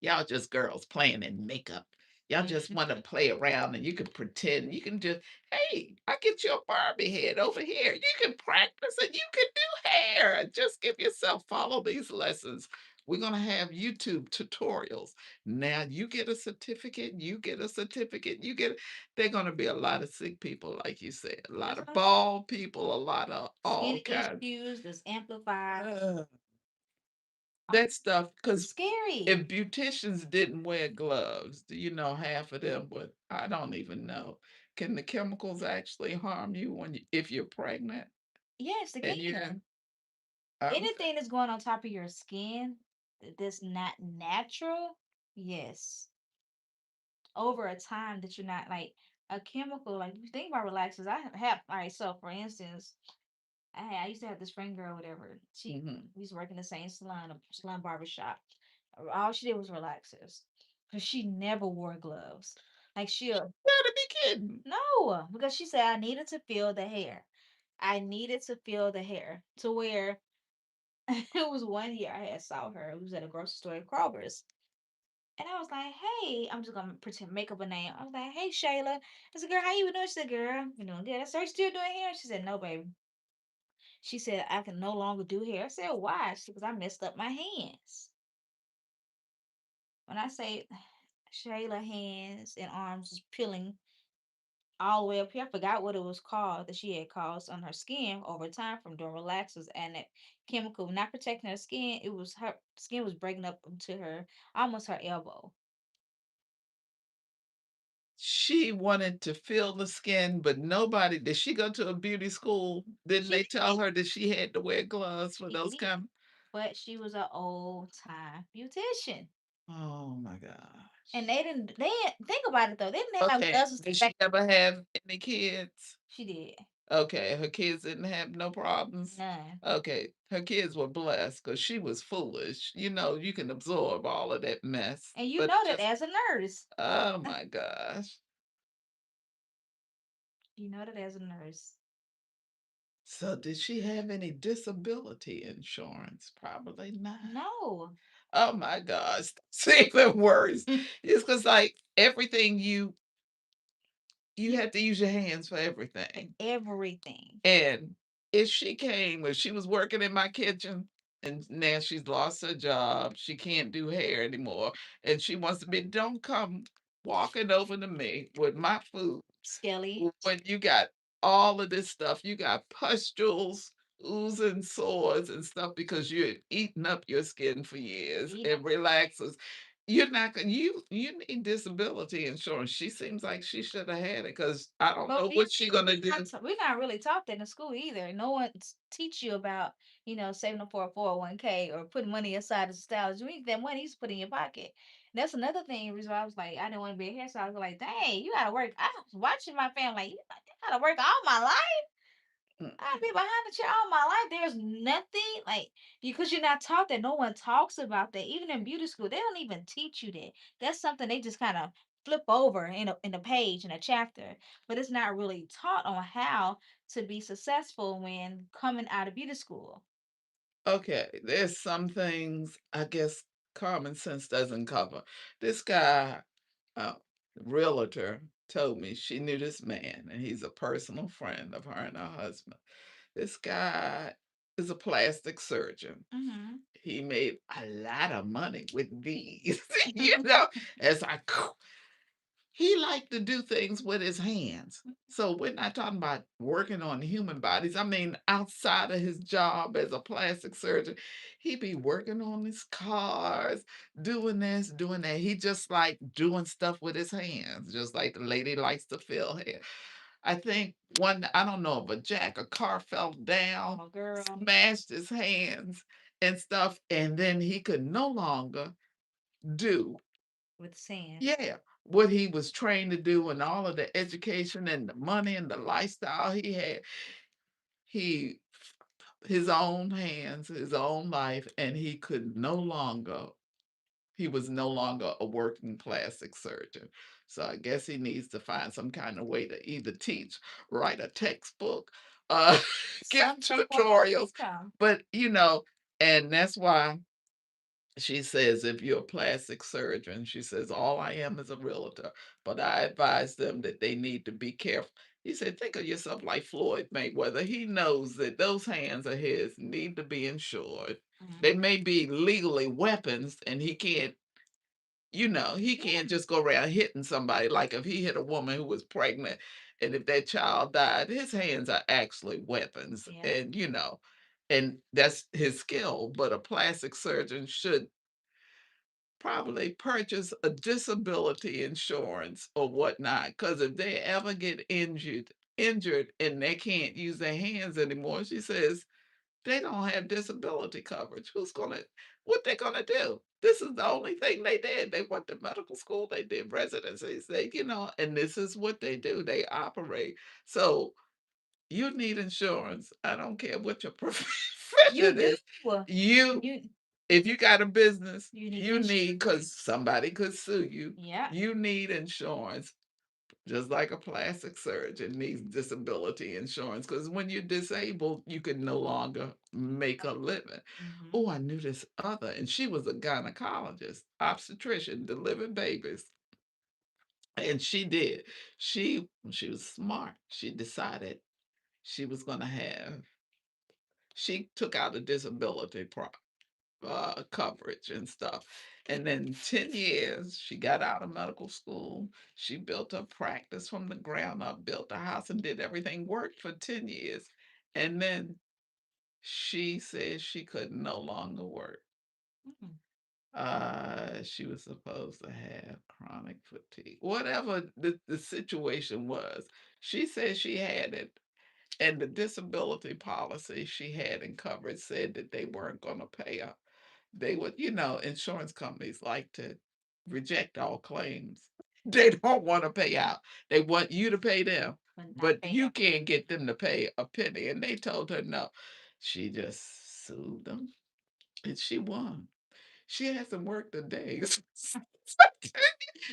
y'all just girls playing in makeup. Y'all just want to play around and you can pretend. You can just, hey, I get your Barbie head over here. You can practice and you can do hair. Just give yourself, follow these lessons. We're going to have YouTube tutorials. Now you get a certificate, you get a certificate, you get, they're going to be a lot of sick people, like you said, a lot That's of what I'm saying. bald people, a lot of all Skin kinds. issues that's amplified. That stuff, It's because scary. if beauticians didn't wear gloves, do you know half of them would? I don't even know. Can the chemicals actually harm you when if you're pregnant Yes, they and you're can. okay? Anything that's going on top of your skin that's not natural, yes. Over a time that you're not like a chemical, like you think about relaxers. I have, all right, so for instance, I used to have this friend girl, whatever. Hmm. We used to work in the same salon, a salon barber shop. All she did was relaxers. Because she never wore gloves. Like she'll Gotta be kidding. no, because she said I needed to feel the hair. I needed to feel the hair to where it was one year I had saw her. It was at a grocery store at Kroger's. And I was like, hey, I'm just gonna pretend make up a name. I was like, hey Shayla. I said, girl, how you doing? She said, girl, you know, good. I said, are you still doing hair? She said, no, baby. She said, I can no longer do hair. I said, why? She said, because I messed up my hands. When I say Shayla hands and arms is peeling all the way up here, I forgot what it was called that she had caused on her skin over time from doing relaxers and that chemical not protecting her skin. It was her skin was breaking up to her almost her elbow. She wanted to feel the skin, but nobody did. She go to a beauty school? Didn't She they tell her that she had to wear gloves for those did, kind? but she was an old time beautician. Oh my And gosh. they didn't think about it though. They didn't have Okay. gloves Did back. she ever have any kids? She did. Okay, her kids didn't have no problems. None. Okay, her kids were blessed because she was foolish. You know, you can absorb all of that mess, And you but know that just, as a nurse. oh my gosh. You know that as a nurse. So, did she have any disability insurance? Probably not. No. Oh my gosh, that's even worse. It's because, like, everything you You had to use your hands for for everything. everything. And if she was working in my kitchen and now she's lost her job, she can't do hair anymore, and she wants to be, don't come walking over to me with my foods Skelly. when you got all of this stuff. You got pustules, oozing sores and stuff because you're eating up your skin for years Eat and relaxes. You're not gonna you need disability insurance. She seems like she should have had it because I don't But know what she gonna do. we're not really taught that in school either. No one teach you about, saving up for a 401k or putting money aside as a style. You need that money you put in your pocket. And that's another thing. Reason why I was like, I didn't want to be a hairstylist. I was like, dang, you gotta work. I was watching my family like, you gotta work all my life. Mm. I've been behind the chair all my life. There's nothing like because you're not taught that. No one talks about that. Even in beauty school, they don't even teach you that. That's something they just kind of flip over in a page in a chapter, but it's not really taught on how to be successful when coming out of beauty school. Okay, there's some things I guess common sense doesn't cover. This guy, uh, realtor, told me she knew this man, and he's a personal friend of her and her husband. This guy is a plastic surgeon. Mm-hmm. He made a lot of money with these, you know, as I he liked to do things with his hands. So we're not talking about working on human bodies. I mean, outside of his job as a plastic surgeon, he'd be working on his cars, doing this, doing that. He just like doing stuff with his hands, just like the lady likes to fill hair. I think I don't know, but Jack, a car fell down, Oh, girl, smashed his hands and stuff, and then he could no longer do, with sand. yeah, what he was trained to do and all of the education and the money and the lifestyle he had, he his own hands, his own life, and he was no longer a working plastic surgeon. So I guess he needs to find some kind of way to either teach, write a textbook, uh, give Some form of tutorials, income. but and that's why She says, if you're a plastic surgeon, she says, all I am is a realtor, but I advise them that they need to be careful. He said, think of yourself like Floyd Mayweather. He knows that those hands of his need to be insured. They Mhm. may be legally weapons, and he can't, he Yeah. can't just go around hitting somebody. Like if he hit a woman who was pregnant, and if that child died, his hands are actually weapons. Yeah. And that's his skill. But a plastic surgeon should probably purchase a disability insurance or whatnot. Because if they ever get injured and they can't use their hands anymore, she says they don't have disability coverage. What they gonna do? This is the only thing they did. They went to medical school, they did residencies, and this is what they do. They operate. So you need insurance. I don't care what your You profession do. is. You You if you got a business, you need you need insurance. because somebody could sue you. Yeah. You need insurance, just like a plastic surgeon needs disability insurance. Because when you're disabled, you can no longer make a living. Hmm. Oh, I knew this other, and she was a gynecologist, obstetrician, delivered babies, and she did. She was smart. She decided she was going to have. She took out a disability coverage and stuff. And then 10 years, she got out of medical school. She built a practice from the ground up, built a house, and did everything, worked for 10 years. And then she said she could no longer work. Mm. She was supposed to have chronic fatigue, whatever the situation was. She said she had it. And the disability policy she had in coverage said that they weren't going to pay her. They would, insurance companies like to reject all claims. They don't want to pay out. They want you to pay them, But not but pay you her. can't get them to pay a penny. And they told her no. She just sued them and she won. She hasn't worked a day.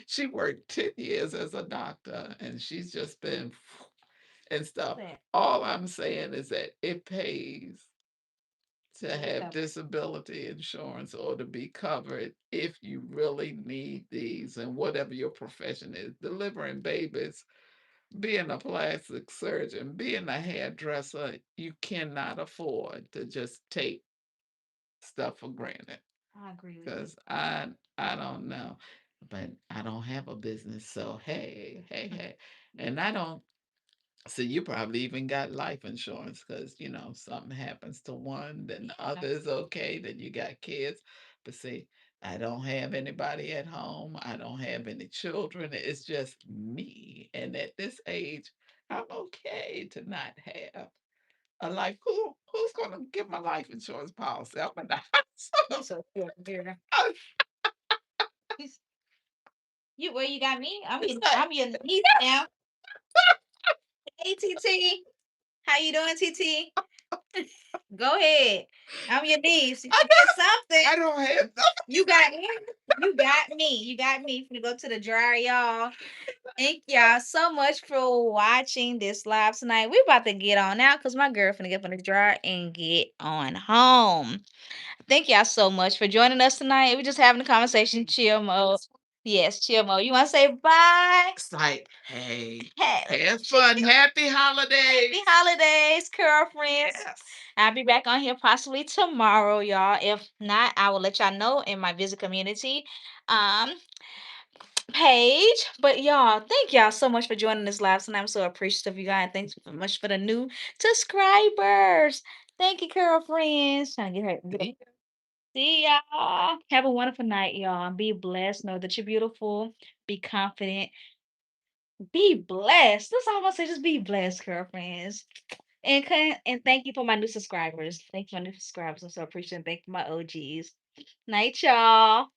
She worked 10 years as a doctor and she's just been and stuff. That All I'm saying is that it pays to to be have covered. disability insurance or to be covered if you really need these and whatever your profession is, delivering babies, being a plastic surgeon, being a hairdresser, you cannot afford to just take stuff for granted. I agree with you. Because I don't know, but I don't have a business, so hey, and I don't. So you probably even got life insurance because something happens to one, then the Yeah. other is okay, then you got kids. But see, I don't have anybody at home. I don't have any children. It's just me. And at this age, I'm okay to not have a life. Who's gonna give my life insurance policy? I'm in the You hospital. so cute, girl. You where you got me? It's like, I'm your niece now. Hey TT. How you doing, TT? Go ahead. I'm your niece. You I forget don't, something. I don't have You got me. You got me. You got me. Finna go to the dryer, y'all. Thank y'all so much for watching this live tonight. We about to get on now because my girl finna get from the dryer and get on home. Thank y'all so much for joining us tonight. We're just having a conversation, chill mode. Yes, chill mode. You want to say bye? It's like, hey, Hey, have fun. Happy happy holidays. holidays, girlfriends. Yes. I'll be back on here possibly tomorrow, y'all. If not, I will let y'all know in my visit community um page. But y'all, thank y'all so much for joining this live tonight. I'm so appreciative of you guys. Thanks so much for the new subscribers. Thank you, girlfriends. Trying to get her. See y'all. Have a wonderful night, y'all. Be blessed. Know that you're beautiful. Be confident. Be blessed. That's all I'm gonna say. Just be blessed, girlfriends. And thank you for my new subscribers. Thank you for my new subscribers. I'm so appreciative. Thank you for my OGs. Night, y'all.